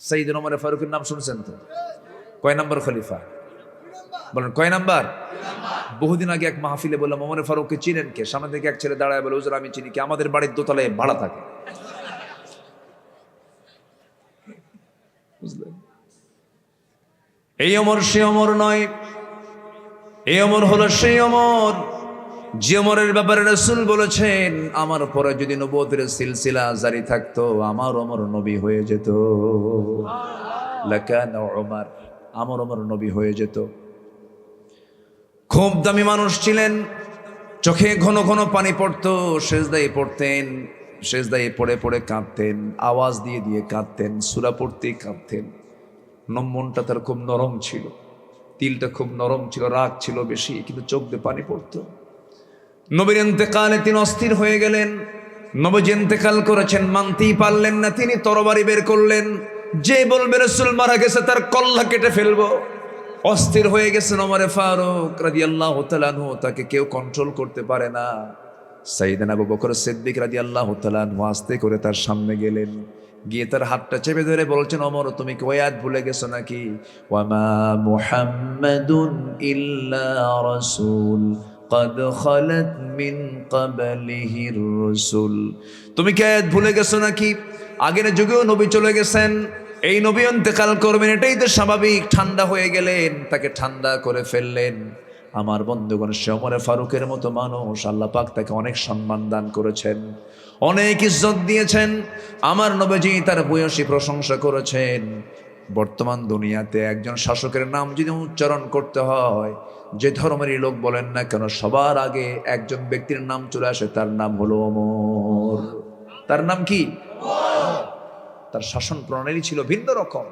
সাইয়েদনা ওমর ফারুকের নাম শুনছেন তো? কয় নম্বর খলিফা বলেন, কয় নাম্বার? বহুদিন আগে এক মাহফিলে বললাম ওমর ফারুককে চিনেন কে? সামনে থেকে এক ছেলে দাঁড়ায় বলে, হুজুর আমি চিনি। কি? আমাদের বাড়ির দোতলায় ভাড়া থাকে। বুঝলেন? এই ওমর সে ওমর নয়, এই ওমর হলো সেই ওমর যে ওমরের ব্যাপারে রাসূল বলেছেন, আমার পরে যদি নবুয়তের সিলসিলা জারি থাকতো আমার ওমর নবী হয়ে যেত। লাকানা ওমর, আমার ওমর নবী হয়ে যেত। খুব দামি মানুষ ছিলেন, চোখে ঘন ঘন পানি পড়তো, সেজদায় পড়তেন, সেজদায় পড়ে পড়ে কাঁদতেন, আওয়াজ দিয়ে দিয়ে কাঁদতেন, সূরা পড়তেই কাঁদতেন। মনটা তার খুব নরম ছিল, তিলটা খুব নরম ছিল, রাগ ছিল বেশি, কিন্তু চোখ দিয়ে পানি পড়তো। নবীর ইন্তেকালে তিনি অস্থির হয়ে গেলেন। নবীজি ইন্তেকাল করেছেন, মানতেই পারলেন না, তিনি তরবারি বের করলেন। যে বলবে রাসূল মারা গেছে তার কল্লা কেটে ফেলবো। অস্থির হয়ে গেছেন ওমর ফারুক রাদিয়াল্লাহু তাআলা আনহু, তাকে কেউ কন্ট্রোল করতে পারে না। সাইয়েদনা আবু বকর সিদ্দিক রাদিয়াল্লাহু তাআলা আনহু আস্তে করে তার সামনে গেলেন, গিয়ে তার হাতটা চেপে ধরে বলছেন, ওমর তুমি কি ওই আয়াত ভুলে গেছো নাকি? ওয়ামা মুহাম্মাদুন ইল্লা রাসূল قد خلت من قبله الرسل। তুমি কি আয়াত ভুলে গেছো নাকি? আগের যুগেও নবী চলে গেছেন, এই নবী ইন্তেকাল করবেন, এটাই তো স্বাভাবিক। ঠান্ডা হয়ে গেলেন, তাকে ঠান্ডা করে ফেললেন। আমার বন্ধুগণ, সে ওমর ফারুকের মতো মানুষ, আল্লাহ পাক তাকে অনেক সম্মান দান করেছেন, অনেক ইজ্জত দিয়েছেন। আমার নবীজি তার ভূয়সী প্রশংসা করেছেন। বর্তমান দুনিয়াতে একজন শাসকের নাম যদি উচ্চারণ করতে হয়, যে ধর্মেরই লোক বলেন না কেন, সবার আগে একজন ব্যক্তির নাম চলে আসে, তার নাম হলো ওমর। তার নাম কি? তার শাসন প্রণালী ছিল ভিন্ন রকম,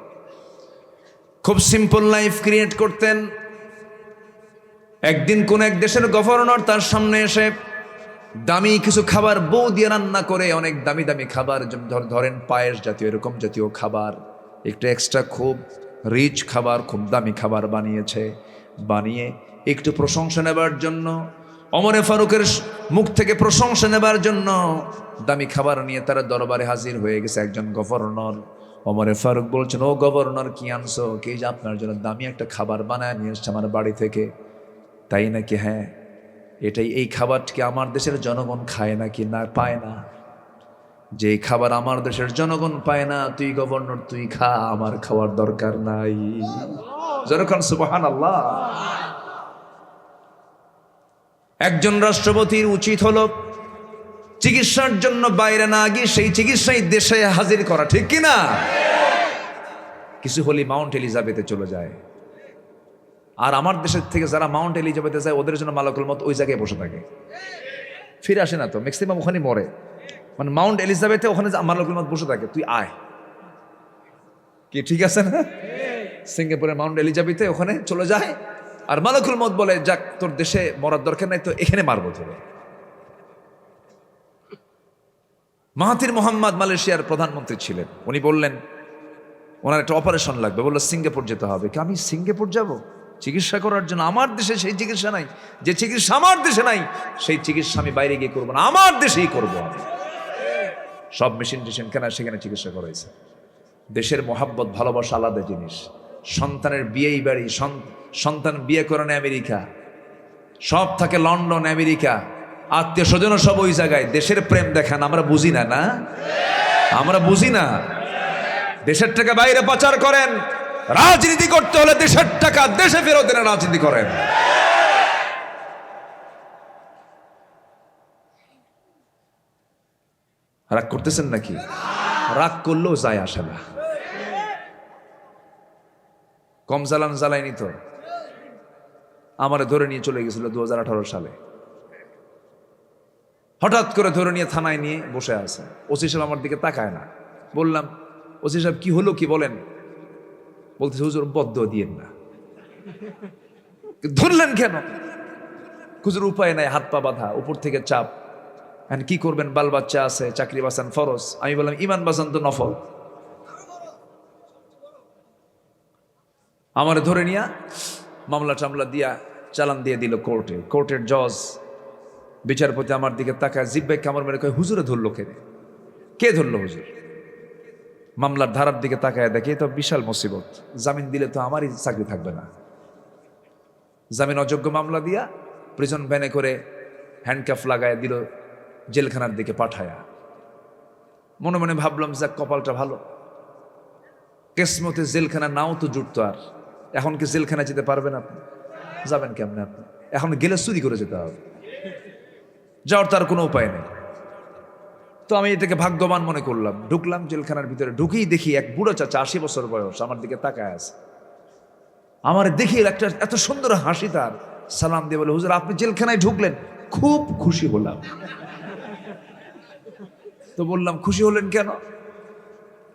খুব সিম্পল লাইফ ক্রিয়েট করতেন। একদিন কোন এক দেশের গভর্নর তার সামনে এসে দামি কিছু খাবার বউ দিয়ে রান্না করে, অনেক দামি দামি খাবার, ধরেন পায়েস জাতীয় এরকম জাতীয় খাবার, একটু এক্সট্রা খুব রিচ খাবার, খুব দামি খাবার বানিয়েছে। বানিয়ে একটু প্রশংসা নেবার জন্য, ওমর ফারুকের মুখ থেকে প্রশংসা নেবার জন্য দামি খাবার নিয়ে তারা দরবারে হাজির হয়ে গেছে একজন গভর্নর। ওমর ফারুক বলছেন, ও গভর্নর কি আনছো? কে যে আপনার জন্য দামি একটা খাবার বানায় নিয়ে এসছে আমার বাড়ি থেকে। তাই নাকি? হ্যাঁ। এটাই, এই খাবারটি আমার দেশের জনগণ খায় নাকি? না, পায় না। যে খাবার আমার দেশের জনগণ পায় না, তুই গভর্নর তুই খা, আমার খাওয়ার দরকার নাই। যখন সুবহানাল্লাহ। একজন রাষ্ট্রপতির উচিত হলো চিকিৎসার জন্য বাইরে না গিয়ে সেই চিকিৎসাই দেশে হাজির করা, ঠিক কিনা? কিছু হলে মাউন্ট এলিজাবেথে চলে যায়, আর আমার দেশের থেকে যারা মাউন্ট এলিজাবেথে যায় ওদের জন্য মালাকুল মউত ওই জায়গায় বসে থাকে, ফিরে আসে না তো, ম্যাক্সিমাম ওখানে মরে। মানে মাউন্ট এলিজাবেথে ওখানে মালাকুল মউত বসে থাকে, তুই আয়। কি ঠিক আছে না? সিঙ্গাপুরের মাউন্ট এলিজাবেথে ওখানে চলে যায়, আর মালাকুল মউত বলে, যাক তোর দেশে মরার দরকার নাই তো এখানে মারবো তোরে। মাহাথির মোহাম্মদ মালয়েশিয়ার প্রধানমন্ত্রী ছিলেন, উনি বললেন ওনার একটা অপারেশন লাগবে, বললো সিঙ্গাপুর যেতে হবে। আমি সিঙ্গাপুর যাব চিকিৎসা করার জন্য? আমার দেশে সেই চিকিৎসা নাই, যে চিকিৎসা আমার দেশে নাই সেই চিকিৎসা আমি বাইরে গিয়ে করবো না, আমার দেশেই করবো। আমি সব মেশিন টেশিন কেনা, সেখানে চিকিৎসা করাইছে। দেশের মোহাব্বত ভালোবাসা আলাদা জিনিস। সন্তানের বিয়েই বাড়ি, সন্তান বিয়ে করেন আমেরিকা, সব থাকে লন্ডন আমেরিকা, আত্মীয় স্বজন সব ওই জায়গায়। দেশের প্রেম দেখান আমরা বুঝি না, না আমরা বুঝি না। দেশের টাকা বাইরে পাচার করেন, রাজনীতি করতে হলে দেশের টাকা দেশে ফেরত এনে রাজনীতি করেন। রাগ করতেছেন নাকি? রাগ করলেও যায় আসে না। কম জ্বালান জ্বালায়নি তো। আমারে ধরে নিয়ে চলে গেছিল 2018 সালে, হঠাৎ করে ধরে নিয়ে থানায় নিয়ে বসে আছে। ওসি সাহেব আমার দিকে তাকায় না। বললাম, ওসি সাহেব কি হলো, কি বলেন? বলতেছে, হুজুর বদ্দুয়া দিয়েন না। ধরলেন কেন? হুজুর উপায় নাই, হাত পা বাঁধা, উপর থেকে চাপ, এখন কি করবেন, বাল বাচ্চা আছে, চাকরি বাঁচান ফরজ। আমি বললাম, ইমান বাঁচান তো নফল। আমার ধরে নিয়া মামলা টামলা দিয়া চালান দিয়ে দিল কোর্টে। কোর্টের জজ বিচারপতি আমার দিকে তাকায়, জিব্বাই কামড় মেরে কয়, হুজুরে ধরলো কেন? কে ধরলো হুজুর? মামলার ধারার দিকে তাকায় দেখে তো বিশাল মুসিবত, জামিন দিলে তো আমারই চাকরি থাকবে না। জামিন অযোগ্য মামলা দিয়া প্রিজন ভ্যানে করে হ্যান্ডকাফ লাগায় দিল, জেলখানার দিকে পাঠায়া। মনে মনে ভাবলাম যাক কপালটা ভালো, কেসমতে জেলখানা নাও তো জুটতো। আর এখন কি জেলখানা যেতে পারবেন আপনি? যাবেন কেমনে আপনি? এখন গেলে চুরি করে যেতে হবে, যাওয়ার তার কোনো উপায় নেই। তো আমি এটাকে ভাগ্যবান মনে করলাম, ঢুকলাম জেলখানার ভিতরে। ঢুকেই দেখি এক বুড়ো চাচা, 80 বছর বয়স, আমার দিকে তাকায় আছে। আমার দেখি একটা এত সুন্দর হাসি তার, সালাম দিয়ে বলে, হুজুর আপনি জেলখানায় ঢুকলেন, খুব খুশি হলাম। তো বললাম খুশি হলেন কেন?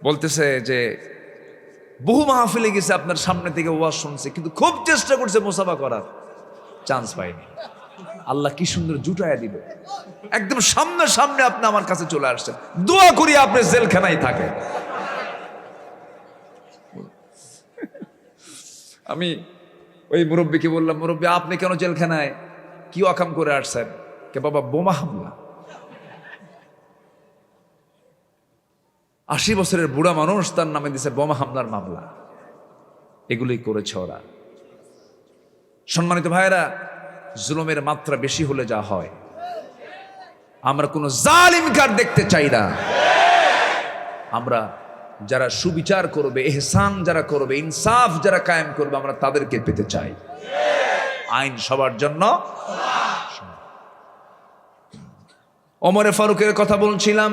বলতেছে যে বহু মাহফিলে গেছে, আপনার সামনে থেকে ওয়াজ শুনছে, কিন্তু খুব চেষ্টা করছে মুসাফা করার, চান্স পাইনি। আল্লাহ কি সুন্দর জুটায়া দিল, একদম সামনে সামনে আপনি আমার কাছে চলে আসছেন, দোয়া করি আপনি জেলখানায় থাকেন। আমি ওই মুরব্বীকে বললাম, মুরব্বী আপনি কেন জেলখানায়, কি অকাম করে আসছেন? কে বাবা, বোমা হামলা। 80 বছরের বুড়া মানুষ, তার নামে দিছে বোমা হামলার মামলা। এগুলোই করেছে ওরা। সম্মানিত ভাইয়েরা, জুলুমের মাত্রা বেশি হলে যা হয়, আমরা কোনো জালিমকার দেখতে চাই না। আমরা যারা সুবিচার করবে, ইহসান যারা করবে, ইনসাফ যারা কায়েম করবে, আমরা তাদেরকে পেতে চাই। আইন সবার জন্য। ওমরে ফারুকের কথা বলছিলাম,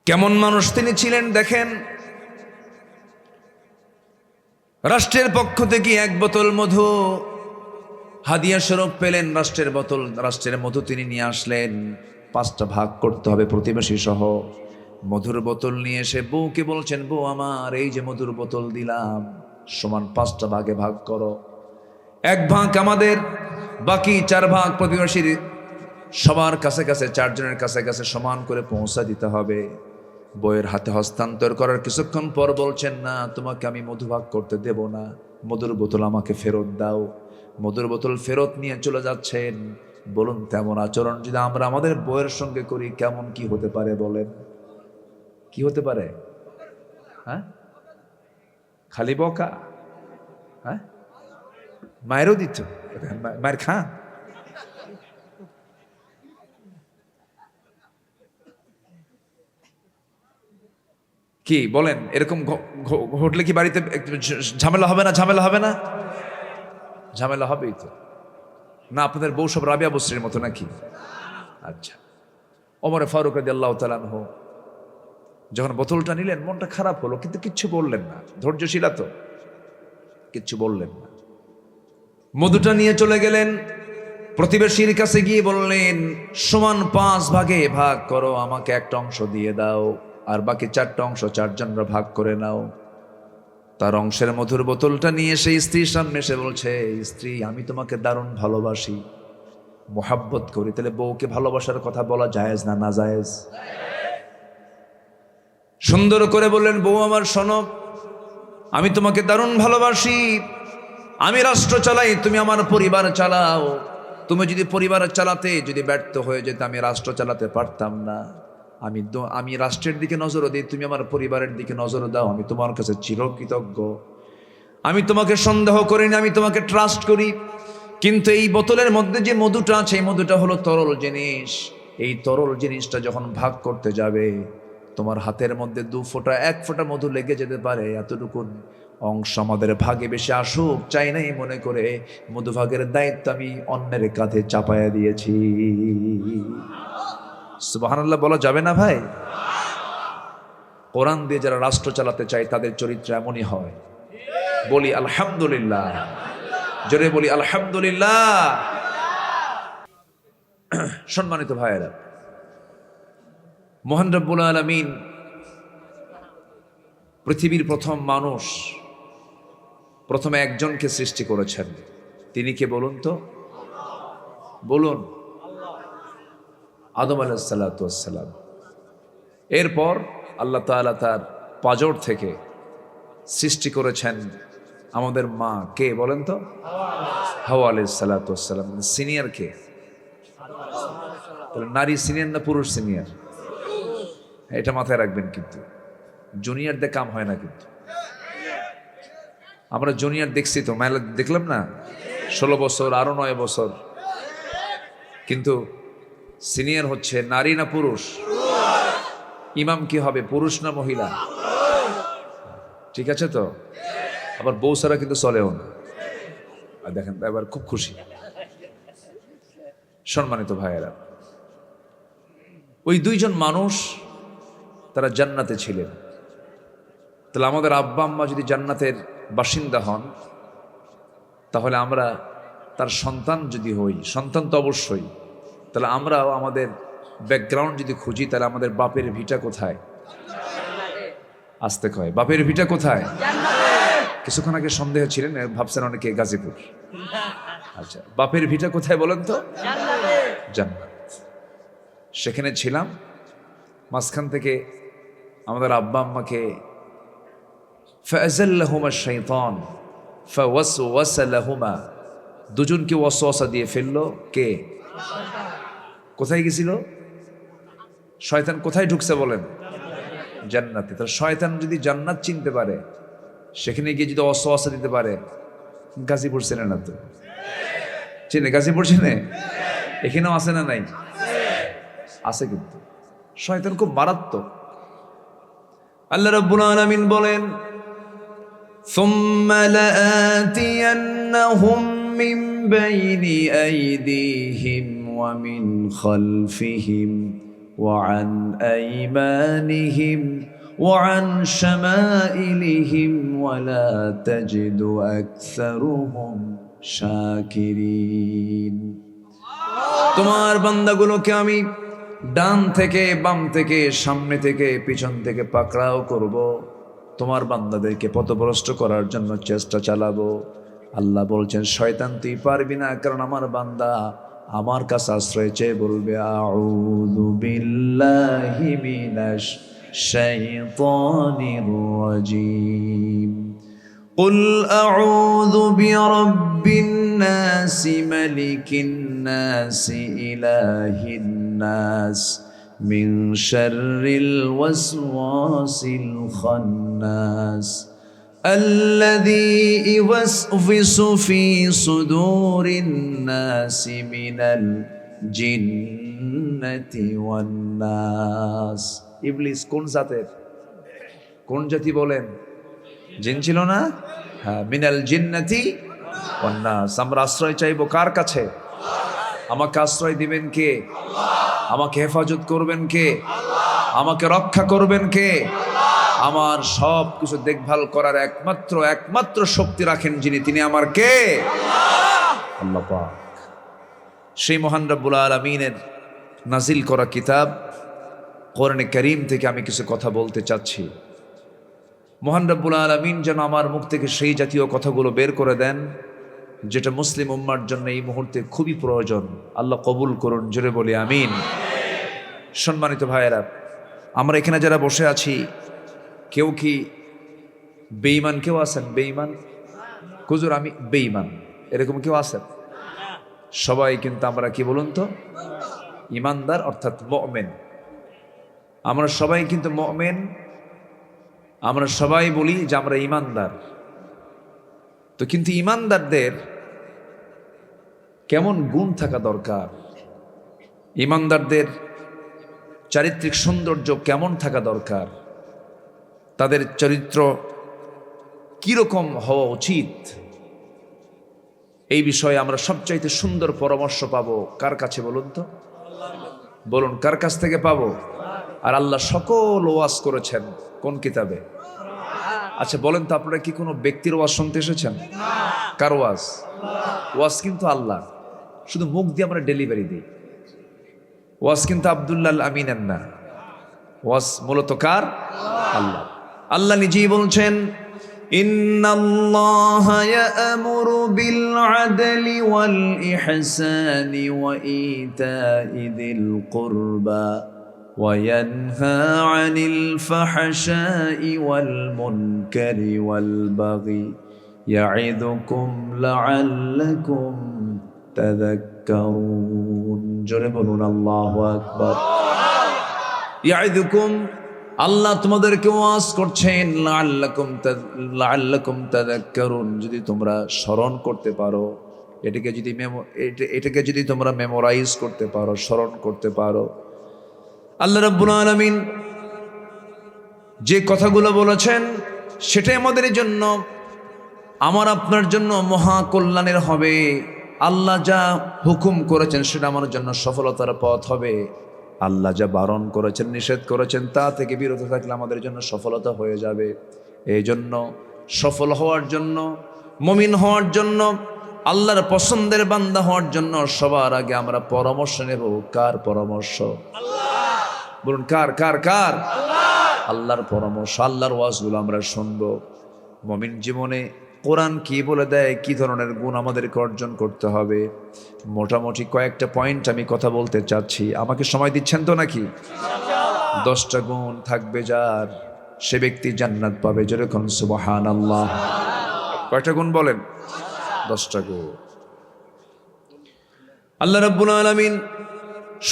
কেমন মানুষ তিনি ছিলেন দেখেন। রাষ্ট্রের পক্ষ থেকে 1 বোতল মধু হাদিয়া স্বরূপ পেলেন, রাষ্ট্রের মধু তিনি নিয়ে আসলেন। 5টা ভাগ করতে হবে প্রতিবেশী সহ। মধুর বোতল নিয়ে এসে বউকে বলছেন, বউ আমার, এই যে মধুর বোতল দিলাম, সমান 5টা ভাগে ভাগ করো। 1 ভাগ আমাদের, বাকি 4 ভাগ প্রতিবেশীর। সবার কাছে কাছে, 4 জনের কাছে কাছে সমান করে পৌঁছা দিতে হবে। বইয়ের হাতে হস্তান্তর করার কিছুক্ষণ পর বলছেন, না, তোমাকে আমি মধু ভাগ করতে দেব না, মধুর বোতল আমাকে ফেরত দাও। মধুর বোতল ফেরত নিয়ে চলে যাচ্ছেন। বলুন, তেমন আচরণ যদি আমরা আমাদের বইয়ের সঙ্গে করি, কেমন কি হতে পারে বলেন? কি হতে পারে? হ্যাঁ, খালি বকা। হ্যাঁ, মায়েরও দিত, মায়ের খা। কি বলেন, এরকম ঘটলে কি বাড়িতে ঝামেলা হবে না? ঝামেলা হবে না? ঝামেলা হবেই তো। না আপনাদের বউ সব রাবিয়া বসরির মতো নাকি? আচ্ছা। ওমরে ফারুক রাদিয়াল্লাহু তাআলা আনহু যখন বোতলটা নিলেন, মনটা খারাপ হলো, কিন্তু কিচ্ছু বললেন না। ধৈর্যশীল তো, কিচ্ছু বললেন না। মধুটা নিয়ে চলে গেলেন, প্রতিবেশীর কাছে গিয়ে বললেন, সমান 5 ভাগে ভাগ করো, আমাকে একটা অংশ দিয়ে দাও, আর বাকি 4টা অংশ 4 জনরা ভাগ করে নাও। তার অংশের মধুর বোতলটা নিয়ে এসে স্ত্রীর সামনে এসে বলছে, স্ত্রী, আমি তোমাকে দারুণ ভালোবাসি, মোহাব্বত করি। তাহলে বউকে ভালোবাসার কথা বলা জায়েজ না না জায়েজ? সুন্দর করে বললেন, বউ আমার শোনো, আমি তোমাকে দারুণ ভালোবাসি, আমি রাষ্ট্র চালাই, তুমি আমার পরিবার চালাও। তুমি যদি পরিবার চালাতে যদি ব্যর্থ হয়ে যেত, আমি রাষ্ট্র চালাতে পারতাম না। আমি রাষ্ট্রের দিকে নজর দিই, তুমি আমার পরিবারের দিকে নজর দাও, আমি তোমার কাছে চিরকৃতজ্ঞ। আমি তোমাকে সন্দেহ করি না, আমি তোমাকে ট্রাস্ট করি। কিন্তু এই বোতলের মধ্যে যে মধুটা আছে, এই মধুটা হলো তরল জিনিস। এই তরল জিনিসটা যখন ভাগ করতে যাবে, তোমার হাতের মধ্যে 2 ফোঁটা 1 ফোঁটা মধু লেগে যেতে পারে। এতটুকু অংশ আমাদের ভাগে বেশি আসুক চাই নাই মনে করে মধু ভাগের দায়িত্ব আমি অন্যের কাঁধে চাপায়া দিয়েছি। সুবহানাল্লাহ বলা যাবে না ভাই? কোরআন দিয়ে যারা রাষ্ট্র চালাতে চায়, তাদের চরিত্র এমনই হয়। বলি আলহামদুলিল্লাহ, জোরে বলি আলহামদুলিল্লাহ। সম্মানিত ভাইয়েরা, মহান রব্বুল আলামিন পৃথিবীর প্রথম মানুষ, প্রথমে একজনকে সৃষ্টি করেছেন। তিনি কে বলুন তো? বলুন, আদম আলাইহিসসালাতু ওয়াসসালাম। এরপর আল্লাহ তাআলা তার পাঁজর থেকে সৃষ্টি করেছেন আমাদের মা, কে বলেন তো? হাওয়া আলাইহিসসালাতু ওয়াসসালাম। সিনিয়র কে? তাহলে নারী সিনিয়র না পুরুষ সিনিয়র? এটা মাথায় রাখবেন। কিন্তু জুনিয়রদের কাম হয় না। কিন্তু আমরা জুনিয়র দেখছি তো, মেলা দেখলাম না, 16 বছর, আরো 9 বছর। কিন্তু সিনিয়র হচ্ছে নারী না পুরুষ? ইমাম কি হবে, পুরুষ না মহিলা? ঠিক আছে তো। আবার বউ ছাড়া কিন্তু চলেও না। আর দেখেন এবার খুব খুশি। সম্মানিত ভাইয়েরা, ওই দুইজন মানুষ তারা জান্নাতে ছিলেন। তাহলে আমাদের আব্বা আম্মা যদি জান্নাতের বাসিন্দা হন, তাহলে আমরা তার সন্তান যদি হই, সন্তান তো অবশ্যই, তাহলে আমরাও আমাদের ব্যাকগ্রাউন্ড যদি খুঁজি, তাহলে আমাদের বাপের ভিটা কোথায়? আসতে কয়, বাপের ভিটা কোথায়? কিছুক্ষণ আগে সন্দেহ ছিলেন, ভাবছেন অনেকে গাজীপুর। আচ্ছা, বাপের ভিটা কোথায় বলেন তো? জান্নাত। সেখানে ছিলাম। মাঝখান থেকে আমাদের আব্বা আম্মাকে ফাযাল্লাহুমা শাইতান ফাওয়াসওয়াসা লাহুমা, দুজনকে ওয়াসওয়াসা দিয়ে ফেললো। কে? কোথায় গেছিল শয়তান? কোথায় ঢুকছে বলেন? জান্নাতে। তাহলে শয়তান যদি জান্নাত চিনতে পারে, সেখানে গিয়ে যদি ওয়াসওয়াসা দিতে পারে, গাজীপুর চেনে না তো? চিনে? গাজীপুর চিনে? এখানেও আছে না নাই? আছে। কিন্তু শয়তান খুব মারাত্মক। আল্লাহ রাব্বুল আলামিন বলেন, ثم لآتينهم من بين أيديهم ومن خلفهم وعن أيمانهم وعن شمائلهم ولا تجد أكثرهم শাকিরিন। তোমার বান্দাগুলোকে আমি ডান থেকে, বাম থেকে, সামনে থেকে, পিছন থেকে পাকড়াও করব। তোমার বান্দাদেরকে পথভ্রষ্ট করার জন্য চেষ্টা চালাবো। আল্লাহ বলছেন, শয়তান তুই পারবি না, কারণ আমার বান্দা আমার কাছে আশ্রয় চেয়ে বলবে, আউযু বিল্লাহি মিনাশ শাইতানির রাজিম। قل أعوذ برب الناس ملك الناس إله الناس من شر الوسواس الخناس الذي يوسوس في صدور الناس من الجنة والناس। ইবলিস কোন জাতের? কোন জাতি বলেন? জিন ছিল না? হ্যাঁ, মিনাল জিন্নাতি ওয়ান নাস। আমরা আশ্রয় চাইবো কার কাছে? আমাকে আশ্রয় দিবেন কে? আমাকে হেফাজত করবেন কে? আমাকে রক্ষা করবেন কে? আমার সব কিছু দেখভাল করার একমাত্র শক্তি রাখেন যিনি, তিনি আমার কে? আল্লাহ পাক। সেই মহান রব্বুল আলামিনের নাজিল করা কিতাব কোরআনে কারীম থেকে আমি কিছু কথা বলতে চাচ্ছি। মহান রব্বুল আলামিন যেন আমার মুখ থেকে সেই জাতীয় কথাগুলো বের করে দেন যেটা মুসলিম উম্মার জন্য এই মুহূর্তে খুবই প্রয়োজন। আল্লাহ কবুল করুন, জোরে বলি আমিন। সম্মানিত ভাইয়েরা, আমরা এখানে যারা বসে আছি, কেউ কি বেঈমান? কেউ আছেন বেঈমান? হুজুর আমি বেঈমান, এরকম কেউ আছেন? সবাই কিন্তু আমরা কি বলুন তো? ইমানদার, অর্থাৎ মুমিন। আমরা সবাই কিন্তু মুমিন। আমরা সবাই বলি যে আমরা ইমানদার। তো কিন্তু ইমানদারদের কেমন গুণ থাকা দরকার? ইমানদারদের চারিত্রিক সৌন্দর্য কেমন থাকা দরকার? তাদের চরিত্র কিরকম হওয়া উচিত? এই বিষয়ে আমরা সবচাইতে সুন্দর পরামর্শ পাবো কার কাছে বলুন তো? বলুন, কার কাছ থেকে পাবো? আর আল্লাহ সকল ওয়াজ করেছেন কোন কিতাবে? আচ্ছা বলেন তো, আপনারা কি কোনো ব্যক্তির ওয়াজ শুনতে এসেছেন? কার ওয়াজ? ওয়াজ কিন্তু আল্লাহ, শুধু মুখ দিয়ে আমরা ডেলিভারি দিই। ওয়াজ কিন্তু আব্দুল্লাহ আমিনের না, ওয়াজ মূলত কার? আল্লাহ। আল্লাহ নিজেই বলছেন, ইন্নাল্লাহা ইয়া'মুরু বিল আদলি ওয়াল ইহসানি ওয়া ইতাই যিল কুরবা وينهى عن الفحشاء والمنكر والبغي يعظكم لعلكم تذكرون। জোরে বলুন আল্লাহু আকবার। ইয়াইদুকুম, আল্লাহ তোমাদেরকে ওয়াজ করছেন, লাআল্লাকুম তাযাক্কারুন, যদি তোমরা স্মরণ করতে পারো, এটাকে যদি তোমরা মেমোরাইজ করতে পারো, স্মরণ করতে পারো। আল্লাহ রাব্বুল আলামিন যে কথাগুলো বলেছেন সেটাই আমাদের জন্য, আমার আপনার জন্য মহা কল্যাণের হবে। আল্লাহ যা হুকুম করেছেন সেটা আমার জন্য সফলতার পথ হবে। আল্লাহ যা বারণ করেছেন, নিষেধ করেছেন, তা থেকে বিরত থাকলে আমাদের জন্য সফলতা হয়ে যাবে। এই জন্য সফল হওয়ার জন্য, মুমিন হওয়ার জন্য, আল্লাহর পছন্দের বান্দা হওয়ার জন্য সবার আগে আমরা পরামর্শ নেব। কার পরামর্শ? বলুন কার কার কার? আল্লাহর পরামর্শ, আল্লাহর ওয়াজগুলো আমরা শুনবো। মুমিন জীবনে কোরআন কি বলে দেয়, কি ধরনের গুণ আমাদেরকে অর্জন করতে হবে, মোটামুটি কয়েকটা পয়েন্ট আমি কথা বলতে চাচ্ছি। আমাকে সময় দিচ্ছেন তো নাকি? 10টা গুণ থাকবে যার, সে ব্যক্তি জান্নাত পাবে। যেরকম সুবহানাল্লাহ। কয়টা গুণ বলেন? 10টা গুণ। আল্লাহ রাব্বুল আলামিন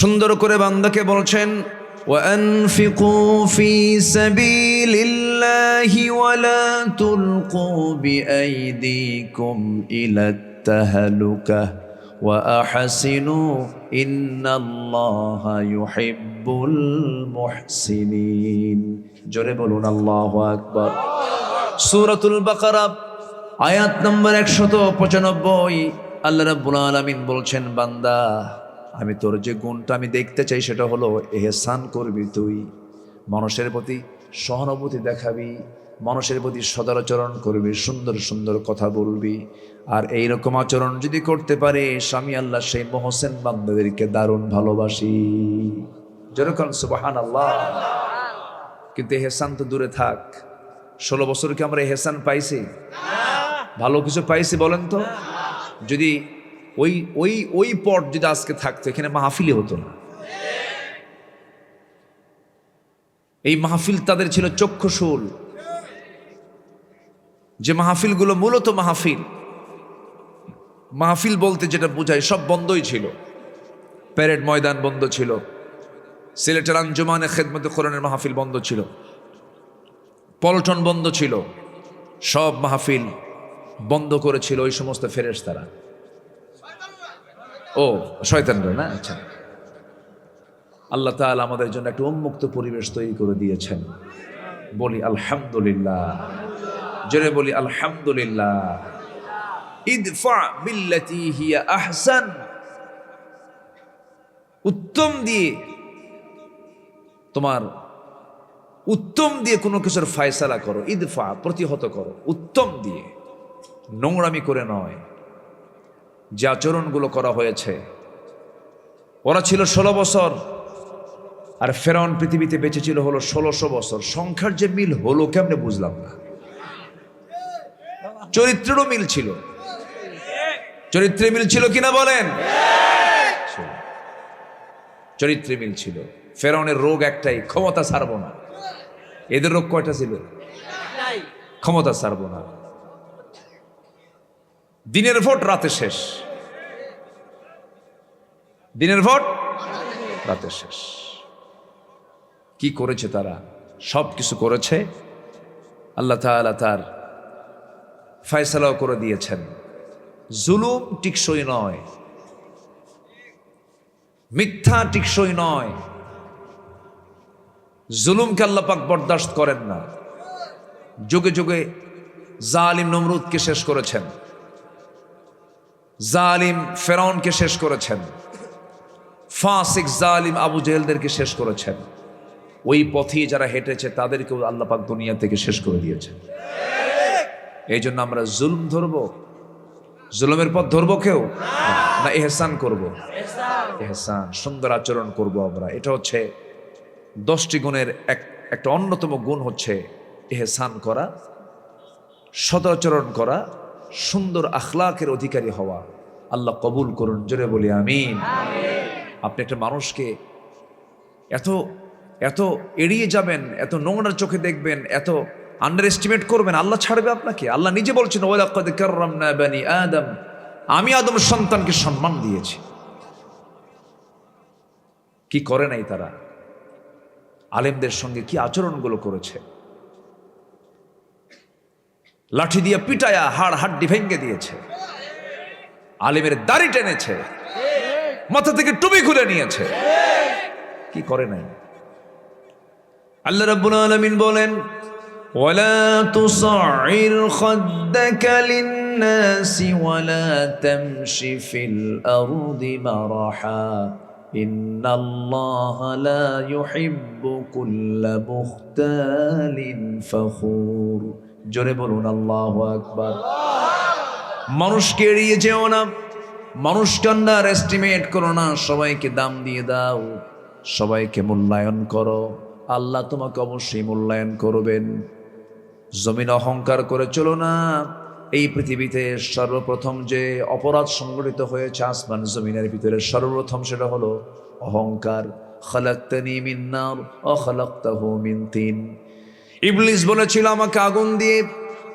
সুন্দর করে বান্দাকে বলছেন, وأنفقوا في سبيل الله ولا تلقوا بأيديكم إلى التهلكة وأحسنوا إن الله يحب المحسنين। জোরে বলুন আল্লাহু আকবার। সূরাতুল বাকারা আয়াত নম্বর 195। আল্লাহ রাব্বুল আলামিন বলছেন, বান্দা আমি তোর যে গুণটা আমি দেখতে চাই সেটা হলো ইহসান করবি। তুই মানুষের প্রতি সহানুভূতি দেখাবি, মানুষের প্রতি সদাচরণ করবি, সুন্দর সুন্দর কথা বলবি। আর এইরকম আচরণ যদি করতে পারিস, আমি আল্লাহ সেই মুহসিন বান্দাদেরকে দারুণ ভালোবাসি। যেরকম সুবহানাল্লাহ। কিন্তু ইহসান তো দূরে থাক। 16 বছর কি আমরা ইহসান পাইছি? ভালো কিছু পাইছি বলেন তো? যদি ওই পট যদি আজকে থাকতো, এখানে মাহফিলই হতো না। এই মাহফিল তাদের ছিল চক্ষুশূল। যে মাহফিলগুলো মূলত মাহফিল বলতে যেটা বোঝায়, সব বন্ধই ছিল। প্যারেড ময়দান বন্ধ ছিল, সিলেটের আঞ্জুমানে খেদমতে কোরআনের মাহফিল বন্ধ ছিল, পল্টন বন্ধ ছিল, সব মাহফিল বন্ধ করেছিল ওই সমস্ত ফেরেশতারা। ও শয়তানরা না? আচ্ছা, আল্লাহ তাআলা আমাদের জন্য একটা উন্মুক্ত পরিবেশ তৈরি করে দিয়েছেন। বলি আলহামদুলিল্লাহ, জোরে বলি আলহামদুলিল্লাহ। ইদফা বিল্লাতি হিয়া আহসান, উত্তম দিয়ে, তোমার উত্তম দিয়ে কোনো কিছুর ফয়সালা করো। ইদফা, প্রতিহত করো, উত্তম দিয়ে, নোংরামি করে নয়। যে আচরণগুলো করা হয়েছে, ওরা ছিল 16 বছর, আর ফেরাউন পৃথিবীতে বেঁচে ছিল হলো 1600 বছর। সংখ্যার যে মিল হলো কেমনে বুঝলাম না। চরিত্রেরও মিল ছিল। চরিত্রে মিল ছিল কিনা বলেন? চরিত্রে মিল ছিল। ফেরাউনের রোগ একটাই, ক্ষমতা ছাড়বো না। এদের রোগ কয়টা ছিল? ক্ষমতা ছাড়বো না। দিনের ভোট রাতে শেষ, দিনের ভোট রাতে শেষ। কি করেছে তারা? সব কিছু করেছে। আল্লাহ তাআলা তার ফয়সালাও করে দিয়েছেন। জুলুম টিকসই নয়, মিথ্যা টিকসই নয়। জুলুমকে আল্লাহ পাক বরদাস্ত করেন না। যুগে যুগে জালিম নমরুদকে শেষ করেছেন, জালিম ফেরাউনকে শেষ করেছেন, ফাসিক জালিম আবু জেহেলদেরকে শেষ করেছেন। ওই পথে যারা হেঁটেছে তাদেরকেও আল্লাহ পাক দুনিয়া থেকে শেষ করে দিয়েছেন। এই জন্য আমরা জুলুম ধরবো, জুলুমের পথ ধরবো কেউ না, ইহসান করব। ইহসান, সুন্দর আচরণ করব আমরা। এটা হচ্ছে 10টি গুণের একটা অন্যতম গুণ হচ্ছে ইহসান করা, সদাচরণ করা, সুন্দর আখলাকের অধিকারী হওয়া। আল্লাহ কবুল করুন, জোরে বলি আমিন। আপনি একটা মানুষকে এত এত এড়িয়ে যাবেন, এত নোংরা চোখে দেখবেন, এত আন্ডার এস্টিমেট করবেন, আল্লাহ ছাড়বে আপনাকে? আল্লাহ নিজে বলছেন, ওয়ালাকাদ কাররামনা বানি আদম, আমি আদম সন্তানকে সম্মান দিয়েছি। কি করে নাই তারা? আলেমদের সঙ্গে কি আচরণগুলো করেছে, লাঠি দিয়ে পিটায়া হাড় হাড্ডি ভেঙে দিয়েছে, আলেমের দাড়ি টেনেছে, মাথা থেকে টুপি খুলে নিয়েছে, কি করে নাই? আল্লাহ রাব্বুল আলামিন বলেন, ওয়ালা তুসাইর খাদ্দাকা লিন-নাসি ওয়ালা তামশি ফিল আরদি মারাহা ইন্নাল্লাহা লা ইউহিব্বু কুল্লা মুখতালিন ফখুর। জোরে বলুন আল্লাহু আকবার। মানুষকে এড়িয়ে যেও না, মানুষকে আন্ডার এস্টিমেট করো না, সবাইকে দাম দিয়ে দাও, সবাইকে মূল্যায়ন করো, আল্লাহ তোমাকে অবশ্যই মূল্যায়ন করবেন। জমিন অহংকার করে চলো না। এই পৃথিবীতে সর্বপ্রথম যে অপরাধ সংগঠিত হয়েছে আসমান জমিনের ভিতরে, সর্বপ্রথম সেটা হলো অহংকার। খালাকতানি মিন নার ওয়া খালাকতাহু মিন তিন। ইবলিস বলেছিল, আমাকে আগুন দিয়ে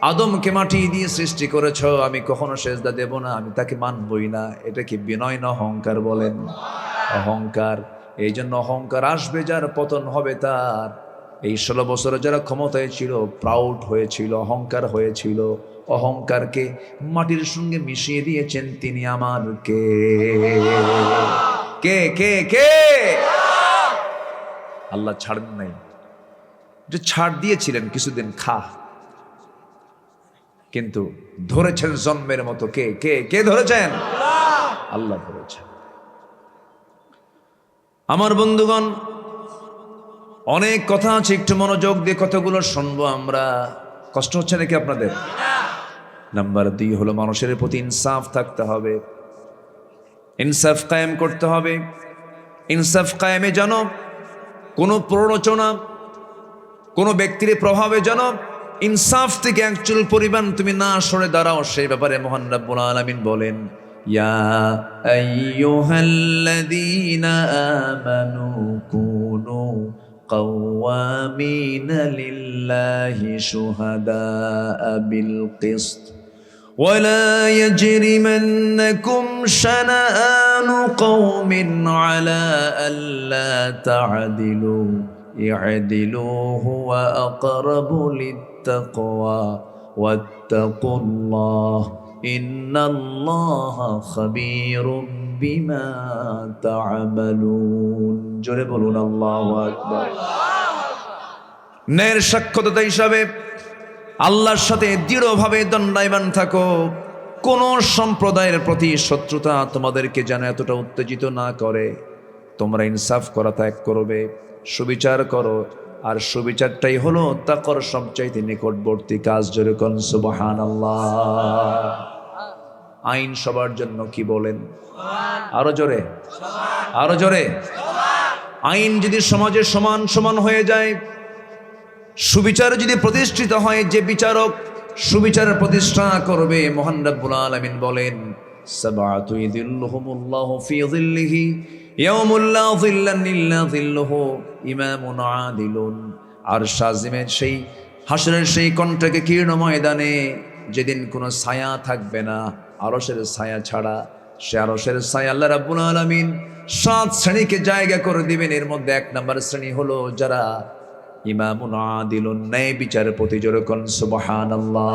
আদমকে মাটি দিয়ে সৃষ্টি করেছ, আমি কখনো সেজদা দেব না, আমি তাকে মানবই না। এটা কি বিনয় না অহংকার? বলেন, অহংকার। এই জন্য অহংকার আসবে যার, পতন হবে তার। এই 16 বছরে যারা ক্ষমতায় ছিল, প্রাউড হয়েছিল, অহংকার হয়েছিল, অহংকারকে মাটির সঙ্গে মিশিয়ে দিয়েছেন তিনি আমার কে কে কে কে আল্লাহ ছাড়েন নাই, যে ছাড় দিয়েছিলেন কিছুদিন খা, কিন্তু ধরেছেন জন্মের মতো। কে কে কে ধরেছেন? আল্লাহ ধরেছেন। আমার বন্ধুগণ, অনেক কথা আছে, একটু মনোযোগ দিয়ে কথাগুলো শুনবো আমরা। কষ্ট হচ্ছে নাকি আপনাদের? নাম্বার 2 হলো মানুষের প্রতি ইনসাফ থাকতে হবে, ইনসাফ কায়েম করতে হবে। ইনসাফ কায়েমে যেন কোনো প্ররোচনা, কোনো ব্যক্তির প্রভাবে যেন ইনসাফ থেকে একচুল পরিমাণ তুমি না সরে দাঁড়াও, সেই ব্যাপারে মহান রব্বুল আলামিন বলেন, ইয়া আইয়ুহাল্লাযীনা আমানু কুনু قوامين لله شهداء بالقسط ولا يجرمنكم شنآن قوم على ألا تعدلوا اعدلوا هو أقرب للتقوى واتقوا الله إن الله خبير বিমা তা'মালুন। জোরে বলুন আল্লাহু আকবার। ন্যায়ের সাক্ষ্যদাতা হিসাবে আল্লাহর সাথে দৃঢ়ভাবে দণ্ডায়মান থাকো। কোন সম্প্রদায়ের প্রতি শত্রুতা তোমাদেরকে যেন এতটা উত্তেজিত না করে। তোমরা ইনসাফ করা ত্যাগ করবে, সুবিচার করো, আর সুবিচারটাই হলো তাকওয়ার সবচাইতে নিকটবর্তী কাজ। জোরে কোন সুবহানাল্লাহ। আইন সবার জন্য, কি বলেন? আরো জোরে, আরো জোরে। আইন যদি সমাজে সমান সমান হয়ে যায়, সুবিচার যদি প্রতিষ্ঠিত হয়, যে বিচারক সুবিচারের প্রতিষ্ঠা করবে, মহান রব্বুল আলামিন বলেন, সাবআতু ইযিল্লুহুমুল্লাহু ফি যিল্লিহি ইয়াউমুল লা যিল্লা ইল্লা যিল্লুহু ইমামুন আদিলুন। আর শাজিমের সেই হাসরের সেই কণ্ঠকে কীর্ণ ময়দানে, যেদিন কোনো ছায়া থাকবে না আরশের ছায়া ছাড়া, সে আরশের ছায়া আল্লাহ রাব্বুল আলামিন 7 শ্রেণীকে জায়গা করে দিবেন। এর মধ্যে 1 নম্বর শ্রেণী হলো যারা ইমামুন আদিলুন, ন্যায় বিচারের প্রতি। জোরে কোন সুবহানাল্লাহ।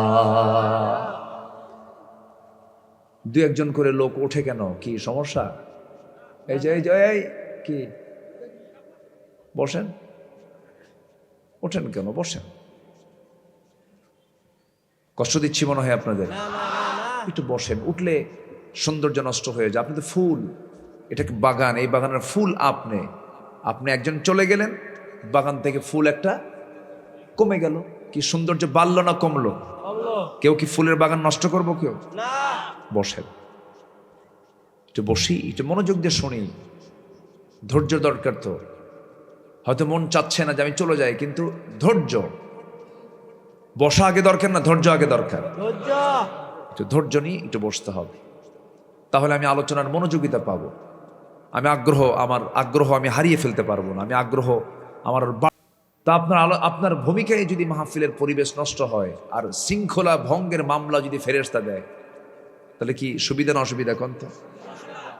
2-1 করে লোক ওঠে কেন? কি সমস্যা? এই যে এই কি বসেন, ওঠেন কেন? বসেন। কষ্ট দিচ্ছি মনে হয় আপনাদের? একটু বসেন, উঠলে সৌন্দর্য নষ্ট হয়ে যায়। আপনি তো ফুল, এটাকে বাগান, এই বাগানের ফুল আপনি একজন চলে গেলেন, বাগান থেকে ফুল একটা কমে গেল। কি সৌন্দর্য বাড়লো না কমলো? কেউ কি ফুলের বাগান নষ্ট করবো? কেউ না। বসেন, একটু বসি, একটু মনোযোগ দিয়ে শুনি। ধৈর্য দরকার। তো হয়তো মন চাচ্ছে না যে আমি চলে যাই, কিন্তু ধৈর্য। বসা আগে দরকার না, ধৈর্য আগে দরকার। একটু ধৈর্য নিয়ে একটু বসতে হবে, তাহলে আমি আলোচনার মনোযোগিতা পাবো। আমার আগ্রহ আমি হারিয়ে ফেলতে পারবো না। আমি আগ্রহ আমার তা আপনার ভূমিকায় যদি মাহফিলের পরিবেশ নষ্ট হয় আর শৃঙ্খলা ভঙ্গের মামলা যদি ফেরেশতা দেয়, তাহলে কি সুবিধা না অসুবিধা? কোন তো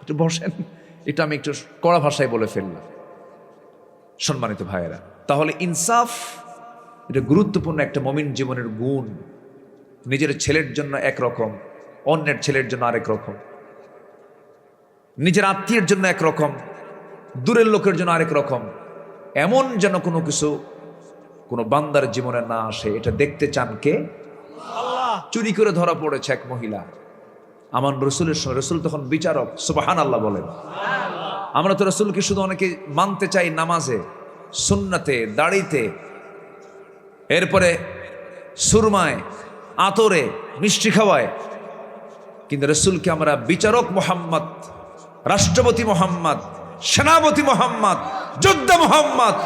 একটু বসেন। এটা আমি একটু কড়া ভাষায় বলে ফেললাম। সম্মানিত ভাইয়েরা, তাহলে ইনসাফ এটা গুরুত্বপূর্ণ একটা মুমিন জীবনের গুণ। নিজের ছেলের জন্য একরকম, অন্যের ছেলের জন্য আরেক রকম, নিজের আত্মীয়ের জন্য একরকম, দূরের লোকের জন্য আরেক রকম। এমন যেন কোনো কিছু কোনো বান্দার জীবনে না আসে, এটা দেখতে চান কে? চুরি করে ধরা পড়েছে এক মহিলা, আমার রসুলের সঙ্গে। রসুল তখন বিচারক, সুবহানাল্লাহ বলেন। আমরা তো রসুলকে শুধু অনেকে মানতে চাই নামাজে, সুন্নাতে, দাড়িতে, এরপরে সুরমায়, আতরে, মিষ্টি খাওয়ায়, কিন্তু রসুলকে আমরা বিচারক মোহাম্মদ, রাষ্ট্রপতি মোহাম্মদ, সেনাপতি মোহাম্মদ, যোদ্ধা মোহাম্মদ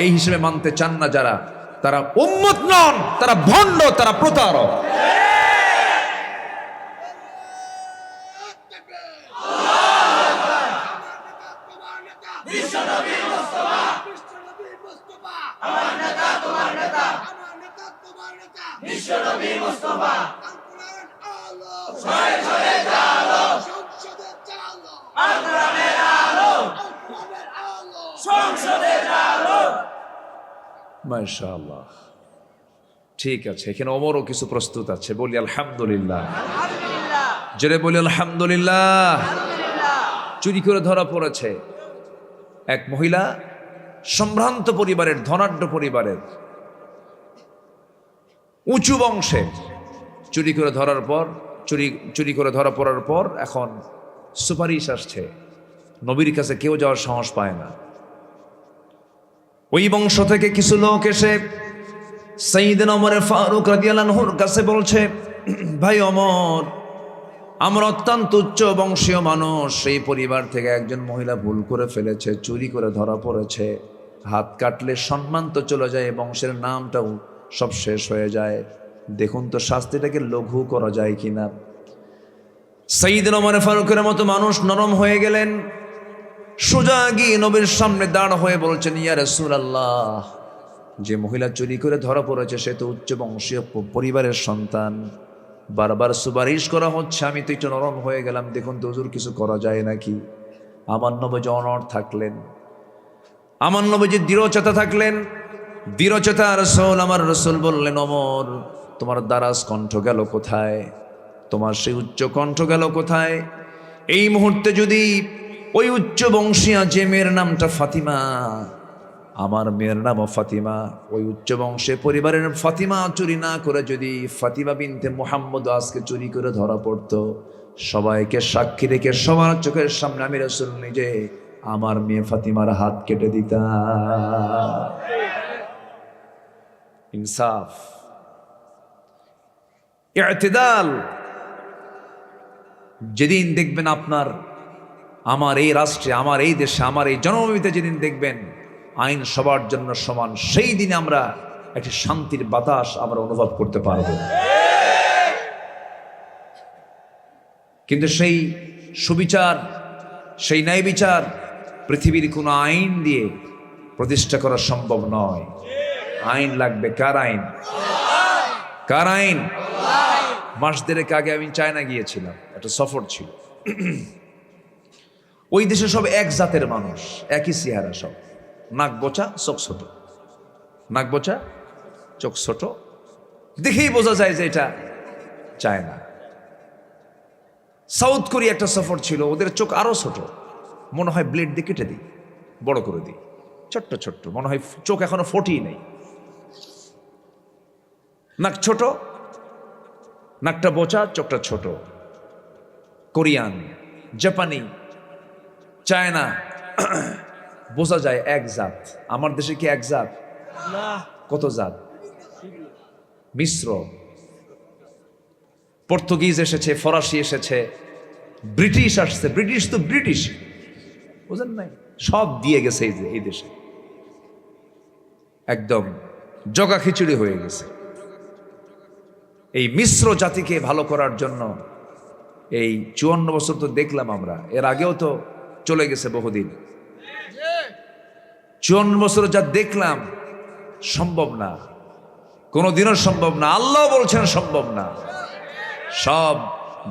এই হিসেবে মানতে চান না যারা, তারা উম্মত নন, তারা ভণ্ড, তারা প্রতারক। মাশাআল্লাহ, ঠিক আছে। এখানে ওমরও কিছু প্রস্তুত আছে, বলি আলহামদুলিল্লাহ, জোরে বলি আলহামদুলিল্লাহ। চুরি করে ধরা পড়েছে এক মহিলা, সম্ভ্রান্ত পরিবারের, ধনাঢ্য পরিবারের, উঁচু বংশে। চুরি করে ধরার পর, চুরি করে ধরা পড়ার পর এখন সুপারিশ আসছে, নবীর কাছে কেউ যাওয়ার সাহস পায় না। ওই বংশ থেকে কিছু লোক এসে সাইয়েদনা ওমর ফারুক রাদিয়াল্লাহু আনহুর কাছে বলছে, ভাই ওমর, আমরা অত্যন্ত উচ্চ বংশীয় মানুষ, সেই পরিবার থেকে একজন মহিলা ভুল করে ফেলেছে, চুরি করে ধরা পড়েছে। হাত কাটলে সম্মান তো চলে যায়, বংশের নামটাও সব শেষ হয়ে যায়। দেখুন তো শাস্তিটাকে লঘু করা যায় কিনা। সাইয়েদনা ওমর ফারুকের মতো মানুষ নরম হয়ে গেলেন, সোজা গিয়ে নবীর সামনে দাঁড় হয়ে বলছেন, ইয়া রাসূলুল্লাহ, যে মহিলা চুরি করে ধরা পড়েছে সে তো উচ্চ বংশীয় পরিবারের সন্তান, বারবার সুপারিশ করা হচ্ছে, আমি তো একটু নরম হয়ে গেলাম, দেখুন তো হুজুর কিছু করা যায় নাকি। আমার নবীজি অনড় থাকলেন, আমার নবীজি দৃঢ়চেতা থাকলেন, দৃঢ়চেতা রাসূল। আমার রাসূল বললেন, ওমর, তোমার দারাজ কণ্ঠ গেল কোথায়? তোমার সেই উচ্চ কণ্ঠ গেল কোথায়? এই মুহূর্তে যদি ওই উচ্চ বংশীয়া যে মেয়ের নামটা ফাতিমা, আমার মেয়ের নামও ফাতিমা, ওই উচ্চ বংশে পরিবারের ফাতিমা চুরি না করে যদি ফাতিমা বিনতে মুহাম্মদ আজকে চুরি করে ধরা পড়তো, সবাইকে সাক্ষী রেখে সবার চোখের সামনে আমি রাসূল নিজে আমার মেয়ে ফাতিমার হাত কেটে দিতাম। ইনসাফ, ইতিদাল। যেদিন দেখবেন আপনার, আমার এই রাষ্ট্রে, আমার এই দেশে, আমার এই জন্মভূমিতে যেদিন দেখবেন আইন সবার জন্য সমান, সেই দিনে আমরা একটি শান্তির বাতাস আমরা অনুভব করতে পারব। কিন্তু সেই সুবিচার, সেই ন্যায় বিচার পৃথিবীর কোনো আইন দিয়ে প্রতিষ্ঠা করা সম্ভব নয়। আইন লাগবে কার? আইন কার? আইন। মাস দেড়েক আগে আমি চায়না গিয়েছিলাম, একটা সফর ছিল। ওই দেশে সব এক জাতের মানুষ, একই চেহারা, সব নাক বোচা, চোখ ছোট, নাক বোচা, চোখ ছোট, দেখেই বোঝা যায় যে এটা চায়না। সাউথ কোরিয়া একটা সফর ছিল, ওদের চোখ আরো ছোট, মনে হয় ব্লেড দিয়ে কেটে দিই, বড় করে দিই, ছোট্ট ছোট্ট, মনে হয় চোখ এখনো ফোটেই নেই, নাক ছোট, নাকটা বোচা, চোখটা ছোট। কোরিয়ান, জাপানি, চায়না, বোঝা যায় এক জাত। আমার দেশে কি এক জাত? কত জাত? মিশ্র। পর্তুগিজ এসেছে, ফরাসি এসেছে, ব্রিটিশ আসছে। ব্রিটিশ তো ব্রিটিশ, বুঝেন নাই? সব দিয়ে গেছে এই দেশে, একদম জগা খিচুড়ি হয়ে গেছে। এই মিশ্র জাতিকে ভালো করার জন্য এই 54 বছর তো দেখলাম আমরা, এর আগেও তো চলে গেছে বহুদিন। 54 বছর যা দেখলাম, সম্ভব না, কোনোদিনও সম্ভব না। আল্লাহ বলছেন সম্ভব না। সব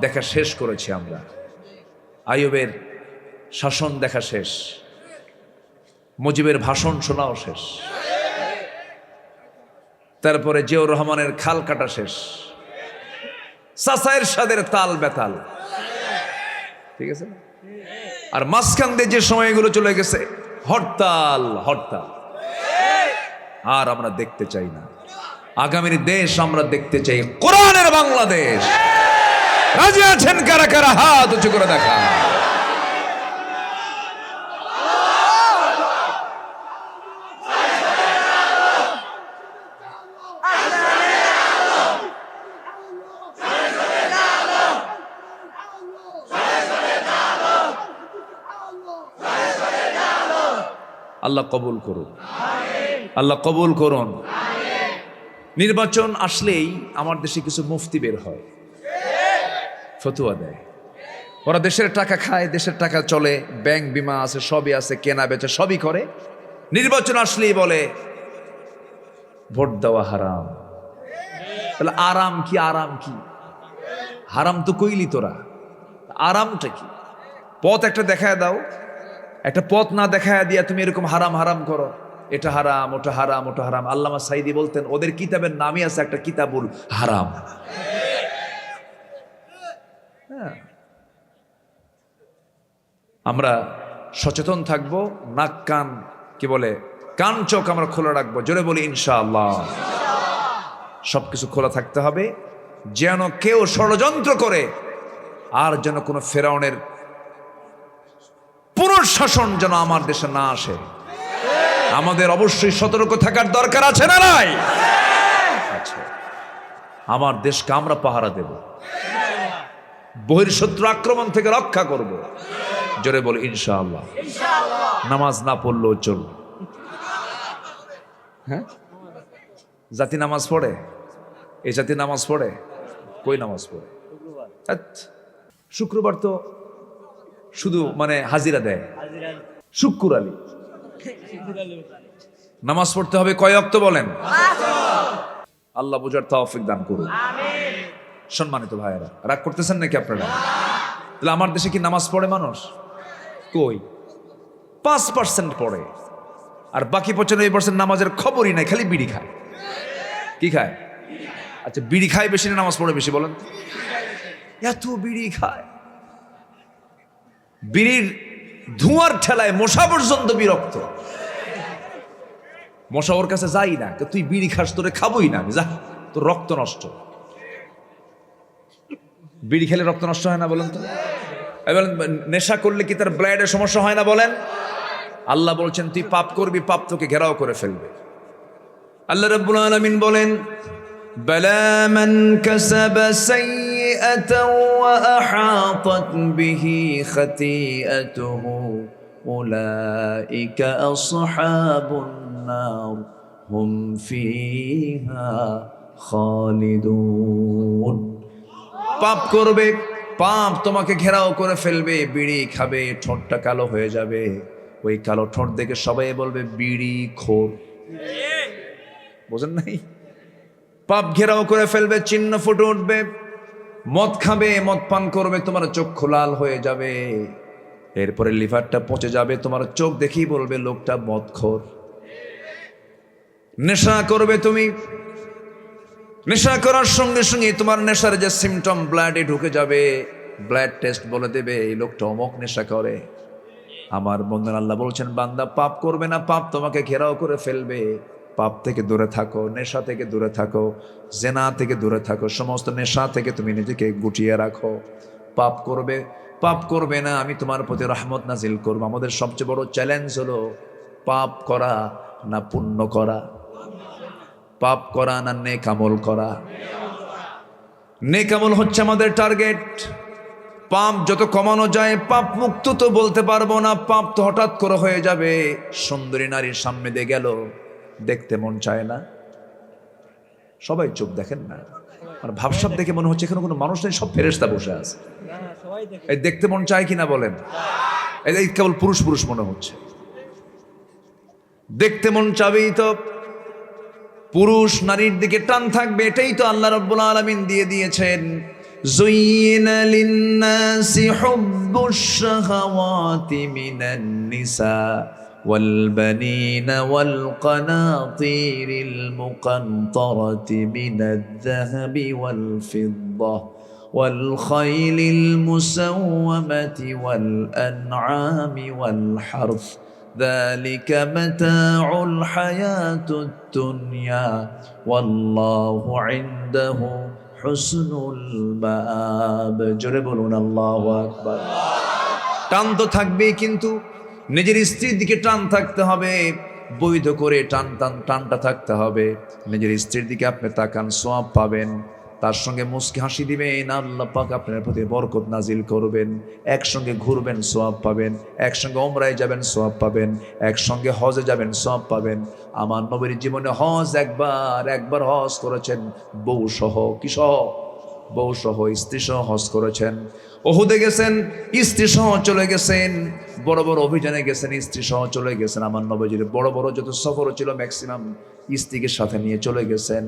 দেখা শেষ করেছি আমরা। আইয়ুবের শাসন দেখা শেষ, মুজিবের ভাষণ শোনাও শেষ, তারপরে জিয়াউর রহমানের খাল কাটা শেষ, চাচায়ের সাদের তাল বেতাল, ঠিক আছে। আর মাঝখান দিয়ে যে সময়গুলো চলে গেছে হরতাল হরতাল, আর আমরা দেখতে চাই না। আগামীর দেশ আমরা দেখতে চাই কোরআনের বাংলাদেশ। রাজি আছেন কারা কারা? হাত উঁচু করে দেখা। আল্লাহ কবুল করুন, আল্লাহ কবুল করুন। নির্বাচন আসলেই আমার দেশে কিছু মুফতি বের হয়, ফতুয়া দেয়। ওরা দেশের টাকা খায়, দেশের টাকা চলে, ব্যাংক বিমা আছে, সবই আছে, কেনা বেচা সবই করে। নির্বাচন আসলেই বলে ভোট দেওয়া হারাম। তাহলে আরাম কি? আরাম কি? হারাম তো কইলি তোরা, আরামটা কি? পথ একটা দেখায় দাও, একটা পথ না দেখায় দিয়া তুমি এরকম হারাম হারাম করো, এটা হারাম, ওটা হারাম, ওটা হারাম। আল্লামা সাইদি বলতেন ওদের কিতাবের নামই আছে একটা কিতাবুল হারাম। আমরা সচেতন থাকবো, নাক কান কি বলে কান চোখ আমরা খোলা রাখবো। জোরে বলি ইনশাআল্লাহ। সবকিছু খোলা থাকতে হবে, যেন কেউ ষড়যন্ত্র করে আর যেন কোনো ফেরাউনের পুনর্শাসন যেন আমার দেশে না আসে। আমাদের অবশ্যই সতর্ক থাকার দরকার আছে না নাই? আচ্ছা, আমার দেশকে আমরা পাহারা দেব, বহির্শত্রু আক্রমণ থেকে রক্ষা করব। জোরে বলি ইনশাআল্লাহ। নামাজ না পড়লেও চলবে। হ্যাঁ, জাতি নামাজ পড়ে, এই জাতি নামাজ পড়ে, কই নামাজ পড়ে? শুক্রবার তো শুধু মানে হাজিরা দেয়, শুক্কুর আলী। নামাজ পড়তে হবে কয় ওয়াক্ত বলেন? আল্লাহ বুঝার তৌফিক দান করুন। সম্মানিত ভাইয়েরা, রাগ করতেছেন নাকি আপনারা? তাহলে আমার দেশে কি নামাজ পড়ে মানুষ? কই 5% পড়ে, আর বাকি 95% নামাজের খবরই নাই, খালি বিড়ি খায়। কি খায়? আচ্ছা, বিড়ি খায় বেশি না নামাজ পড়ে বেশি বলেন? এত বিড়ি খায়, বিড়ির ধোঁয়ার ঠেলায় মশা পর্যন্ত বিরক্ত। মশা ওর কাছে যাই না, তুই বিড়ি খাস, তোরে খাবোই না আমি, যা, তোর রক্ত নষ্ট। বিড়ি খেলে রক্ত নষ্ট হয় না বলেন তো? বলেন নেশা করলে কি তার ব্লাডের সমস্যা হয় না বলেন? আল্লাহ বলছেন তুই পাপ করবি, পাপ তোকে ঘেরাও করে ফেলবে। আল্লাহ রাব্বুল আলামিন বলেন বালা মান কাসাবা সাইয়্যাতান ওয়া আহাতাত বিহি খাতিআতুহু উলাইকা আসহাবুন নার হুম ফিহা খালিদুন। পাপ করবে, পাপ তোমাকে ঘেরাও করে ফেলবে, বিড়ি খাবে, ঠোঁটটা কালো হয়ে যাবে, ওই কালো ঠোঁট দেখে সবাই বলবে বিড়ি খোর। বোঝেন নাই? পাপ ঘেরাও করে ফেলবে, চিহ্ন ফুটে উঠবে। মদ খাবে, মদ পান করবে, তোমার চক্ষু লাল হয়ে যাবে, এরপরে লিভারটা পচে যাবে, তোমার চোখ দেখেই বলবে লোকটা মদখোর। নেশা করবে তুমি, নেশা করার সঙ্গে সঙ্গে তোমার নেশার যে সিমটম ব্লাডে ঢুকে যাবে, ব্লাড টেস্ট বলে দেবে এই লোকটা অমুক নেশা করে। আমার বন্ধুরা, আল্লাহ বলছেন বান্দা পাপ করবে না, পাপ তোমাকে ঘেরাও করে ফেলবে। পাপ থেকে দূরে থাকো, নেশা থেকে দূরে থাকো, জেনা থেকে দূরে থাকো, সমস্ত নেশা থেকে তুমি নিজেকে গুটিয়ে রাখো। পাপ করবে, পাপ করবে না, আমি তোমার প্রতি রহমত নাজিল করবো। আমাদের সবচেয়ে বড় চ্যালেঞ্জ হলো পাপ করা না পুণ্য করা, পাপ করা না নেক আমল করা। নেক আমল হচ্ছে আমাদের টার্গেট। পাপ যত কমানো যায়, পাপ মুক্ত তো বলতে পারবো না, পাপ তো হঠাৎ করে হয়ে যাবে। সুন্দরী নারীর সামনে দিয়ে গেল, দেখতে মন চায় না, সবাই চোখ দেখেন না, মানে ভাবসাব দেখে মনে হচ্ছে এখানে কোনো মানুষ নেই, সব ফেরেশতা বসে আছে। এই দেখতে মন চায় কিনা বলেন? এই কেবল পুরুষ পুরুষ মনে হচ্ছে। দেখতে মন চাবেই তো, পুরুষ নারীর দিকে টান থাকবে, এটাই তো আল্লাহ রাব্বুল আলামিন দিয়ে দিয়েছেন। যুয়িনা লিন-নাসি হুব্বুশ শাহাওয়াতি মিনান নিসা والبنين والقناطير المقنطرة من الذهب والفضة والخيل المسومة والأنعام والحرث ذلك متاع الحياة الدنيا والله عنده حسن المآب জোরে বলুন আল্লাহু আকবার। টান তো থাকবেই, কিন্তু নিজের স্ত্রীর দিকে টান থাকতে হবে, বৈধ করে টানটা থাকতে হবে। নিজের স্ত্রীর দিকে আপনি তাকান, সওয়াব পাবেন। তার সঙ্গে মুস্কি হাসি দিবেন, আল্লাহ পাক আপনার প্রতি বরকত নাজিল করবেন। একসঙ্গে ঘুরবেন, সওয়াব পাবেন। একসঙ্গে ওমরায় যাবেন, সওয়াব পাবেন। একসঙ্গে হজে যাবেন, সওয়াব পাবেন। আমার নবীর জীবনে হজ একবার হজ করেছেন, বউ সহ। কি সহ? বউ সহ, স্ত্রী সহ হজ করেছেন। ওহুদে গেছেন, স্ত্রী সহ চলে গেছেন। বড় বড় অভিযানে গেছেন, স্ত্রী সহ চলে গেছেন। আমার নবীজির বড় বড় যত সফর ছিল ম্যাক্সিমাম স্ত্রীকে সাথে নিয়ে চলে গেছেন।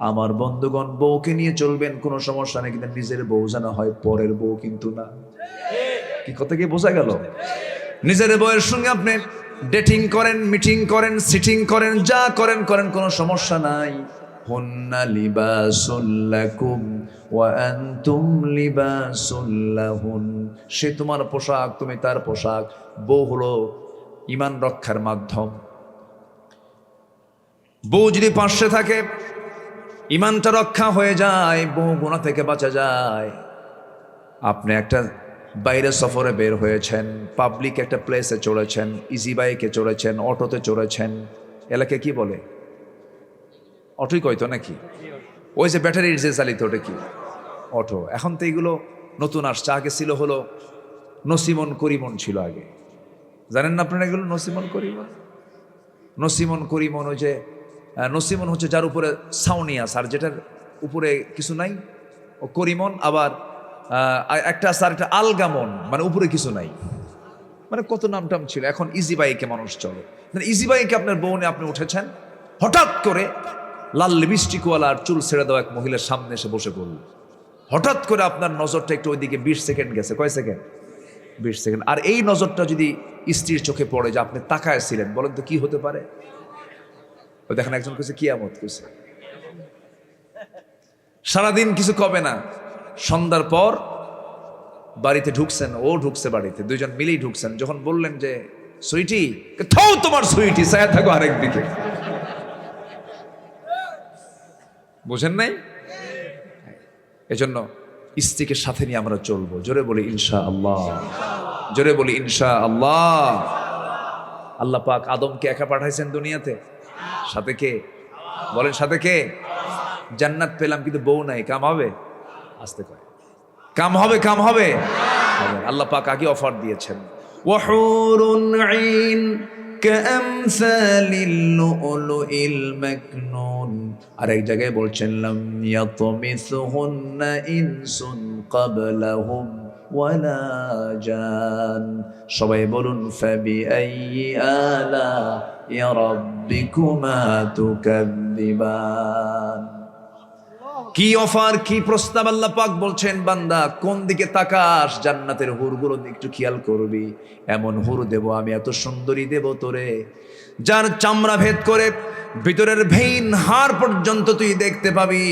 আমার বন্ধুগণ, বউকে নিয়ে চলবেন, কোনো সমস্যা নেই, কিন্তু নিজের বউ যেন হয়, পরের বউ কিন্তু না। কি কথা কি বোঝা গেল? নিজের বউয়ের সঙ্গে আপনি ডেটিং করেন, মিটিং করেন, সিটিং করেন, যা করেন কোনো সমস্যা নাই। হুন্না লিবাসুল লাকুম ওয়া আনতুম লিবাসুল লাহুন। সে তোমার পোশাক, তুমি তার পোশাক। বউ হলো ঈমান রক্ষার মাধ্যম। বউ যদি পাশে থাকে, ঈমানটা রক্ষা হয়ে যায়, বউ গুনাহ থেকে বাঁচা যায়। আপনি একটা বাইরে সফরে বের হয়েছেন, পাবলিক একটা প্লেসে চলেছেন, ইজি বাইকে চলেছেন, অটোতে চলেছেন, এলাকায় কি বলে? অটোই কইতো নাকি? ওই যে ব্যাটারির যে চালিত, ওটা কি? অটো। এখন তো এইগুলো নতুন আসছে, আগে ছিল হলো নসিমন করিমন ছিল আগে। জানেন না আপনারা এগুলো? নসিমন করিমন, নসিমন করিমন। ওই যে নসিমন হচ্ছে যার উপরে ছাউনি আছে, আর যেটার উপরে কিছু নাই ও করিমন। আবার একটা আছে, আর একটা আলগামন, মানে উপরে কিছু নাই। মানে কত নামটাম ছিল। এখন ইজি বাইকে মানুষ চলে। ইজি বাইকে আপনার বউনে আপনি উঠেছেন, হঠাৎ করে লাল লিপস্টিকওয়ালা আর চুল ছেড়ে দেওয়া এক মহিলার সামনে এসে বসে পড়ল। হঠাৎ করে আপনার নজরটা একটু ওইদিকে 20 সেকেন্ড গেছে। কয় সেকেন্ড? 20 সেকেন্ড। আর এই নজরটা যদি স্ত্রীর চোখে পড়ে, যে আপনি তাকায়ছিলেন, বলেন তো কি হতে পারে? ওই দেখেন, একজন কইছে কিয়ামত কইছে। সারাদিন কিছু কবে না, সন্ধ্যার পর বাড়িতে ঢুকছেন, ও ঢুকছে বাড়িতে, দুইজন মিলেই ঢুকছেন। যখন বললেন যে সুইটি, থাও তোমার সুইটি, ছায়া থাকো আরেক দিকে। বুঝেন নাই? এজন্য স্ত্রীকে সাথে নিয়ে আমরা চলবো। জোরে বলি ইনশাআল্লাহ, জোরে বলি ইনশাআল্লাহ। আল্লাহ পাক আদমকে একা পাঠাইছেন দুনিয়াতে, সাথে কে? বলেন সাথে কে? জান্নাত পেলাম কিন্তু বউ নাই, কাম হবে? আসতে কয় কাম হবে, কাম হবে। আল্লাহ পাক আগে অফার দিয়েছেন, ওয়াহুরুন আইন কামসালিল লুলুইল মাকনুন। আর এক জায়গায় বলছেন, লাম ইয়াতমিসহুন্না ইনসুন ক্বাবলাহুম ওয়ালা জান। সবাই বলুন, ফাবিআইয়ি আলা'i রাব্বিকুমা তুকাযযিবান। কি অফার, কি প্রস্তাব! আল্লাহ পাক বলছেন, বান্দা কোন দিকে তাকাস? জান্নাতের হুরগুলো একটু খেয়াল করবি। এমন হুর দেব আমি, এত সুন্দরী দেব তোরে, যার চামড়া ভেদ করে ভিতরের ভেইন হাড় পর্যন্ত তুই দেখতে পাবি।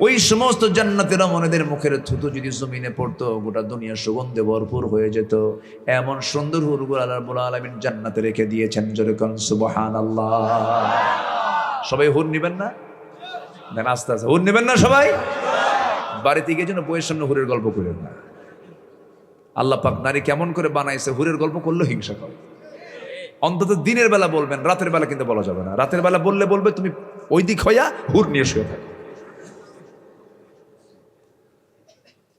ওই সমস্ত জান্নাতের রমণীদের মুখের থুতু যদি জমিনে পড়তো, গোটা দুনিয়া সুগন্ধে ভরপুর হয়ে যেত। এমন সুন্দর হুরগুলো আল্লাহ রাব্বুল আলামিন জান্নাতে রেখে দিয়েছেন। জোরে কোন সুবহানাল্লাহ। সবাই হুর নিবেন না? দেন আস্তে আস্তে হুর নেবেন না সবাই? বাড়িতে গিয়ে যেন বইয়ের সামনে হুরের গল্প করেন না। আল্লাহ পাক নারী কেমন করে বানাইছে, হুরের গল্প করলে হিংসা করে। অন্তত দিনের বেলা বলবেন, রাতের বেলা কিন্তু বলা যাবে না। রাতের বেলা বললে বলবে তুমি ওই দিক হইয়া হুর নিয়ে শুয়ে থাকো।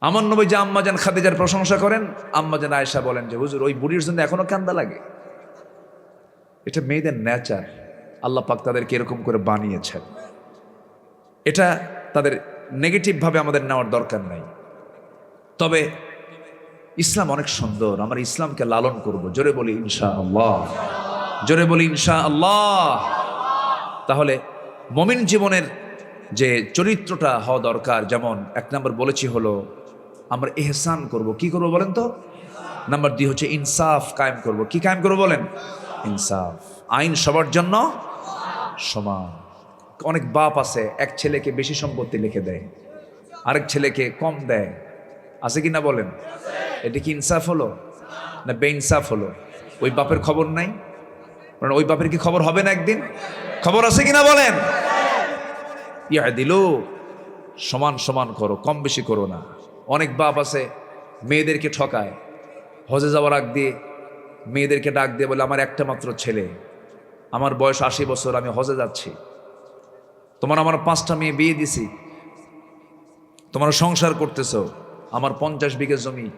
আমার নবী যে আম্মাজান খাদিজার প্রশংসা করেন, আম্মাজান আয়েশা বলেন যে হুজুর, ওই বুড়ির জন্য এখনো কান্দা লাগে। এটা মেয়েদের নেচার, আল্লাহ পাক তাদেরকে এরকম করে বানিয়েছেন। এটা তাদের নেগেটিভভাবে আমাদের নেওয়ার দরকার নাই। তবে ইসলাম অনেক সুন্দর, আমরা ইসলামকে লালন করব। জোরে বলি ইনশাআল্লাহ, জোরে বলি ইনশাআল্লাহ। তাহলে মুমিন জীবনের যে চরিত্রটা হওয়া দরকার, যেমন 1 নম্বর বলেছি হলো আমরা ইহসান করব। কি করব বলেন তো? নাম্বার 2 হচ্ছে ইনসাফ কায়েম করব। কি কায়েম করব বলেন? ইনসাফ। আইন সবার জন্য সমান। অনেক বাপ আছে এক ছেলেকে বেশি সম্পত্তি লিখে দেয়, আরেক ছেলেকে কম দেয়, আছে কি না বলেন? এটা কি ইনসাফ হলো না বেইনসাফ হলো? ওই বাপের খবর নাই? মানে ওই বাপের কি খবর হবে না একদিন? খবর আছে কিনা বলেন? দিলো সমান সমান করো, কম বেশি করো না। অনেক বাপ আছে মেয়েদেরকে ঠকায়, হজে যাওয়ার আগ দিয়ে মেয়েদেরকে ডাক দিয়ে বলে আমার একটা মাত্র ছেলে, আমার বয়স 80 বছর, আমি হজে যাচ্ছি, তোমার আমার 5টা মেয়ে বিয়ে দিছি, তোমরা সংসার করতেছো, আমার 50 বিঘা জমি,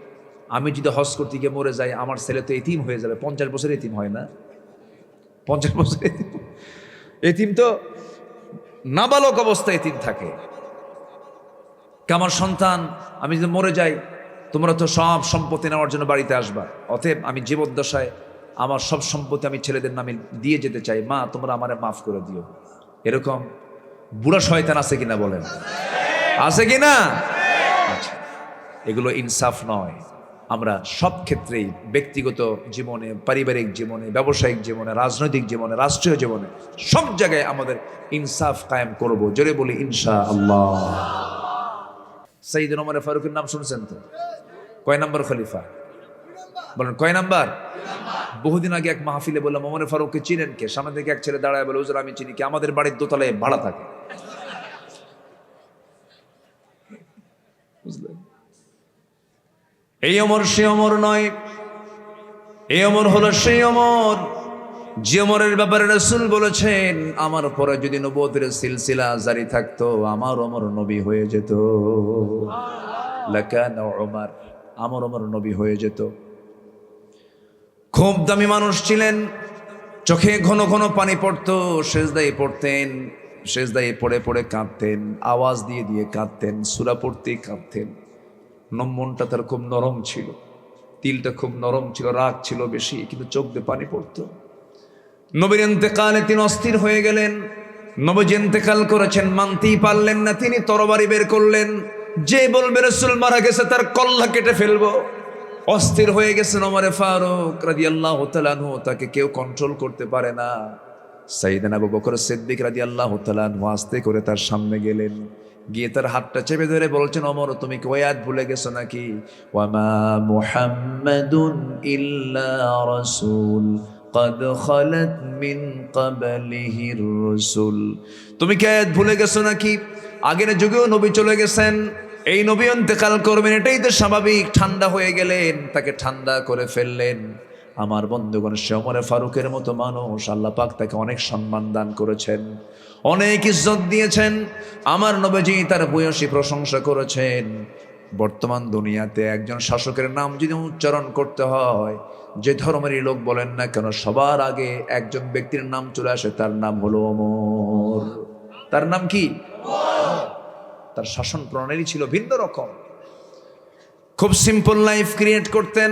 আমি যদি হজ করতে গিয়ে মরে যাই আমার ছেলে তো এতিম হয়ে যাবে। 50 বছর এতিম হয় না? 50 বছর এতিম তো নাবালক অবস্থায় এতিম থাকে। আমার সন্তান আমি যদি মরে যাই তোমরা তো সব সম্পত্তি নেওয়ার জন্য বাড়িতে আসবা, অতএব আমি জীবদ্দশায় আমার সব সম্পত্তি আমি ছেলেদের নামে দিয়ে যেতে চাই, মা তোমরা আমারে মাফ করে দিও। এরকম বুড়া শয়তান আছে কিনা বলেন? আছে কিনা? আচ্ছা, এগুলো ইনসাফ নয়। আমরা সব ক্ষেত্রেই ব্যক্তিগত জীবনে, পারিবারিক জীবনে, ব্যবসায়িক জীবনে, রাজনৈতিক জীবনে, রাষ্ট্রীয় জীবনে সব জায়গায় আমাদের ইনসাফ কায়েম করব। জোরে বলি ইনশাআল্লাহ। সাইয়েদনা ওমর ফারুকের নাম শুনছেন তো? কয় নাম্বার খলিফা বলেন? কয় নাম্বার? বহুদিন আগে এক মাহফিলে বললাম ওমর ফারুককে চিনেন কে? সামনে থেকে এক ছেলে দাঁড়ায় বলে হুজুর আমি চিনি। কি? আমাদের বাড়ির দোতলায় ভাড়া থাকে। বুঝলেন? এই ওমর সে ওমর নয়, এই ওমর হলো সেই ওমর যে ওমরের ব্যাপারে রাসূল বলেছেন আমার পরে যদি নবুয়তের সিলসিলা জারি থাকতো আমার ওমর নবী হয়ে যেত। লাকানা ওমর, আমার ওমর নবী হয়ে যেত। খুব দামি মানুষ ছিলেন, চোখে ঘন ঘন পানি পড়তো, সেজদায় পড়তেন, সেজদায় পড়ে পড়ে কাঁদতেন, আওয়াজ দিয়ে দিয়ে কাঁদতেন, সূরা পড়তেই কাঁদতেন। মনটা তার খুব নরম ছিল, তিলটা খুব নরম ছিল, রাগ ছিল বেশি, কিন্তু চোখ দিয়ে পানি পড়তো। নবীর ইন্তেকালে তিনি অস্থির হয়ে গেলেন। নবীজি ইন্তেকাল করেছেন, মানতেই পারলেন না, তিনি তরবারি বের করলেন। যে বলবে রাসূল মারা গেছে তার কল্লা কেটে ফেলবো। অস্থির হয়ে গেছেন ওমর ফারুক রাদিয়াল্লাহু তাআলা আনহু, তাকে কেউ কন্ট্রোল করতে পারে না। সাইয়েদনা আবু বকর সিদ্দিক রাদিয়াল্লাহু তাআলা আনহু আস্তে করে তার সামনে গেলেন, গিয়ে তার হাতটা চেপে ধরে বলছেন ওমর তুমি কি ওই আয়াত ভুলে গেছো নাকি? ওয়ামা মুহাম্মাদুন ইল্লা রাসূল قد خلت من قبله الرسل। তুমি কি আয়াত ভুলে গেছো নাকি? আগের যুগেও নবী চলে গেছেন, এই নবী ইন্তেকাল করবেন, এটাই তো স্বাভাবিক। ঠান্ডা হয়ে গেলেন, তাকে ঠান্ডা করে ফেললেন। আমার বন্ধুগণ, সে ওমর ফারুকের মতো মানুষ, আল্লাহ পাক তাকে অনেক সম্মান দান করেছেন, অনেক ইজ্জত দিয়েছেন। আমার নবীজি তার ভূয়সী প্রশংসা করেছেন। বর্তমান দুনিয়াতে একজন শাসকের নাম যদি উচ্চারণ করতে হয়, যে ধর্মেরই লোক বলেন না কেন, সবার আগে একজন ব্যক্তির নাম চলে আসে, তার নাম হলো ওমর। তার নাম কি? তার শাসন প্রণালী ছিল ভিন্ন রকম, খুব সিম্পল লাইফ ক্রিয়েট করতেন।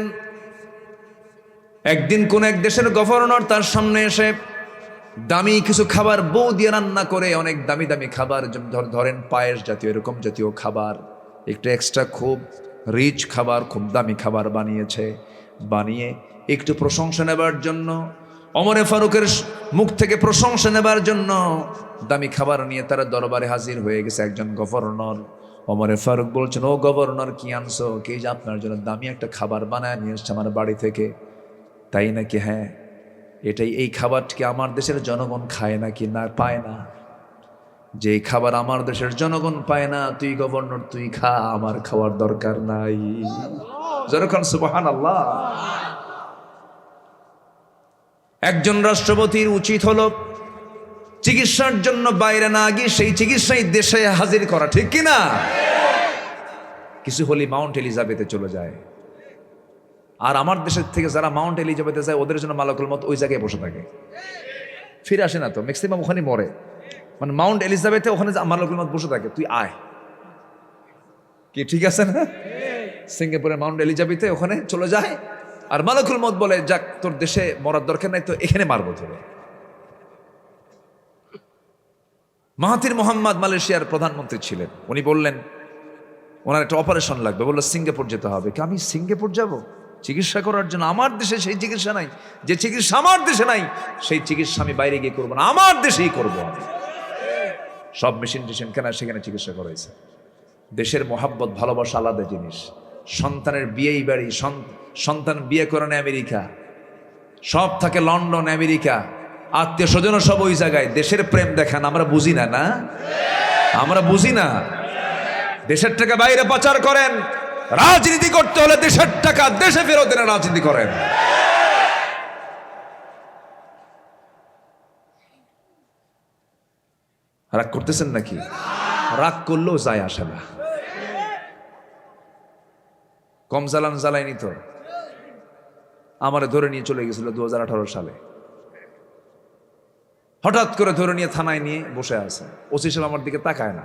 একদিন কোন এক দেশের গভর্নর তার সামনে এসে দামি কিছু খাবার বউ দিয়ে রান্না করে, অনেক দামি দামি খাবার, ধরেন পায়েস জাতীয় এরকম জাতীয় খাবার, একটু এক্সট্রা খুব রিচ খাবার, খুব দামি খাবার বানিয়েছে। বানিয়ে একটু প্রশংসা নেবার জন্য, ওমর ফারুকের মুখ থেকে প্রশংসা নেবার জন্য দামি খাবার নিয়ে তারা দরবারে হাজির হয়ে গেছে একজন গভর্নর। ওমর ফারুক বলছেন, ও গভর্নর কি আনছো? কে যে আপনার জন্য দামি একটা খাবার বানায় নিয়ে এসছে আমার বাড়ি থেকে। তাই নাকি? হ্যাঁ। এটাই, এই খাবারটি আমার দেশের জনগণ খায় নাকি? না, পায় না। যে খাবার আমার দেশের জনগণ পায় না, তুই গভর্নর তুই খা, আমার খাওয়ার দরকার নাই। যেরকম সুবহানাল্লাহ। একজন রাষ্ট্রপতির উচিত হলো চিকিৎসার জন্য বাইরে না গিয়ে সেই চিকিৎসাই দেশে হাজির করা, ঠিক কিনা? কিছু হলে মাউন্ট এলিজাবেথে চলে যায়, আর আমার দেশের থেকে যারা মাউন্ট এলিজাবেথে যায় ওদের জন্য মালাকুল মউত ওই জায়গায় বসে থাকে, ফিরে আসে না তো, ম্যাক্সিমাম ওখানে মরে। মানে মাউন্ট এলিজাবেথে ওখানে মালাকুল মউত বসে থাকে, তুই আয়। কি ঠিক আছে না? সিঙ্গাপুরের মাউন্ট এলিজাবেথে ওখানে চলে যায়, আর মালাকুল মউত বলে যাক তোর দেশে মরার দরকার নাই, তো এখানে মারবো তোরে। মাহাথির মোহাম্মদ মালয়েশিয়ার প্রধানমন্ত্রী ছিলেন, উনি বললেন ওনার একটা অপারেশন লাগবে, বললো সিঙ্গাপুর যেতে হবে। আমি সিঙ্গাপুর যাব? চিকিৎসা করার জন্য। আমার দেশে সেই চিকিৎসা নাই, যে চিকিৎসা আমার দেশে নাই সেই চিকিৎসা আমি বাইরে গিয়ে করবো না, আমার দেশেই করবো আমি। সব মেশিন টেশিন কেনা, সেখানে চিকিৎসা করাইছে। দেশের মোহাব্বত ভালোবাসা আলাদা জিনিস। সন্তানের বিয়েই বাড়ি, সন্তান বিয়ে করেন আমেরিকা, সব থাকে লন্ডন আমেরিকা, আত্মীয় স্বজন সব ওই জায়গায়। দেশের প্রেম দেখান আমরা বুঝি না, না আমরা বুঝি না। দেশের টাকা বাইরে পাচার করেন, রাজনীতি করতে হলে দেশের টাকা দেশে ফেরত এনে রাজনীতি করেন। রাগ করতেছেন নাকি? রাগ করলেও যায় আসে না। কম জ্বালান জ্বালায়নি তো। আমারে ধরে নিয়ে চলে গেছিল 2018 সালে, হঠাৎ করে ধরে নিয়ে থানায় নিয়ে বসে আছে। ওসি সাহেব আমার দিকে তাকায় না।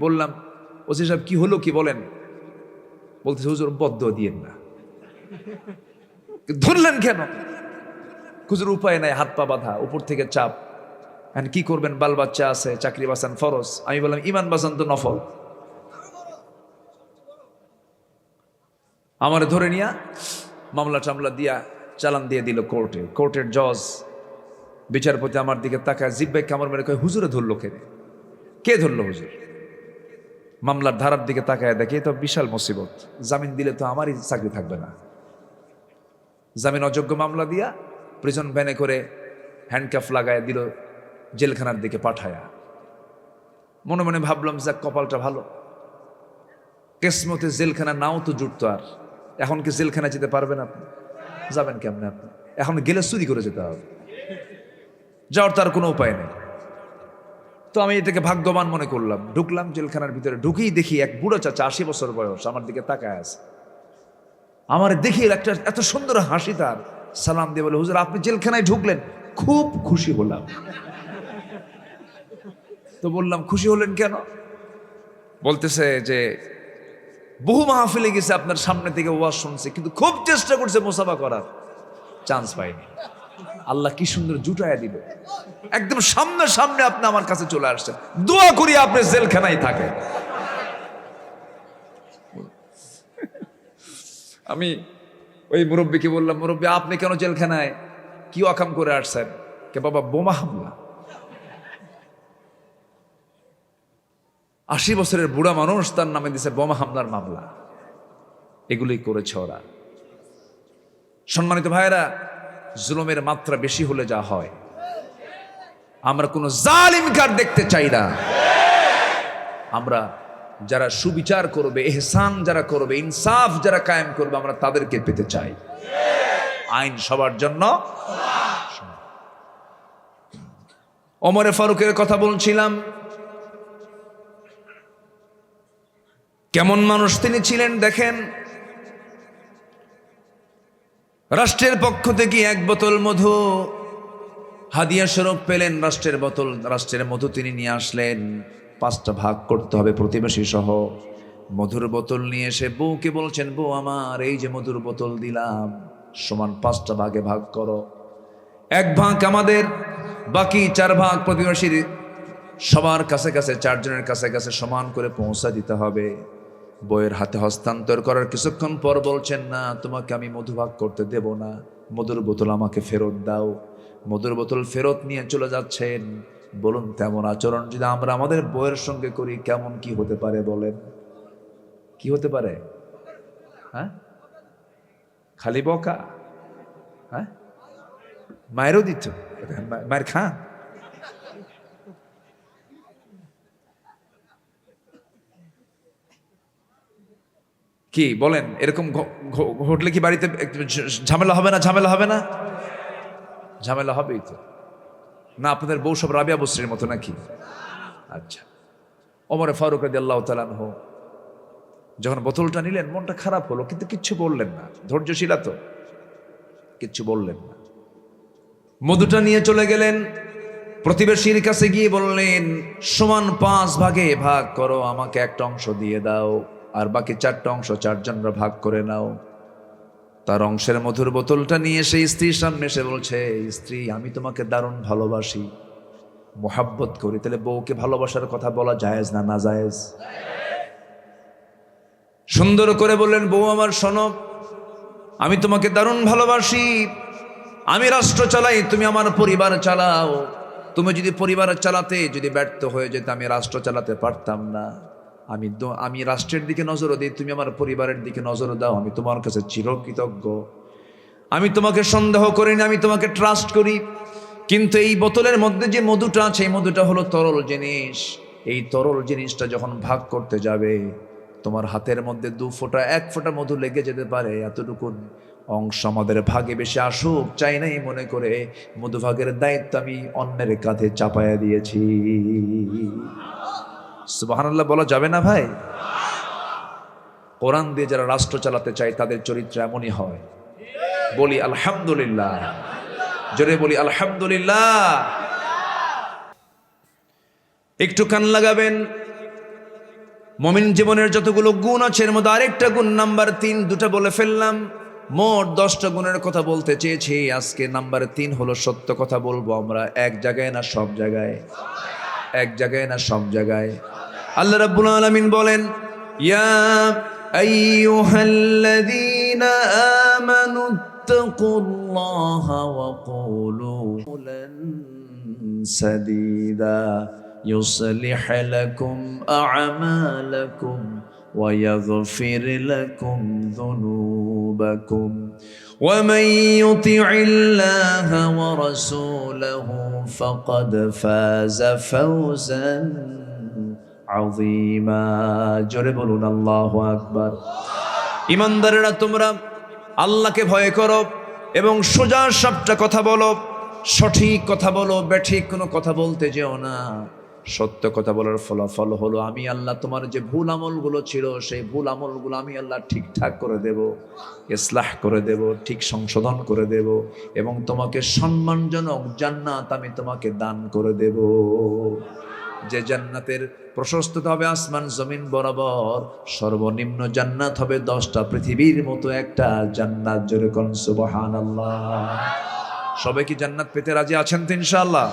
বললাম, ওসি সাহেব কি হলো, কি বলেন? বলতেছে, হুজুর বদ্দুয়া দিয়েন না। ধরলেন কেন? হুজুর উপায় নাই, হাত পা বাঁধা, উপর থেকে চাপ, কি করবেন, বাল বাচ্চা আছে, চাকরি বাঁচান ফরজ। আমি বললাম, ইমান বাঁচান তো নফল। আমার ধরে নিয়া মামলা টামলা দিয়া চালান দিয়ে দিল কোর্টে। কোর্টের জজ বিচারপতি আমার দিকে তাকায়, জিব্বাই কামড় মেরে কয়, হুজুরে ধরলো কে? কে ধরলো হুজুর? মামলার ধারার দিকে তাকায় দেখে তো বিশাল মুসিবত, জামিন দিলে তো আমারই চাকরি থাকবে না। জামিন অযোগ্য মামলা দিয়া প্রিজন ভ্যানে করে হ্যান্ডকাফ লাগায় দিল, জেলখানার দিকে পাঠায়া। মনে মনে ভাবলাম, যাক কপালটা ভালো, কেসমতে জেলখানা নাও তো জুটতো। আর এখন কি জেলখানা যেতে পারবেন আপনি? যাবেন কেমনে আপনি? এখন গেলে চুরি করে যেতে হবে, যাওয়ার তার কোনো উপায় নেই। তো আমি এটাকে ভাগ্যবান মনে করলাম। ঢুকলাম জেলখানার ভিতরে। ঢুকেই দেখি এক বুড়ো চাচা, 80 বছর বয়স, আমার দিকে তাকায় আছে। আমার দেখি একটা এত সুন্দর হাসি তার। সালাম দিয়ে বলে, হুজুর আপনি জেলখানায় ঢুকলেন, খুব খুশি হলাম। তো বললাম, খুশি হলেন কেন? বলতেছে যে বহু মাহফিলে গেছে, আপনার সামনে থেকে ওয়াজ শুনছে, কিন্তু খুব চেষ্টা করছে মুসাফা করার, চান্স পাইনি। আল্লাহ কি সুন্দর জুটায়া দিল, একদম সামনে সামনে আপনি আমার কাছে চলে আসছেন। দোয়া করি আপনি জেলখানায় থাকেন। আমি ওই মুরব্বীকে বললাম, মুরব্বী আপনি কেন জেলখানায়, কি অকাম করে আসছেন? কে বাবা, বোমা হামলা। 80 বছরের বুড়া মানুষ, তার নামে দিছে বোমা হামলার মামলা। এগুলোই করেছে ওরা। সম্মানিত ভাইয়েরা, জুলুমের মাত্রা বেশি হলে যা হয়, আমরা কোনো জালিমকার দেখতে চাই না। আমরা যারা সুবিচার করবে, ইহসান যারা করবে, ইনসাফ যারা কায়েম করবে, আমরা তাদেরকে পেতে চাই। আইন সবার জন্য। ওমরে ফারুকের কথা বলছিলাম, কেমন মানুষ তিনি ছিলেন দেখেন। রাষ্ট্রের পক্ষ থেকে 1 বোতল মধু হাদিয়া স্বরূপ পেলেন। রাষ্ট্রের মধু তিনি নিয়ে আসলেন। 5টা ভাগ করতে হবে প্রতিবেশী সহ। মধুর বোতল নিয়ে এসে বউকে বলছেন, বউ আমার, এই যে মধুর বোতল দিলাম, সমান 5টা ভাগে ভাগ করো। 1 ভাগ আমাদের, বাকি 4 ভাগ প্রতিবেশীর। সবার কাছে কাছে, 4 জনের কাছে কাছে সমান করে পৌঁছা দিতে হবে। বইয়ের হাতে হস্তান্তর করার কিছুক্ষণ পর বলছেন, না, তোমাকে আমি মধু ভাগ করতে দেব না, মধুর বোতল আমাকে ফেরত দাও। মধুর বোতল ফেরত নিয়ে চলে যাচ্ছেন। বলুন, তেমন আচরণ যদি আমরা আমাদের বইয়ের সঙ্গে করি, কেমন কি হতে পারে বলেন? কি হতে পারে? হ্যাঁ, খালি বকা। হ্যাঁ, মায়েরও দিত, মায়ের খা। কি বলেন? এরকম ঘটলে কি বাড়িতে ঝামেলা হবে না? ঝামেলা হবে না? ঝামেলা হবেই তো। না আপনাদের বউ সব রাবিয়া বসরির মতো নাকি? আচ্ছা। ওমরে ফারুক রাদিয়াল্লাহু তাআলা আনহু যখন বোতলটা নিলেন, মনটা খারাপ হলো, কিন্তু কিচ্ছু বললেন না। ধৈর্যশীলা তো, কিচ্ছু বললেন না। মধুটা নিয়ে চলে গেলেন। প্রতিবেশীর কাছে গিয়ে বললেন, সমান 5 ভাগে ভাগ করো, আমাকে একটা অংশ দিয়ে দাও, আর বাকি 4টা অংশ 4 জনরা ভাগ করে নাও। তার অংশের মধুর বোতলটা নিয়ে সেই স্ত্রীর সামনে এসে বলছে, স্ত্রী, আমি তোমাকে দারুণ ভালোবাসি, মোহাব্বত করি। তাহলে বউকে ভালোবাসার কথা বলা জায়েজ না না জায়েজ? সুন্দর করে বললেন, বউ আমার শোনো, আমি তোমাকে দারুণ ভালোবাসি, আমি রাষ্ট্র চালাই, তুমি আমার পরিবার চালাও। তুমি যদি পরিবার চালাতে যদি ব্যর্থ হয়ে যেতে, আমি রাষ্ট্র চালাতে পারতাম না। আমি রাষ্ট্রের দিকে নজর দিই, তুমি আমার পরিবারের দিকে নজর দাও, আমি তোমার কাছে চিরকৃতজ্ঞ। আমি তোমাকে সন্দেহ করি না, আমি তোমাকে ট্রাস্ট করি। কিন্তু এই বোতলের মধ্যে যে মধুটা আছে, এই মধুটা হলো তরল জিনিস। এই তরল জিনিসটা যখন ভাগ করতে যাবে, তোমার হাতের মধ্যে 1 ফোঁটা মধু লেগে যেতে পারে। এতটুকু অংশ আমাদের ভাগে বেশি আসুক চাই নাই মনে করে মধুভাগের দায়িত্ব আমি অন্যের কাঁধে চাপায়া দিয়েছি। সুবহানাল্লাহ বলা যাবে না ভাই? কোরআন দিয়ে যারা রাষ্ট্র চালাতে চায় তাদের চরিত্র এমনই হয়। বলি আলহামদুলিল্লাহ, জোরে বলি আলহামদুলিল্লাহ। একটু কান লাগাবেন। মুমিন জীবনের যতগুলো গুণ আছে এর মধ্যে আরেকটা গুণ নাম্বার 3, 2টা বলে ফেললাম। মোট 10টা গুণের কথা বলতে চেয়েছি। আজকে নাম্বার 3 হলো সত্য কথা বলবো আমরা। এক জায়গায় না সব জায়গায়? এক জায়গায় না সব জায়গায়? আল্লাহ রাব্বুল আলামিন বলেন, ইয়া আইয়ুহাল্লাযীনা আমানু ইত্তাকুল্লাহা ওয়া কুলু কওলান সাদীদা يصلح لكم أعمالكم ويغفر لكم ذنوبكم ومن يطع الله ورسوله فقد فاز فوزا عظيما জোরে বলুন আল্লাহু আকবার। ঈমানদারেরা তোমরা আল্লাহকে ভয় করো এবং সোজা সাপটা কথা বলো, সঠিক কথা বলো, বেঠিক কোনো কথা বলতে যেও না। সত্য কথা বলার ফলাফল হলো আমি আল্লাহ তোমার যে ভুল আমলগুলো ছিল সেই ভুল আমলগুলো আমি আল্লাহ ঠিকঠাক করে দেব, ইসলাহ করে দেব, ঠিক সংশোধন করে দেব এবং তোমাকে সম্মানজনক জান্নাত আমি তোমাকে দান করে দেব। যে জান্নাতের প্রশস্ততা হবে আসমান জমিন বরাবর, সর্বনিম্ন জান্নাত হবে 10টা পৃথিবীর মতো একটা জান্নাত। জোরে কোন সুবহানাল্লাহ। সবাই কি জান্নাত পেতে রাজি আছেন তো ইনশাআল্লাহ?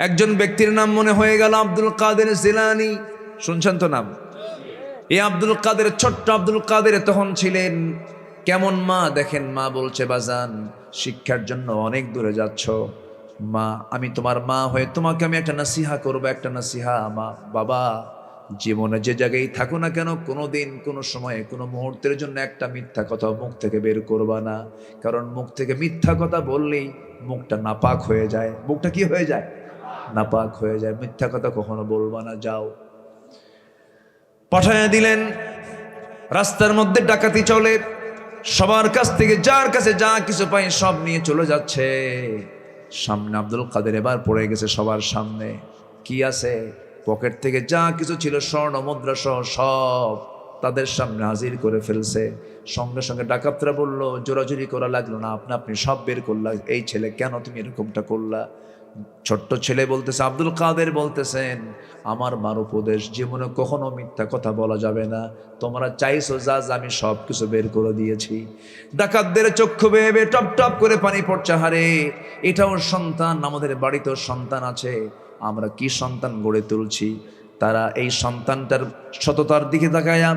একজন ব্যক্তির নাম মনে হয়ে গেল আব্দুল কাদের জিলানী। শুনছেন তো নাম? এই আব্দুল কাদের, ছোট্ট আব্দুল কাদের তখন ছিলেন কেমন মা দেখেন। মা বলছে, বাজান শিক্ষার জন্য অনেক দূরে যাচ্ছ, মা আমি তোমার মা হয়ে তোমাকে আমি একটা নসিহা করবো, একটা নসিহা। মা, বাবা জীবনে যে জায়গায় থাকো না কেন, কোনোদিন কোনো সময়ে কোনো মুহূর্তের জন্য একটা মিথ্যা কথা মুখ থেকে বের করবা না। কারণ মুখ থেকে মিথ্যা কথা বললেই মুখটা নাপাক হয়ে যায়। মুখটা কি হয়ে যায়? নাপাক হয়ে যায়। মিথ্যা কথা কখনো বলবা না। যাও। পাঠায়া দিলেন। রাস্তার মধ্যে ডাকাতি চলে, সবার কাছ থেকে যার কাছে যা কিছু পাই সব নিয়ে চলে যাচ্ছে। সামনে আব্দুল কাদের এবার পড়ে গেছে সবার সামনে। কি আছে? পকেট থেকে যা কিছু ছিল স্বর্ণ মুদ্রা সহ সব তাদের সামনে হাজির করে ফেলছে। সঙ্গে সঙ্গে ডাকাতরা বলল, জোরাজুরি করা লাগলো না, আপনি সব বের করলা। এই ছেলে কেন তুমি এরকমটা করলা? ছোট্ট ছেলে বলতেছে, আব্দুল কাদের বলতেছেন, আমার মার উপদেশ, জীবনে কখনো মিথ্যা কথা বলা যাবে না। তোমরা চাইছো যা আমি সব কিছু বের করে দিয়েছি। ডাকাতদের চক্ষু বেয়ে বেয়ে টপ টপ করে পানি পড়ছে। হারে, এটাও সন্তান, আমাদের বাড়িতেও সন্তান আছে, আমরা কি সন্তান গড়ে তুলছি। তারা এই সন্তানটার সততার দিকে তাকায়া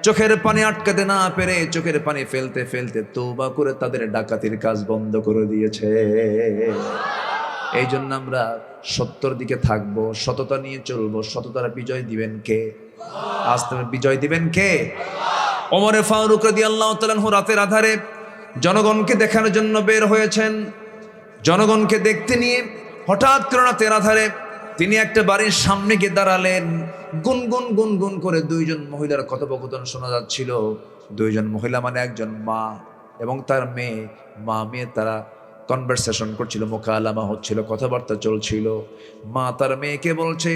চোখের পানি আটকাতে না পেরে চোখের পানি ফেলতে ফেলতে তওবা করে তাদের ডাকাতির কাজ বন্ধ করে দিয়েছে। এই জন্য আমরা সত্যর দিকে থাকবো, সততা নিয়ে চলবো। সততার বিজয় দিবেন কে? আজ তোমার বিজয় দিবেন কে? ওমরে ফারুক রাদিয়াল্লাহু তাআলা আনহু রাতের আধারে জনগণকে দেখানোর জন্য বের হয়েছেন। জনগণকে দেখতে নিয়ে হঠাৎ করে রাতের আধারে তিনি একটা বাড়ির সামনে গিয়ে দাঁড়ালেন। গুনগুন গুনগুন করে 2জন মহিলার কথোপকথন শোনা যাচ্ছিল। 2জন মহিলা মানে একজন মা এবং তার মেয়ে। মা মেয়ে তারা কনভারসেশন করছিল, মোকালামা হচ্ছিল, কথাবার্তা চলছিল। মা তার মেয়েকে বলছে,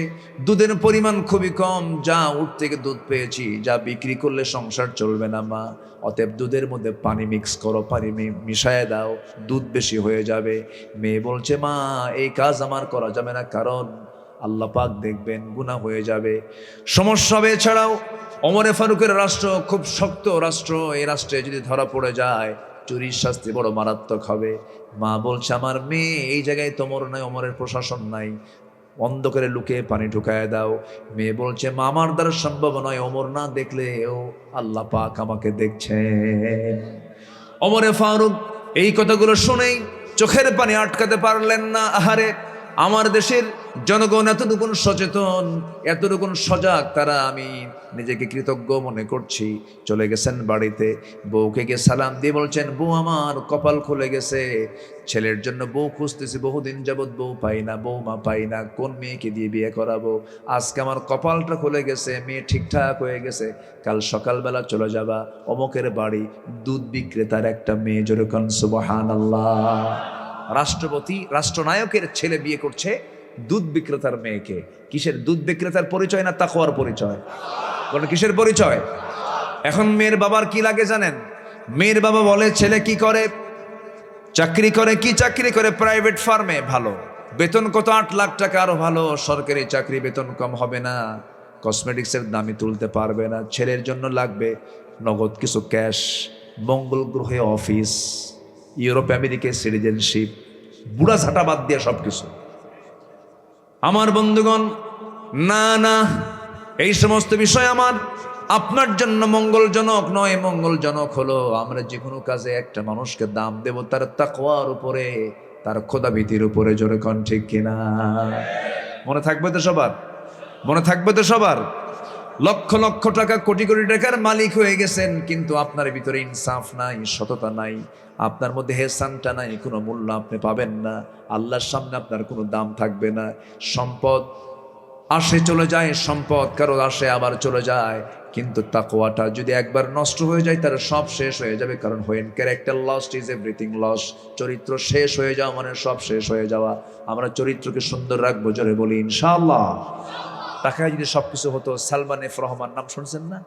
দুধের পরিমাণ খুবই কম, যা উঠ থেকে দুধ পেয়েছি, যা বিক্রি করলে সংসার চলবে না মা, অতএব দুধের মধ্যে পানি মিক্স করো, পানি মিশায় দাও, দুধ বেশি হয়ে যাবে। মেয়ে বলছে, মা এই কাজ আমার করা যাবে না, কারণ আল্লাহ পাক দেখবেন, গুনাহ হয়ে যাবে, সমস্যা হবে। এছাড়াও ওমরে ফারুকের রাষ্ট্র খুব শক্ত রাষ্ট্র, এই রাষ্ট্রে যদি ধরা পড়ে যায় চুরির শাস্তি বড় মারাত্মক হবে। মা বলছে, আমার মেয়ে এই জায়গায় তোমর নাই, ওমরের প্রশাসন নাই, অন্ধকারে লুকিয়ে পানি ঢুকায় দাও। মেয়ে বলছে মা আমার দ্বারা সম্ভব নয়, ওমর না দেখলেও আল্লাহ পাক আমাকে দেখছেন। ওমরে ফারুক এই কথাগুলো শুনেই চোখের পানি আটকাতে পারলেন না। আহারে, আমার দেশের জনগণ এতটুকু সচেতন, এতটুকু সজাগ, তারা আমি নিজেকে কৃতজ্ঞ মনে করছি। চলে গেছেন বাড়িতে, বউকে গিয়ে সালাম দিয়ে বলছেন বউ আমার কপাল খুলে গেছে, ছেলের জন্য বউ খুঁজতেছি, বহুদিন যাবৎ বউ পাই না, বউমা পাই না, কোন মেয়েকে দিয়ে বিয়ে করাবো, আজকে আমার কপালটা খুলে গেছে, মেয়ে ঠিকঠাক হয়ে গেছে, কাল সকালবেলা চলে যাবা অমুকের বাড়ি, দুধ বিক্রেতার একটা মেয়ে, যেরকম সুবহানাল্লাহ। রাষ্ট্রপতি, রাষ্ট্রনায়কের ছেলে বিয়ে করছে দুধ বিক্রেতার মেয়েকে। কিসের দুধ বিক্রেতার পরিচয় না তাকওয়ার পরিচয়? বলেন কিসের পরিচয়? এখন মেয়ের বাবার কি লাগে জানেন? মেয়ের বাবা বলে ছেলে কি করে? চাকরি করে। কি চাকরি করে? প্রাইভেট ফার্মে। ভালো বেতন, কত? 8 লাখ টাকা। আরো ভালো, সরকারি চাকরি, বেতন কম হবে না, কসমেটিক্সের দামি তুলতে পারবে না। ছেলের জন্য লাগবে নগদ কিছু ক্যাশ, মঙ্গল গ্রহে অফিস, ইউরোপ আমেরিকায় সিটিজেনশিপ, বুড়া ঝাঁটা বাদ দিয়ে সবকিছু। আমার বন্ধুগণ, না না, এই সমস্ত বিষয় আমার আপনার জন্য মঙ্গলজনক নয়। মঙ্গলজনক হলো আমরা যে কোনো কাজে একটা মানুষকে দাম দেব তার তাকওয়ার উপরে, তার খোদাভীতির উপরে। জোরে কোন ঠিক কিনা? মনে থাকবে তো সবার? মনে থাকবে তো সবার? লক্ষ লক্ষ টাকা, কোটি কোটি টাকার মালিক হয়ে গেছেন, কিন্তু আপনার ভিতরে ইনসাফ নাই, সততা নাই, আপনার মধ্যে হেসানটা নাই, কোনো মূল্য আপনি পাবেন না। আল্লাহর সামনে আপনার কোনো দাম থাকবে না। সম্পদ আসে চলে যায়, সম্পদ কারো আসে আবার চলে যায়, কিন্তু তাকওয়াটা যদি একবার নষ্ট হয়ে যায় তার সব শেষ হয়ে যাবে। কারণ when character lost is everything lost. চরিত্র শেষ হয়ে যাওয়া মানে সব শেষ হয়ে যাওয়া। আমরা চরিত্রকে সুন্দর রাখবো, জোরে বলি ইনশাআল্লাহ। টাকায় যদি সবকিছু হতো, সালমান এফ রহমান নাম শুনছেন না?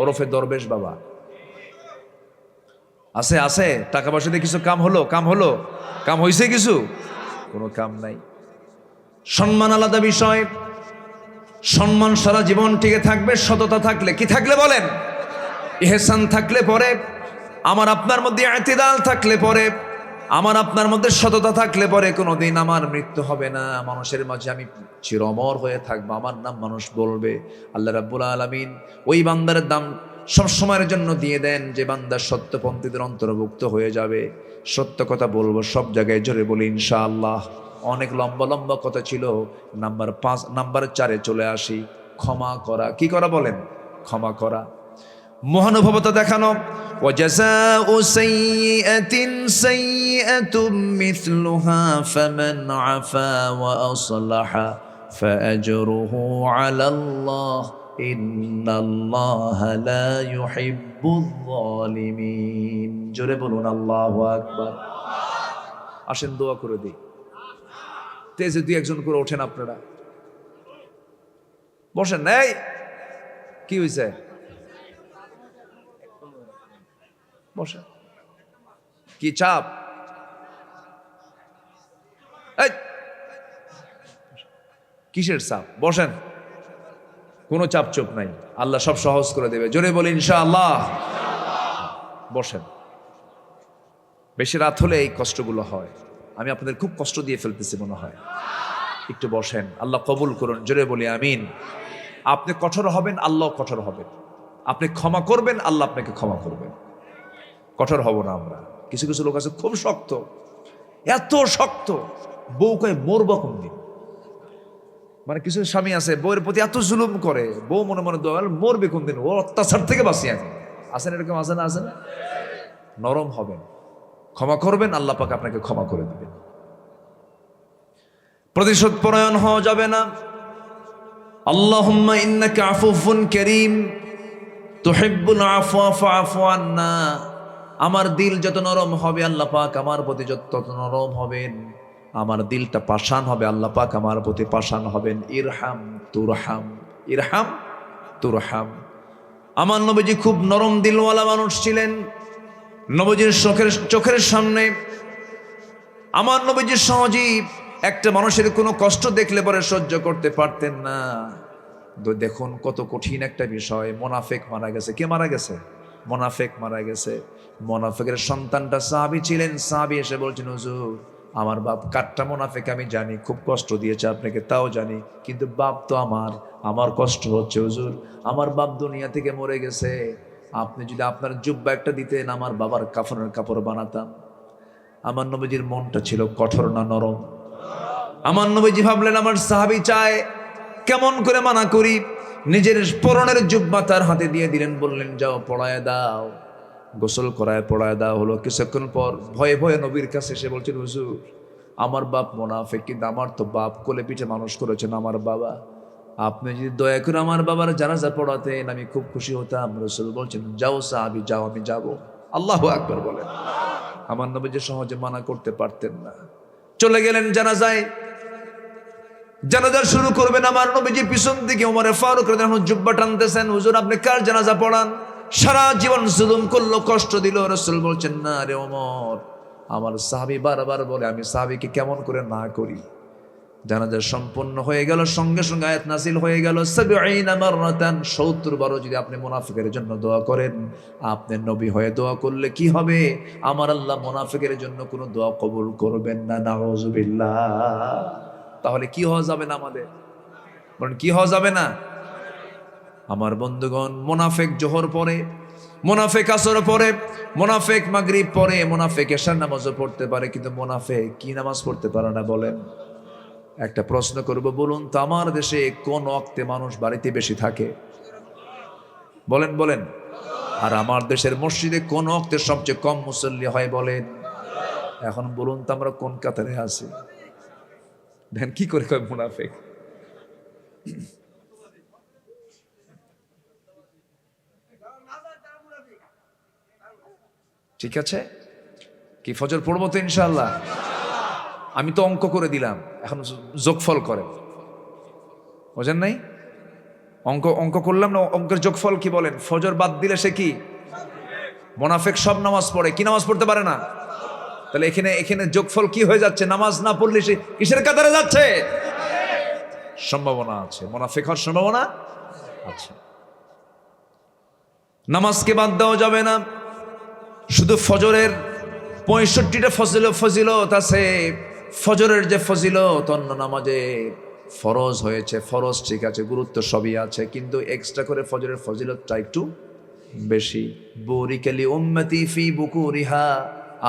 ওরফে দরবেশ বাবা, আছে আছে, টাকা পয়সা দিয়ে কিছু কাম হলো? কাম হলো? কাম হয়েছে কিছু? কোনো কাম নাই। সম্মান আলাদা বিষয়, সম্মান সারা জীবন টিকে থাকবে সততা থাকলে। কি থাকলে বলেন? ইহসান থাকলে পরে, আমার আপনার মধ্যে ইতিদাল থাকলে পরে, আমার আপনার মধ্যে সততা থাকলে পরে কোনোদিন আমার মৃত্যু হবে না। মানুষের মাঝে আমি চিরমর হয়ে থাকবো, আমার নাম মানুষ বলবে। আল্লাহ রাব্বুল আলামিন ওই বান্দার দাম সব সময়ের জন্য দিয়ে দেন যে বান্দা সত্যপন্থীদের অন্তর্ভুক্ত হয়ে যাবে। সত্য কথা বলবো সব জায়গায়, জোরে বলি ইনশাআল্লাহ। অনেক লম্বা লম্বা কথা ছিল, নাম্বার 5, নাম্বার 4-এ চলে আসি। ক্ষমা করা। কি করা বলেন? ক্ষমা করা, মহানুভবতা দেখানো। وجزاء سيئة سيئة مثلها فمن عفا وأصلح فأجره على الله إن الله لا يحب الظالمين। জোরে বলুন আল্লাহু আকবার। আসেন দোয়া করে দিই। তেজে 2-1 করে ওঠেন আপনারা, বসেন। এই কি হয়েছে? বসেন। কি চাপ? কিসের চাপ? বসেন। কোনো চাপ চোপ নাই, আল্লাহ সব সহজ করে দেবে। জোরে বলি ইনশাআল্লাহ। বসেন। বেশি রাত হলে এই কষ্টগুলো হয়। আমি আপনাদের খুব কষ্ট দিয়ে ফেলতেছি মনে হয়। একটু বসেন, আল্লাহ কবুল করুন। জোরে বলি আমিন। আপনি কঠোর হবেন, আল্লাহ কঠোর হবেন। আপনি ক্ষমা করবেন, আল্লাহ আপনাকে ক্ষমা করবেন। কঠোর হব না আমরা। কিছু কিছু লোক আছে খুব শক্ত, এত শক্ত, বউ কয়ে মরবো কোন দিন। মানে কিছু স্বামী আছে বউয়ের প্রতি এত জুলুম করে, বউ মনে মনে দোয়া মরবে কোন দিন, ও অত্যাচার থেকে বাঁচি আমি। আসেন এরকম, আছে না? আছে না? নরম হবেন, ক্ষমা করবেন, আল্লাহ পাক আপনাকে ক্ষমা করে দিবেন। প্রতিশোধ পরায়ণ হওয়া যাবে না। আল্লাহুম্মা ইন্নাকা আফুফুন কারীম তুহিব্বুল আফওয়া ফাআফু আন্না। আমার দিল যত নরম হবে আল্লাহ পাক আমার প্রতি যত নরম হবেন। আমার দিলটা পাষাণ হবে, আল্লাহ পাক আমার প্রতি পাষাণ হবেন। ইরহাম তুরহাম, ইরহাম তুরহাম। আমার নবীজি খুব নরম দিলওয়ালা মানুষ ছিলেন। নবীজির চোখের সামনে আমার নবীজি সহজেই একটা মানুষের কোনো কষ্ট দেখলে পরে সহ্য করতে পারতেন না। দেখুন কত কঠিন একটা বিষয়। মোনাফেক মারা গেছে। কে মারা গেছে? মোনাফেক মারা গেছে। মোনাফেকের সন্তানটা সাহাবী ছিলেন। সাহাবী এসে বলছেন হুজুর আমার বাপ কাটটা মুনাফিক আমি জানি, খুব কষ্ট দিয়েছে আপনাকে তাও জানি, কিন্তু বাপ তো আমার কষ্ট হচ্ছে হুজুর, আমার বাপ দুনিয়া থেকে মরে গেছে, আপনি যদি আপনার জুব্বা একটা দিতেন আমার বাবার কাফনের কাপড় বানাতাম। আমার নবীজির মনটা ছিল কঠোর না নরম? আমার নবীজি ভাবলেন আমার সাহাবী চায়, কেমন করে মানা করি, নিজের পরনের জুব্বা তার হাতে দিয়ে দিলেন, বললেন যাও পড়ায় দাও, গোসল করায় পড়ায় দাও। হলো কিছুক্ষণ পর ভয়ে ভয়ে নবীর কাছে এসে বলছেন হুজুর আমার বাপ মুনাফিক, কিন্তু আমার তো বাপ কোলে পিঠে মানুষ করেছেন আমার বাবা, আপনি যদি দয়া করে আমার বাবার জানাজা পড়াতেন আমি খুব খুশি হতাম। রাসূল বলছেন যাও সাহাবী যাও, আমি যাব। আল্লাহু আকবার বলেন। আমার নবীজি সহজে মানা করতে পারতেন না, চলে গেলেন জানাজায়। জানাজা শুরু করবেন, আমার নবীজি পিছন থেকে ওমর ফারুক রাদিয়াল্লাহু আনহু জুব্বা টানতেছেন, হুজুর আপনি কার জানাজা পড়ান? সারা জীবন জুলুম করলো, কষ্ট দিল। রাসূল বলছেন না রে ওমর, আমার সাহাবী বারবার বলে আমি সাহাবীকে কেমন করে না করি। জানাজা সম্পন্ন হয়ে গেল, সঙ্গে সঙ্গে আয়াত নাযিল হয়ে গেল ৭০ মাররাতান, ৭০ বার যদি আপনি মুনাফিকের জন্য দোয়া করেন, আপনি নবী হয়ে দোয়া করলে কি হবে, আমার আল্লাহ মুনাফিকের জন্য কোনো দোয়া কবুল করবেন না, নাউযুবিল্লাহ। তাহলে কি হওয়া যাবে না আমাদের? বলেন কি হওয়া যাবে না? আমার বন্ধুগণ, মুনাফিক জোহর পরে, মুনাফিক আসর পরে, মুনাফিক মাগরিব পরে, মুনাফিক এশার নামাজও পড়তে পারে, কিন্তু মুনাফিক কি নামাজ পড়তে পারে না বলেন? একটা প্রশ্ন করব, বলুন তো আমার দেশে কোন ওয়াক্তে মানুষ বাড়িতে বেশি থাকে? বলেন বলেন। আর আমার দেশের মসজিদে কোন ওয়াক্তে সবচেয়ে কম মুসল্লি হয় বলেন? এখন বলুন তো আমরা কোন কাতারে আছি? দেন কি করে কয় মুনাফিক? ঠিক আছে, কি ফজর পড়বো তো ইনশাআল্লাহ? আমি তো অঙ্ক করে দিলাম, এখন যোগফল করেন, বোঝেন নাই? অঙ্ক করলাম না, অঙ্কের যোগফল কি বলেন? ফজর বাদ দিলে সে কি? মুনাফিক সব নামাজ পড়ে, কি নামাজ পড়তে পারে না? তাহলে এখানে যোগফল কি হয়ে যাচ্ছে? নামাজ না পড়লে সে কিসের কাতারে যাচ্ছে? সম্ভাবনা আছে, মুনাফিক হওয়ার সম্ভাবনা আছে। নামাজকে বাদ দেওয়া যাবে না। শুধু ফজরের ৬৫টা ফজিলত আছে, ফজরের যে ফজিলত অন্য নামাজে ফরজ হয়েছে, ফরজ ঠিক আছে, গুরুত্ব সবই আছে, কিন্তু এক্সট্রা করে ফজরের ফজিলতটা একটু বেশি। বুরিকালি উম্মতি ফি বুকুরিহা,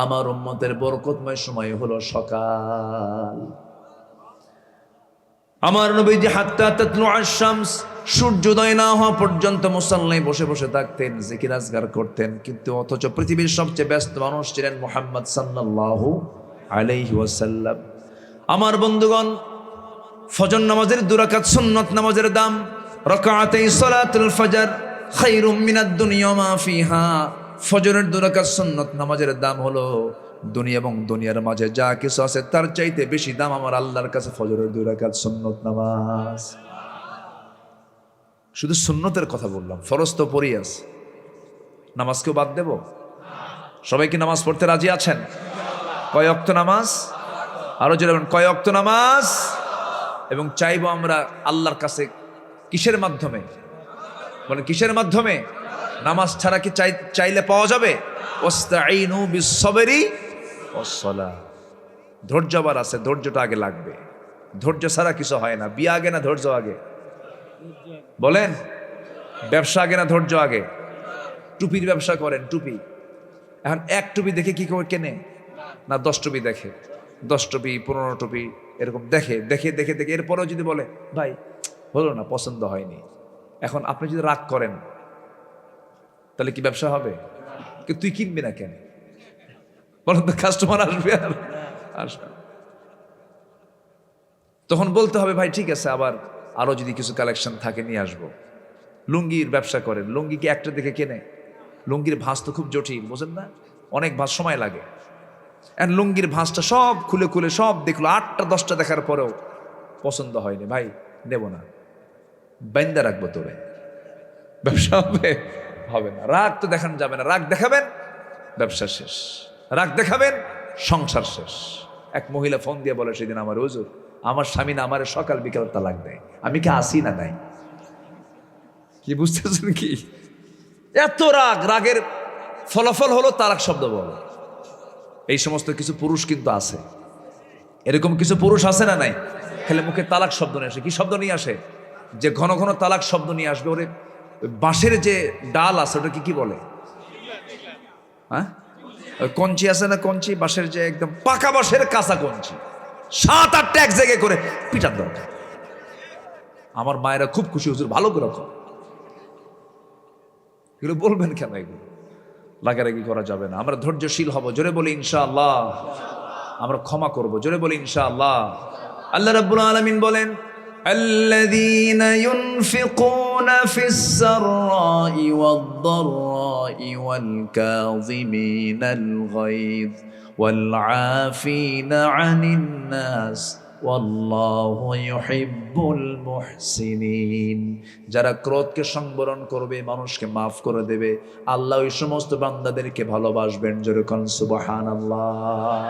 আমার উম্মতের বরকতময় সময় হলো সকাল। আমার নবীজি হাত্তা তাতলু আশ-শামস, সূর্যোদয় না হওয়া পর্যন্ত মুসাল্লায় বসে বসে থাকতেন, জিকির আজগার করতেন, কিন্তু অথচ পৃথিবীর সবচেয়ে ব্যস্ত মানুষ ছিলেন মুহাম্মদ সাল্লাল্লাহু আলাইহি ওয়াসাল্লাম। আমার বন্ধুগণ, ফজর নামাজের ২ রাকাত সুন্নত নামাজের দাম, রাকাতাই সালাতুল ফজর খায়রুম মিনাদ দুনিয়া মা ফিহা, ফজরের ২ রাকাত সুন্নত নামাজের দাম হলো দুনিয়া এবং দুনিয়ার মাঝে যা কিছু আছে তার চাইতে বেশি দাম আমার আল্লাহর কাছে ফজরের ২ রাকাত সুন্নত নামাজ। শুধু সুন্নতের কথা বললাম, ফরজ তো পড়ি আছে, নামাজকেও বাদ দেব? সবাই কি নামাজ পড়তে রাজি আছেন? কয় ওয়াক্ত নামাজ? আরো জোরে বলেন, কয় ওয়াক্ত নামাজ? এবং চাইবো আমরা আল্লাহর কাছে কিসের মাধ্যমে? বলেন কিসের মাধ্যমে? নামাজ ছাড়া কি চাইলে পাওয়া যাবে? ওয়াস্তাঈনু বিস-সাবরি ওয়াস-সালাহ। ধৈর্য আবার আছে, ধৈর্যটা আগে লাগবে, ধৈর্য ছাড়া কিছু হয় না। বিয়ে আগে না ধৈর্য আগে? বলেন, ব্যবসা আগে না ধৈর্য আগে? টুপির ব্যবসা করেন, টুপি এখন এক টুপি দেখে কি করে কেনে? না 10 টুপি দেখে, 10 টুপি 15 টুপি এরকম দেখে দেখে দেখে দেখে, এরপরেও যদি বলে ভাই হলো না, পছন্দ হয়নি, এখন আপনি যদি রাগ করেন তাহলে কি ব্যবসা হবে? কিন্তু তুই কিনবি না কেন? বলেন তো, কাস্টমার আসবে আর আসবে? তখন বলতে হবে ভাই ঠিক আছে, আরো যদি কিছু কালেকশন থাকে নিয়ে আসবো। লুঙ্গির ব্যবসা করেন, লুঙ্গি কি একটা দেখে কেনে? লুঙ্গির ভাঁজ তো খুব জটিল, বোঝেন না? অনেক ভাঁজ সময় লাগে। লুঙ্গির ভাঁজটা সব খুলে খুলে সব দেখলো, 8টা 10টা দেখার পরেও পছন্দ হয়নি, ভাই নেব না, বাইন্দা রাখবো তোরে। ব্যবসা হবে? হবে না। রাগ তো দেখানো যাবে না, রাগ দেখাবেন ব্যবসা শেষ, রাগ দেখাবেন সংসার শেষ। এক মহিলা ফোন দিয়ে বলে সেদিন, আমার হুজুর আমার স্বামী না আমার সকাল বিকেল তালাক দেয়, আমি কি আসি না নাই? কি বুঝতেছেন কি? এত রাগ, রাগের ফলাফল হলো তালাক শব্দ বলো। এই সমস্ত কিছু পুরুষ কিন্তু আছে, এরকম কিছু পুরুষ আছে না নাই? খালি মুখে তালাক শব্দ নিয়ে আসে। কি শব্দ নিয়ে আসে? যে ঘন ঘন তালাক শব্দ নিয়ে আসবে। ওরে বাঁশের যে ডাল আছে ওটা কি বলে? হ্যাঁ, ওই কঞ্চি আছে না, কঞ্চি, বাঁশের যে একদম পাকা বাঁশের কাঁচা কঞ্চি, 7-8টা এক জায়গায় করে পিটার দরকার। আমার মায়েরা খুব খুশি, হুজুর ভালো করে রাখো। এগুলো বলবেন কেন? এগুলো লাগারাগি করা যাবে না। আমরা ধৈর্যশীল হব, জোরে বলি ইনশাআল্লাহ। আমরা ক্ষমা করব, জোরে বলি ইনশাআল্লাহ। আল্লাহ রাব্বুল আলামিন বলেন, الذين ينفقون في السراء والضراء والكاظمين الغيظ والعافين عن الناس والله يحب المحسنين। যারা ক্রোধকে সংবরণ করবে, মানুষকে মাফ করে দেবে, আল্লাহ ওই সমস্ত বান্দাদেরকে ভালোবাসবেন। জোরে কোন সুবহানাল্লাহ।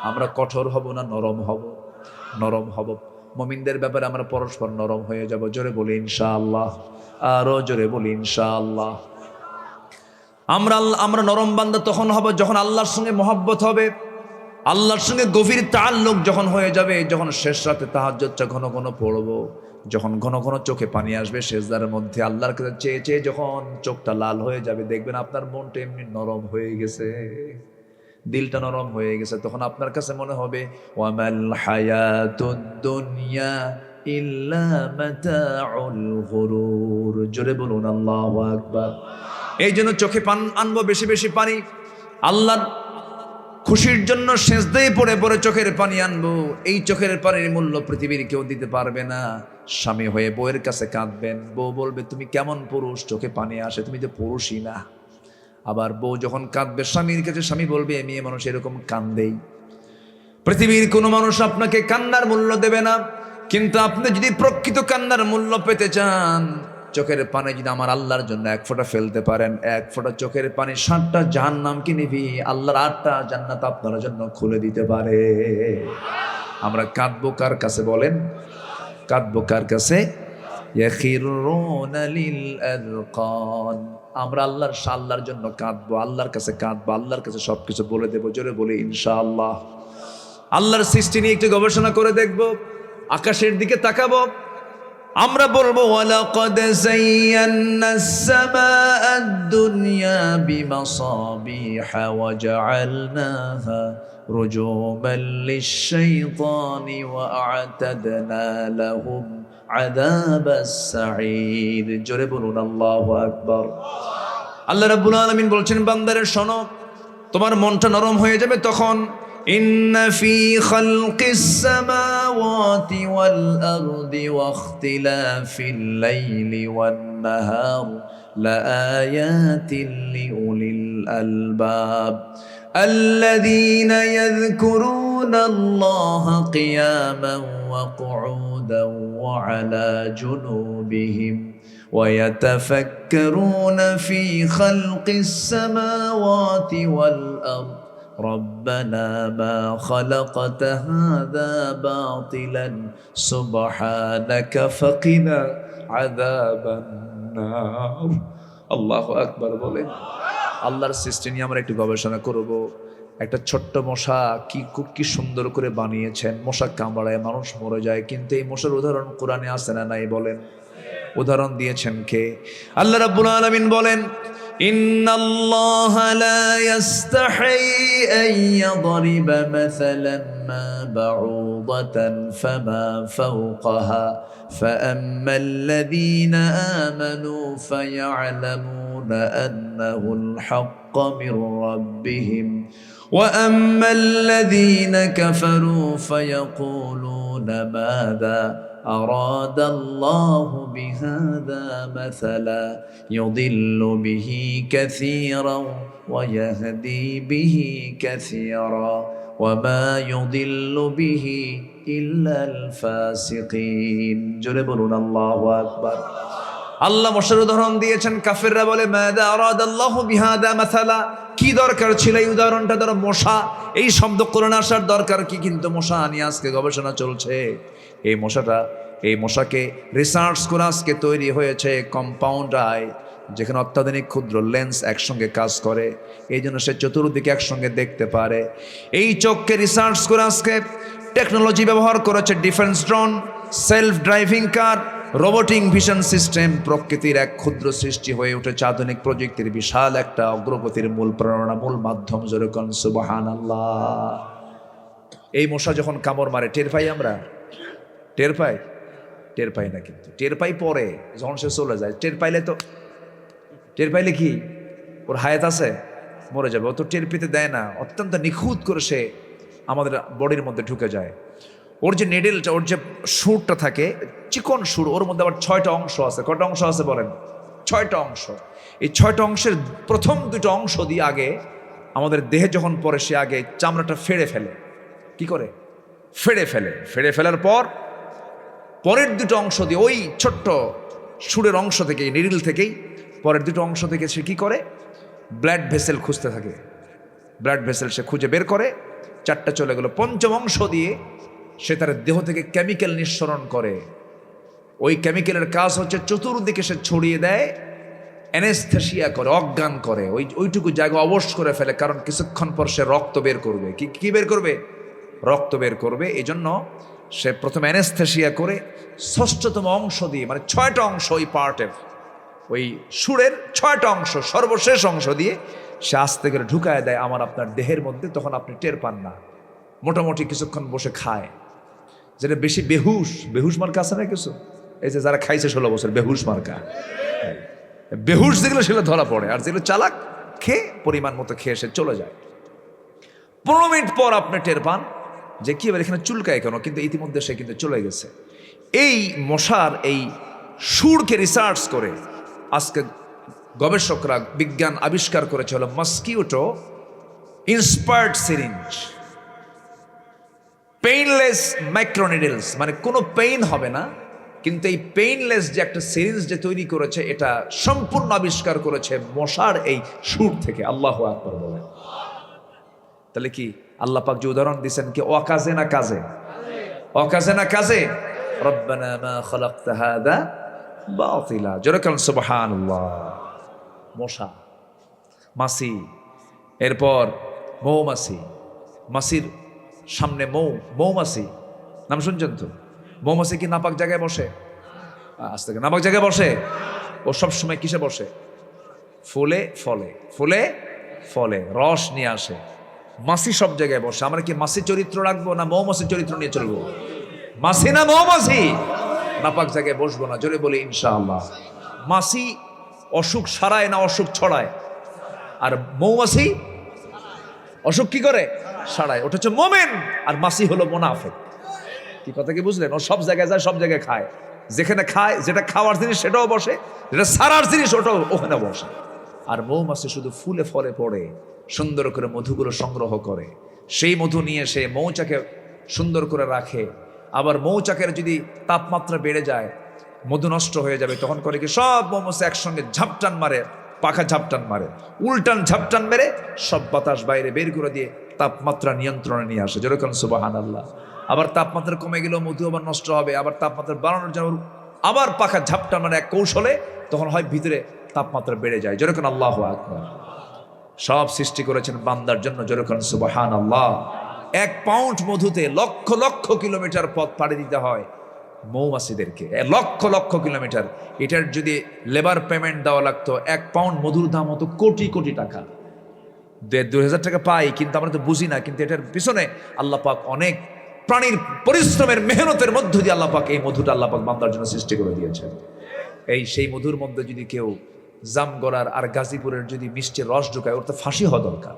আমরা কঠোর হব না নরম হব? নরম হব। মুমিনদের ব্যাপারে আমরা পরস্পর নরম হয়ে যাব, জোরে বলি ইনশাআল্লাহ। আরো জোরে বলি ইনশাআল্লাহ। আমরা নরম বান্দা তখন হব যখন আল্লাহর সঙ্গে মহব্বত হবে, আল্লাহর সঙ্গে গভীর তাআল্লুক যখন হয়ে যাবে, যখন শেষ রাতে তাহাজ্জুদটা ঘন ঘন পড়ব, যখন ঘন ঘন চোখে পানি আসবে সেজদার মধ্যে, আল্লাহর কাছে চেয়ে চেয়ে যখন চোখটা লাল হয়ে যাবে, দেখবেন আপনার মনটা এমনি নরম হয়ে গেছে, দিলটা নরম হয়ে গেছে। তখন আপনার কাছে মনে হবে ওয়ামাল হায়াতুদ দুনিয়া ইল্লা মাতাউল গুরুর। জোরে বলুন আল্লাহু আকবার। এই জন্য চোখে পান আনবো, বেশি বেশি পানি। আল্লাহর খুশির জন্য সেজদায় পড়ে পড়ে চোখের পানি আনবো। এই চোখের পানির মূল্য পৃথিবীর কেউ দিতে পারবে না। স্বামী হয়ে বউয়ের কাছে কাঁদবেন, বউ বলবে তুমি কেমন পুরুষ, চোখে পানি আসে, তুমি তো পুরুষই না। আবার বউ যখন কাঁদবে স্বামীর কাছে, স্বামী বলবে মেয়ে মানুষ এরকম কান্দেই। পৃথিবীর কোনো মানুষ আপনাকে কান্নার মূল্য দেবে না, কিন্তু আপনি যদি প্রকৃত কান্নার মূল্য পেতে চান, চোখের পানি যদি আমার আল্লাহর জন্য এক ফোঁটা ফেলতে পারেন, এক ফোঁটা চোখের পানি 7টা জাহান্নামকে নিবি, আল্লাহর 8টা জান্নাত আপনার জন্য খুলে দিতে পারে। আমরা কাঁদবো কার কাছে বলেন? কাঁদবো কার কাছে? ইয়াখিরুনা লিল আযকান। আমরা আল্লাহর জন্য কাঁদবো, আল্লাহর কাছে কাঁদবো, আল্লাহর কাছে সবকিছু বলে দেবো। জোরে বলি ইনশাআল্লাহ। আল্লাহর সৃষ্টি নিয়ে একটু গবেষণা করে দেখবো, আকাশের দিকে তাকাবো, আমরা বলবো ওয়ালাকাদ যায়্যানাস সামাআদ দুনিয়া বিমাসাবিহা ওয়া জাআলনাহা রুজুমান লিশ-শাইতানি ওয়া আ'তাদনা লাহুম আযাবাস সাঈর। জোরে বলুন আল্লাহু আকবার। আল্লাহ রাব্বুল আলামিন বলছেন, বান্দারে শোনো, তোমার মনটা নরম হয়ে যাবে তখন। ইন্না ফি খালকিস সামাওয়াতি ওয়াল আরদি ওয়া ইখতিলাফিল লাইলি ওয়ান নাহার লাআয়াতিন লিউলিল আলবাব আল্লাযীনা ইয়াযকুরুনা আল্লাহা কিয়ামান ওয়া কুউদান ওয়া আলা জুনুবিহিম ويتفكرون في خلق السماوات والأرض ربنا ما خلقت هذا باطلا سبحانك فقنا عذاب النار। আল্লাহু আকবার বলেন। আল্লাহর সৃষ্টি নিয়ে আমরা একটু গবেষণা করব। একটা ছোট্ট মশা কি সুন্দর করে বানিয়েছেন। মশা কামড়ায় মানুষ মরে যায়, কিন্তু এই মশার উদাহরণ কোরআনে আছে না নাই বলেন? উদাহরণ দিয়েছেন কে? আল্লাহ রাব্বুল আলামিন বলেন, ইন্নাল্লাহা লা ইস্তাহি আন ইয়াদরিবা মাসালান মা বাউদাতান ফামা ফাওকাহা ফাআম্মাল লাযীনা আমানু ফায়া'লামুনা আন্নাহুল হাক্কু মির রাব্বিহিম ওয়া আম্মাল লাযীনা কাফারু ফায়াকুলুনা মাযা أراد الله بهذا مثلا يضل به كثيرا ويهدي به كثيرا وما يضل به إلا الفاسقين। জোরে বলুন আল্লাহু আকবার। আল্লাহ মশার উদাহরণ দিয়েছেন। কাফেররা বলে মাযা আরাদাল্লাহু বিহাদা মাসালা, কি দরকার ছিল এই উদাহরণটা দ্বারা? মশা, এই শব্দ কোরআনে আসার দরকার কি? কিন্তু মশা নিয়ে আজকে গবেষণা চলছে। এই মশাকে রিসার্চ করে আজকে তৈরি হয়েছে কম্পাউন্ড আই, যেখানে অত্যাধুনিক ক্ষুদ্র লেন্স একসঙ্গে কাজ করে, এই জন্য সে চতুর্দিকে একসঙ্গে দেখতে পারে। এই চোখকে রিসার্চ করে আজকে টেকনোলজি ব্যবহার করেছে, ডিফেন্স ড্রোন, সেলফ ড্রাইভিং কার, রোবোটিক ভিশন সিস্টেম। প্রকৃতির এক ক্ষুদ্র সৃষ্টি হয়ে উঠেছে আধুনিক প্রযুক্তির বিশাল একটা অগ্রগতির মূল প্রেরণা, মূল মাধ্যম। জোরে কোন সুবহানাল্লাহ। এই মশা যখন কামড় মারে টের পাই আমরা? টের পাই? টের পাই না, কিন্তু টের পাই পরে যখন সে চলে যায়। টের পাইলে কি ওর হায়াত আছে? মরে যাবে। ও তো টের পেতে দেয় না, অত্যন্ত নিখুঁত করে সে আমাদের বডির মধ্যে ঢুকে যায়। ওর যে নেডেলটা, ওর যে সুরটা থাকে, চিকন সুর, ওর মধ্যে আবার 6টা অংশ আছে। কয়টা অংশ আছে বলেন? 6টা অংশ। এই 6টা অংশের প্রথম 2টা অংশ দিয়ে আগে আমাদের দেহে যখন পরে, সে আগে চামড়াটা ফেড়ে ফেলে। কি করে? ফেড়ে ফেলে। ফেড়ে ফেলার পর পরের 2টো অংশ দিয়ে, ওই ছোট্ট সুরের অংশ থেকে, নিডল থেকেই পরের 2টো অংশ থেকে সে কি করে? ব্লাড ভেসেল খুঁজতে থাকে। ব্লাড ভেসেল সে খুঁজে বের করে। 4টা চলে গেল। পঞ্চম অংশ দিয়ে সে তার দেহ থেকে কেমিক্যাল নিঃসরণ করে। ওই কেমিক্যালের কাজ হচ্ছে চতুর্দিকে সে ছড়িয়ে দেয়, অ্যানেস্থেসিয়া করে, অজ্ঞান করে, ওইটুকু জায়গা অবশ করে ফেলে। কারণ কিছুক্ষণ পর সে রক্ত বের করবে। কি বের করবে? রক্ত বের করবে। এই জন্য সে প্রথমে অ্যানেস্থেসিয়া করে 6তম অংশ দিয়ে, মানে 6টা অংশ, ওই পার্টের, ওই সুরের 6টা অংশ, সর্বশেষ অংশ দিয়ে সে আস্তে করে ঢুকায় দেয় আমার আপনার দেহের মধ্যে। তখন আপনি টের পান না। মোটামুটি কিছুক্ষণ বসে খায়। যেটা বেশি বেহুশ মার্কা আছে না কিছু, এই যে যারা খাইছে 16 বছর, বেহুশ মার্কা। বেহুশ যেগুলো সেগুলো ধরা পড়ে, আর যেগুলো চালাক, খেয়ে পরিমাণ মতো খেয়ে সে চলে যায়। 15 মিনিট পর আপনি টের পান যে কি এবার এখানে চুলকায় কেন, কিন্তু ইতিমধ্যে সে কিন্তু চলে গেছে। এই মশার এই সুরকে রিসার্চ করে আজকে গবেষকরা, বিজ্ঞান আবিষ্কার করেছে হলো মস্কিউটো ইন্সপায়ার্ড সিরিঞ্জ, পেইনলেস মাইক্রোনিডলস। মানে কোনো পেইন হবে না, কিন্তু এই পেইনলেস যে একটা সিরিঞ্জ যে তৈরি করেছে, এটা সম্পূর্ণ আবিষ্কার করেছে মশার এই সুর থেকে। আল্লাহু আকবার বলেন। তাহলে কি আল্লাহ পাক যে উদাহরণ দিচ্ছেন, কি অকাজে না কাজে? অকাজে না কাজে? রব্বানা মা খালাকতা হাদা বাতিলা। জোরে বলেন সুবহানাল্লাহ। মশা, মাছি, এরপর মৌমাছি, মাছির সামনে মৌমাছি, নাম শুনছেন তো? মৌমাছি কি নাপাক জায়গায় বসে? আজ থেকে নাপাক জায়গায় বসে? ও সবসময় কিসে বসে? ফুলে ফলে, ফুলে ফলে রস নিয়ে আসে। মাছি সব জায়গায় বসে। আমরা কি মাছি চরিত্র রাখবো, না মৌমাছির চরিত্র নিয়ে চলবো? মাছি না মৌমাছি? নাপাক জায়গায় বসবো না। জোরে বলি ইনশাআল্লাহ। মাছি অসুখ সারায় না অসুখ ছড়ায়? আর মৌমাছি অসুখ কি করে? সারায়। ওটা হচ্ছে মোমেন, আর মাছি হলো মুনাফিক। কি কথা কি বুঝলেন? ও সব জায়গায় যায়, সব জায়গায় খায়। যেখানে খায়, যেটা খাওয়ার জিনিস সেটাও বসে, যেটা সারার জিনিস ওটাও ওখানে বসে। আর মৌমাছি শুধু ফুলে ফলে পড়ে, সুন্দর করে মধুগুলো সংগ্রহ করে। সেই মধু নিয়ে সে মৌচাকে সুন্দর করে রাখে। আবার মৌচাকের যদি তাপমাত্রা বেড়ে যায়, মধু নষ্ট হয়ে যাবে, তখন করে কি সব মৌমাছি একসঙ্গে ঝাপটান মারে, পাখা ঝাপটান মারে, উল্টান ঝাপটান মেরে সব বাতাস বাইরে বের করে দিয়ে তাপমাত্রা নিয়ন্ত্রণে নিয়ে আসে। যেরকম সুবহানাল্লাহ। আবার তাপমাত্রা কমে গেলেও মধু আবার নষ্ট হবে। আবার তাপমাত্রা বাড়ানোর জন্য আবার পাখা ঝাপটান মানে এক কৌশলে, তখন হয় ভিতরে তাপমাত্রা বেড়ে যায়। যেরকম আল্লাহু আকবার। সব সৃষ্টি করেছেন বান্দার জন্য। যেরকম সুবহানাল্লাহ। 1 পাউন্ড মধুতে লক্ষ লক্ষ কিলোমিটার পথ পাড়ি দিতে হয় মৌমাছিদেরকে, লক্ষ লক্ষ কিলোমিটার। এটার যদি লেবার পেমেন্ট দেওয়া লাগতো, 1 পাউন্ড মধুর দাম হতো কোটি কোটি টাকা। 2,000 টাকা পাই, কিন্তু আমরা তো বুঝি না। কিন্তু এটার পিছনে আল্লাহ পাক অনেক প্রাণীর পরিশ্রমের মেহনতের মধ্য দিয়ে আল্লাহ পাক এই মধুটা আল্লাহ পাক বান্দার জন্য সৃষ্টি করে দিয়েছেন। সেই মধুর মধ্যে যদি কেউ জামগড়ার আর গাজীপুরের যদি মিষ্টি রস ঢুকায়, ওর তো ফাঁসি হওয়া দরকার।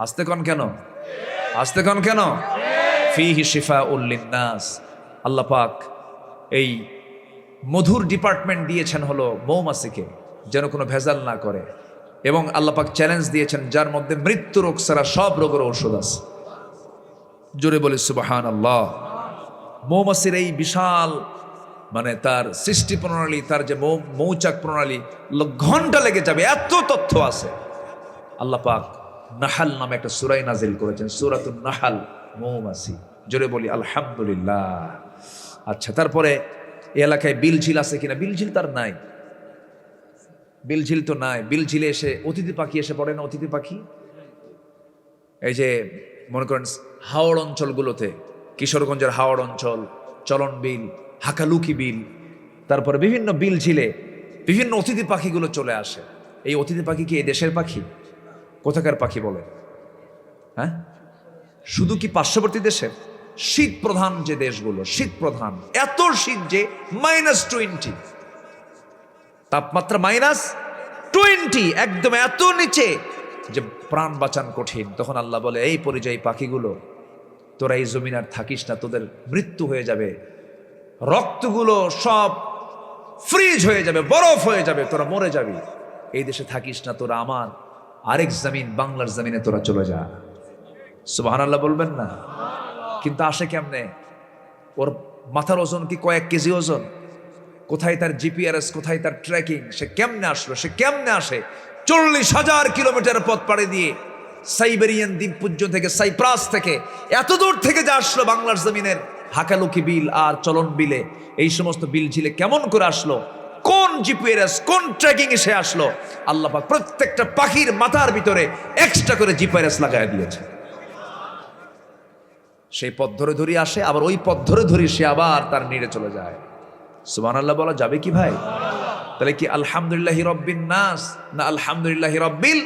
আসতে কন কেন? আসতে কন কেন? ফিহি শিফাউল লিন্নাস। আল্লাহ পাক এই মধুর ডিপার্টমেন্ট দিয়েছেন হলো মৌমাছিকে, যেন কোনো ভেজাল না করে। এবং আল্লাহ পাক চ্যালেঞ্জ দিয়েছেন, যার মধ্যে মৃত্যু রোগ ছাড়া সব রোগের ঔষধ আছে। জোরে বলে সুবহানাল্লাহ। মৌমাছির এই বিশাল, মানে তার সৃষ্টি প্রণালী, তার যে মৌচাক প্রণালী, ঘন্টা লেগে যাবে, এত তথ্য আছে। আল্লাহ পাক নাহাল নামে একটা সূরা নাজিল করেছেন, সূরাতুন নাহাল, মৌমাছি। জোরে বলি আলহামদুলিল্লাহ। আচ্ছা, তারপরে এই এলাকায় বিলঝিল আছে কিনা? বিলঝিল তার নাই। বিলঝিল তো নাই। বিলঝিলে এসে অতিথি পাখি এসে পড়ে না? অতিথি পাখি এই যে মনে করেন হাওড় অঞ্চলগুলোতে কিশোরগঞ্জের হাওড় অঞ্চল, চলন বিল, হাকালুকি বিল, তারপরে বিভিন্ন বিল ঝিলে বিভিন্ন অতিথি পাখিগুলো চলে আসে। এই অতিথি পাখি কি এই দেশের পাখি? কোথাকার পাখি বলে? হ্যাঁ, শুধু কি পার্শ্ববর্তী দেশের? শীত প্রধান যে দেশগুলো, শীত প্রধান, এত শীত যে -20, তাপমাত্রা -20, একদম এত নিচে যে প্রাণ বাঁচান কঠিন। তখন আল্লাহ বলে, এই পরিযায়ী পাখিগুলো, তোরা এই জমিন আর থাকিস না, তোদের মৃত্যু হয়ে যাবে, রক্তগুলো সব ফ্রিজ হয়ে যাবে, বরফ হয়ে যাবে, তোরা মরে যাবি, এই দেশে থাকিস না, তোরা আমার আরেক জমিন বাংলার জমিনে তোরা চলে যা। সুবহানাল্লাহ বলবেন না? কিন্তু আসে কেমনে? ওর মাথার ওজন কি কয়েক কেজি ওজন? কোথায় তার জিপিআরএস, কোথায় তার ট্র্যাকিং? সে কেমনে আসলো? সে কেমনে আসে? 40,000 কিলোমিটার পথ পাড়ি দিয়ে সাইবেরিয়ান দ্বীপপুঞ্জ থেকে, সাইপ্রাস থেকে, এত দূর থেকে যা আসলো বাংলার জমিনের হাকালুকি বিল আর চলন বিলে, এই সমস্ত বিল ঝিলে কেমন করে আসলো? কোন জিপিআরএস, কোন ট্র্যাকিং এ সে আসলো? আল্লাহ পাক প্রত্যেকটা পাখির মাথার ভিতরে এক্সট্রা করে জিপিআরএস লাগায় দিয়েছে। সেই পথ ধরে ধরে আসে, আবার ওই পথ ধরে ধরে সে আবার তার নিড়ে চলে যায়। সুবহানাল্লাহ বলা যাবে কি ভাই? তাহলে কি আলহামদুলিল্লাহি রব্বিন নাস না আলহামদুলিল্লাহি রব্বিল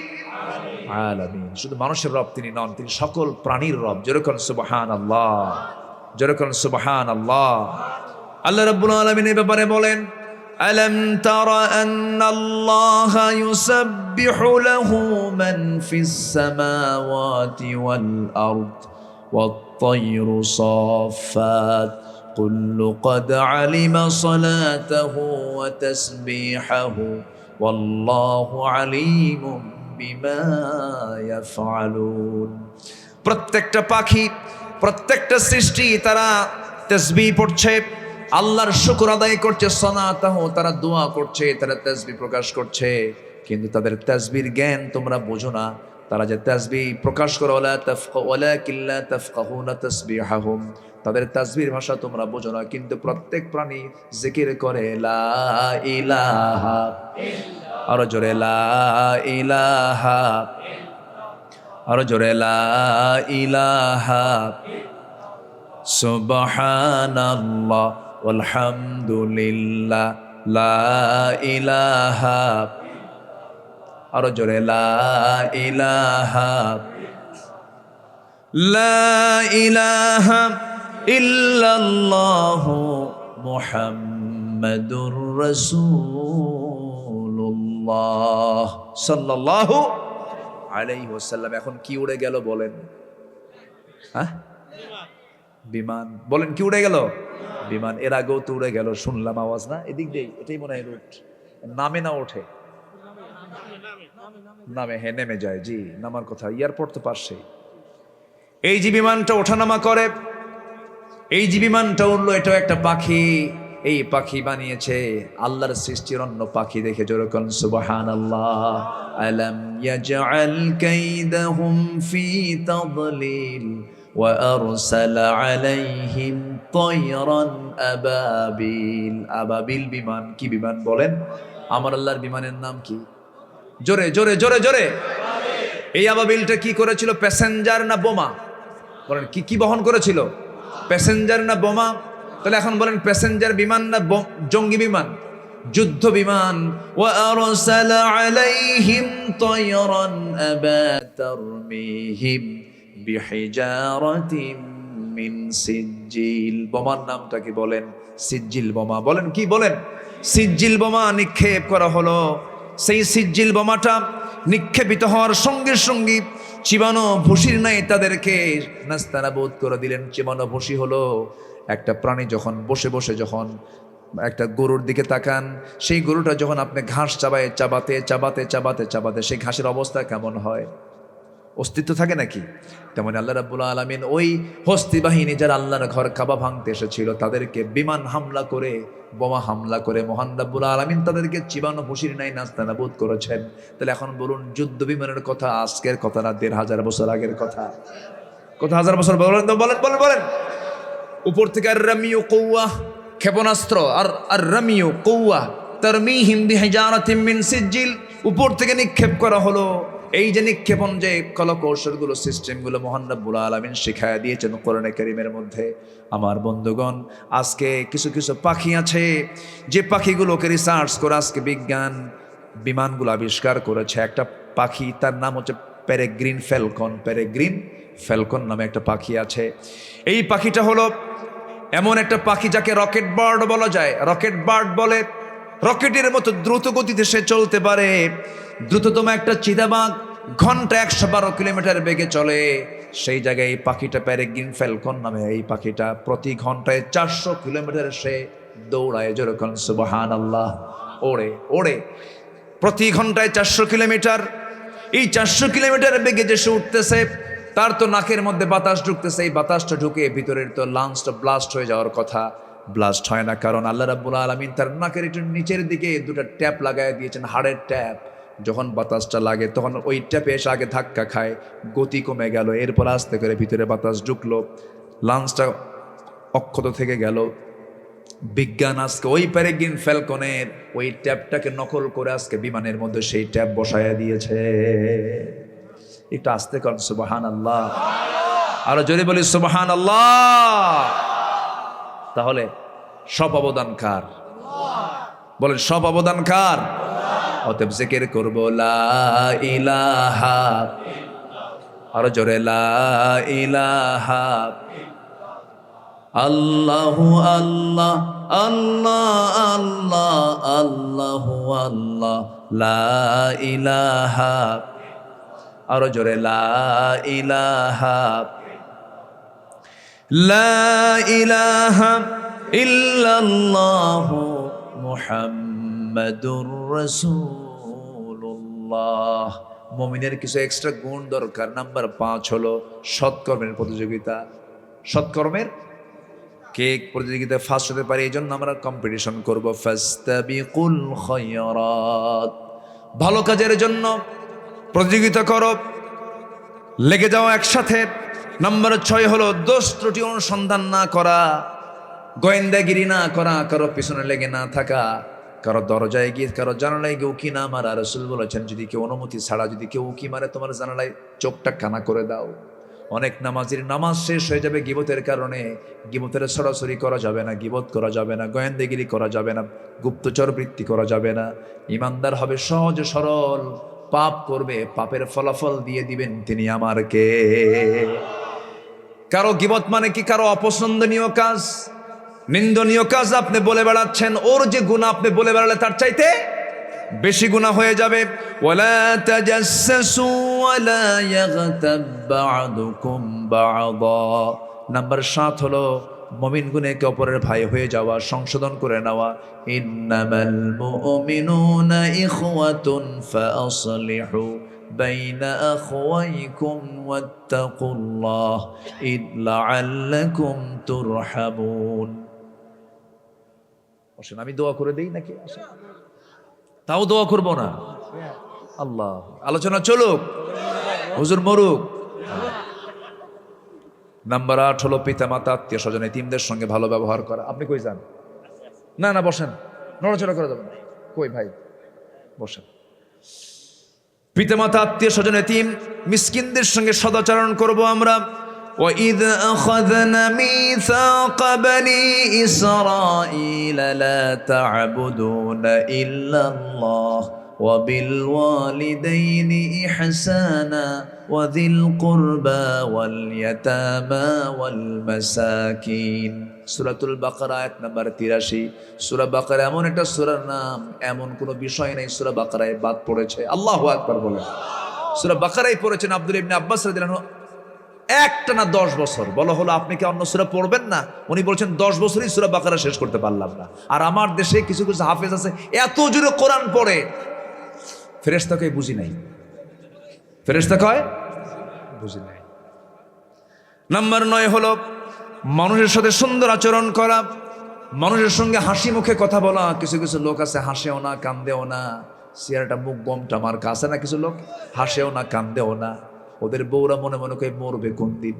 আলামিন? শুধু মানুষের রব তিনি নন, তিনি সকল প্রাণীর রব। যেরকম সুবহানাল্লাহ, যেরকম সুবহানাল্লাহ। আল্লাহ রাব্বুল আলামিন এই ব্যাপারে বলেন, আলাম তারা আন্নাল্লাহা ইউসাব্বিহু লাহু মান ফিস সামাওয়াতি ওয়াল আরদ والطير صافات كل قد علم صلاته وتسبيحه والله عليم بما يفعلون। প্রত্যেকটা পাখি, প্রত্যেকটা সৃষ্টি তারা তাসবিহ পড়ছে, আল্লাহর শুকর আদায় করছে, সনাতাহু তারা দোয়া করছে, তারা তাসবিহ প্রকাশ করছে। কিন্তু তাদের তাসবিহর জ্ঞান তোমরা বোঝো না। তারা যে তাসবিহ প্রকাশ করে, ওয়ালাকিন লা তাফকাহুনা তাসবিহাহুম, তাদের তাসবিহর ভাষা তোমরা বোঝো না। কিন্তু প্রত্যেক প্রাণী জিকির করে লা ইলাহা ইল্লাল্লাহ, আরো জোরে লা ইলাহা ইল্লাল্লাহ, আরো জোরে লা ইলাহা ইল্লাল্লাহ, সুবহানাল্লাহ ওয়ালহামদুলিল্লাহ, লা ইলাহা, আরো জোরে লা ইলাহা, লা ইলাহা ইল্লাল্লাহু মুহাম্মাদুর রাসূলুল্লাহ সাল্লাল্লাহু আলাইহি ওয়াসাল্লাম। এখন কি উড়ে গেল বলেন? হ্যাঁ, বিমান। বলেন কি উড়ে গেল? বিমান। এর আগেও তো উড়ে গেল, শুনলাম আওয়াজ না? এদিক দিয়ে, এটাই মনে হয় রুট। নামে না ওঠে? নামে, হ্যাঁ নেমে যায়। জি, নামার কথা। এয়ারপোর্ট তো পাশেই। এই যে বিমানটা ওঠানামা করে, এই যে বিমানটা উঠলো, এটাও একটা পাখি। এই পাখি বানিয়েছে আল্লাহর সৃষ্টির অন্য পাখি দেখে যেরকম সুবহানাল্লাহ। আলাম ইয়াজআল কাইদাহুম ফি তাদলিল ওয়া আরসালা আলাইহিম তায়রান আবাবিল। আবাবিল বিমান। কি বিমান বলেন? আমার আল্লাহর বিমানের নাম কি? জোরে জোরে জোরে জোরে। এই আবাবিলটা কি করেছিল? প্যাসেঞ্জার না বোমা? বলেন কি কি বহন করেছিল? প্যাসেঞ্জার না বোমা? তাহলে এখন বলেন প্যাসেঞ্জার বিমান না জঙ্গি বিমান? যুদ্ধ বিমান। ওয়া আরসালা আলাইহিম তায়রান আবাতারমিহিম বিহিজারাতিন মিন সিজ্জিল। বোমার নামটা কি বলেন? সিজ্জিল বোমা। বলেন কি বলেন? সিজ্জিল বোমা নিক্ষেপ করা হলো। সেই সিজ্জিল বোমাটা নিক্ষেপিত হওয়ার সঙ্গে সঙ্গে চিবানো ভুসির নাই তাদেরকে নাস্তানাবুদ করে দিলেন। চিবানো ভুসি হলো একটা প্রাণী যখন বসে বসে যখন একটা গরুর দিকে তাকান, সেই গরুটা যখন আপনি ঘাস চাবায় চাবাতে চাবাতে চাবাতে চাবাতে সেই ঘাসের অবস্থা কেমন হয়? অস্তিত্ব থাকে নাকি? তেমন আল্লাহ রাব্বুল আলামিন ওই হস্তি বাহিনী যারা আল্লাহর ঘর কাবা ভাঙতে এসেছিল তাদেরকে বিমান হামলা করে, বোমা হামলা করে মহান রাব্বুল আলামিন তাদেরকে চিবানো ভুসির নাই নাস্তানাবুদ করেছেন। তাহলে এখন বলুন, যুদ্ধ বিমানের কথা আজকের কথা না ১৫০০ বছর আগের কথা? কত হাজার বছর? বলেন তো, বলেন বলেন বলেন। উপর থেকে আর রামিউ কওয়া, ক্ষেপণাস্ত্র, আর রামিউ কওয়া তারমিহিম বিহিজারাতিন মিন সিজ্জিল, উপর থেকে নিক্ষেপ করা হলো। এই যে নিক্ষেপণ যে কলকৌশলগুলো সিস্টেমগুলো মহান রব্বুল আলামিন শিখায়া দিয়েছেন কোরআনে কারীমের মধ্যে। আমার বন্ধুগণ, আজকে কিছু কিছু পাখি আছে যে পাখিগুলোকে রিসার্চ করে আজকে বিজ্ঞান বিমানগুলো আবিষ্কার করেছে। একটা পাখি, তার নাম হচ্ছে পেরেগ্রিন ফ্যালকন। পেরেগ্রিন ফ্যালকন নামে একটা পাখি আছে। এই পাখিটা হলো এমন একটা পাখি যাকে রকেট বার্ড বলা যায়। রকেট বার্ড বলে, রকেটের মতো দ্রুত গতিতে সে চলতে পারে। দ্রুততম একটা চিতাবাঘ ঘন্টা 112 কিলোমিটার বেগে চলে। সেই জায়গায় এই পাখিটা পেরেগ্রিন ফ্যালকন নামে এই পাখিটা প্রতি ঘন্টায় 400 কিলোমিটার সে দৌড়ায়। যেরকম সুবহানাল্লাহ, ওড়ে ওড়ে প্রতি ঘন্টায় 400 কিলোমিটার। এই 400 কিলোমিটার বেগে যে সে উঠতেছে, তার তো নাকের মধ্যে বাতাস ঢুকতেছে। এই বাতাসটা ঢুকে ভিতরের তো লাংসটা ব্লাস্ট হয়ে যাওয়ার কথা, ব্লাস্ট হয় না। কারণ আল্লাহ রাব্বুল আলামিন তার নাকের একটু নিচের দিকে দুটো ট্যাপ লাগায় দিয়েছেন, হাড়ের ট্যাপ। যখন বাতাসটা লাগে তখন ওই ট্যাপে এসে আগে ধাক্কা খায়, গতি কমে গেল, এরপর আস্তে করে ভিতরে বাতাস ঢুকলো, লাংসটা অক্ষত থেকে গেল। বিজ্ঞান আজকে ওই পেরেগ্রিন ফ্যালকনের ওই ট্যাপটাকে নকল করে আজকে বিমানের মধ্যে সেই ট্যাপ বসায়া দিয়েছে। একটু আস্তে কর সুবহানাল্লাহ, আরো জোরে বলি সুবহানাল্লাহ। তাহলে সব অবদান কার? বলেন সব অবদান কার? অতএব জিকির করব লা ইলাহা, আরো জোরে লা ইলাহা আল্লাহু আল্লাহ আল্লাহ আল্লাহ আল্লাহু আল্লাহ লা ইলাহা, আরো জোরে লা ইলাহা লা ইলাহা ইল্লাল্লাহু মুহাম্মাদুর রাসূলুল্লাহ। মুমিনের কিছু এক্সট্রা গুণ দরকার। নাম্বার 5 হলো সৎকর্মের প্রতিযোগিতা। সৎকর্মের কে প্রতিযোগিতায় ফার্স্ট হতে পারে, এই জন্য আমরা কম্পিটিশন করবো। ফাস্তাবিকুল খায়রাত, ভালো কাজের জন্য প্রতিযোগিতা করো, লেগে যাও একসাথে। নাম্বার 6 হলো দোষ ত্রুটি অনুসন্ধান না করা, গোয়েন্দাগিরি না করা, কারো পিছনে লেগে না থাকা, কারো দরজায় গিয়ে কারো জানালায় গিয়ে উকি না মারা। রাসূল বলেছেন যদি কেউ অনুমতি ছাড়া যদি কেউ উকি মারে তোমার জানালায় চোখটা কানা করে দাও। অনেক নামাজির নামাজ শেষ হয়ে যাবে গিবতের কারণে। গিবতের সরাসরি করা যাবে না, গিবত করা যাবে না, গোয়েন্দাগিরি করা যাবে না, গুপ্তচর বৃত্তি করা যাবে না। ইমানদার হবে সহজ সরল, পাপ করবে, পাপের ফলাফল দিয়ে দিবেন তিনি আমার কে। কারো গিবত মানে কি? কারো অপছন্দনীয় কাজ, নিন্দনীয় কাজ আপনি বলে বেড়াচ্ছেন, ওর যে গুনাহ আপনি বলে বেড়ালে তার চাইতে বেশি গুনাহ হয়ে যাবে। ওয়ালা তাজাসসু ওয়ালা ইয়াগতাব বা'দুকুম বা'দা। নাম্বার 7 হলো মুমিন গুণে একে অপরের ভাই হয়ে যাওয়া, সংশোধন করে নেওয়া। ইন্নামাল মুমিনুনা ইখওয়াতুন ফাআসলিহু বাইনা আখওয়াইকুম ওয়াত্তাকুল্লাহ লাআল্লাকুম তুরহামুন। আসেন আমি দোয়া করে দেই নাকি? আসেন, তাও দোয়া করবো না? আল্লাহ, আলোচনা চলুক, হুজুর মরুক। নাম্বার 8 হলো পিতা মাতা আত্মীয় স্বজন এতিমদের সঙ্গে ভালো ব্যবহার করা। আপনি কই যান? না না বসেন, নড়াচড়া করে যাবেন। কই ভাই বসেন। পিতা মাতা আত্মীয় স্বজন এতিম মিসকিনদের সঙ্গে সদাচরণ করব আমরা। وَإِذْ أَخَذْنَا مِيثَاقَ بَنِي إِسْرَائِيلَ لَا تَعْبُدُونَ إِلَّا اللَّهَ وَبِالْوَالِدَيْنِ إِحْسَانًا وَذِي الْقُرْبَى وَالْيَتَامَى وَالْمَسَاكِينِ। সূরাতুল বাকারা আয়াত নাম্বার 83। সূরা বাকারা এমন একটা সূরার নাম, এমন কোনো বিষয় নাই সূরা বাকারায় বাদ পড়েছে। আল্লাহু আকবার বলেন। সূরা বাকারায় পড়েছেন আব্দুল্লাহ ইবনে আব্বাস রাদিয়াল্লাহু আনহু একটানা 10 বছর। বলা হলো আপনি কি অন্য সূরা পড়বেন না? উনি বলছেন 10 বছরই সূরা বাকারা শেষ করতে পারলাম না। আর আমার দেশে কিছু কিছু হাফেজ আছে এত জোরে কোরআন পড়ে, ফেরেশতা কয় বুঝি নাই। ফেরেশতা কয় বুঝি নাই। নাম্বার 9 হলো মানুষের সাথে সুন্দর আচরণ করা, মানুষের সঙ্গে হাসি মুখে কথা বলা। কিছু কিছু লোক আছে হাসেও না কান্দেও না, চেহারাটা মুখ গমটা মার কাছে না। কিছু লোক হাসেও না কান্দেও না, ওদের বউরা মনে মনে করে মরবে কোন দিন।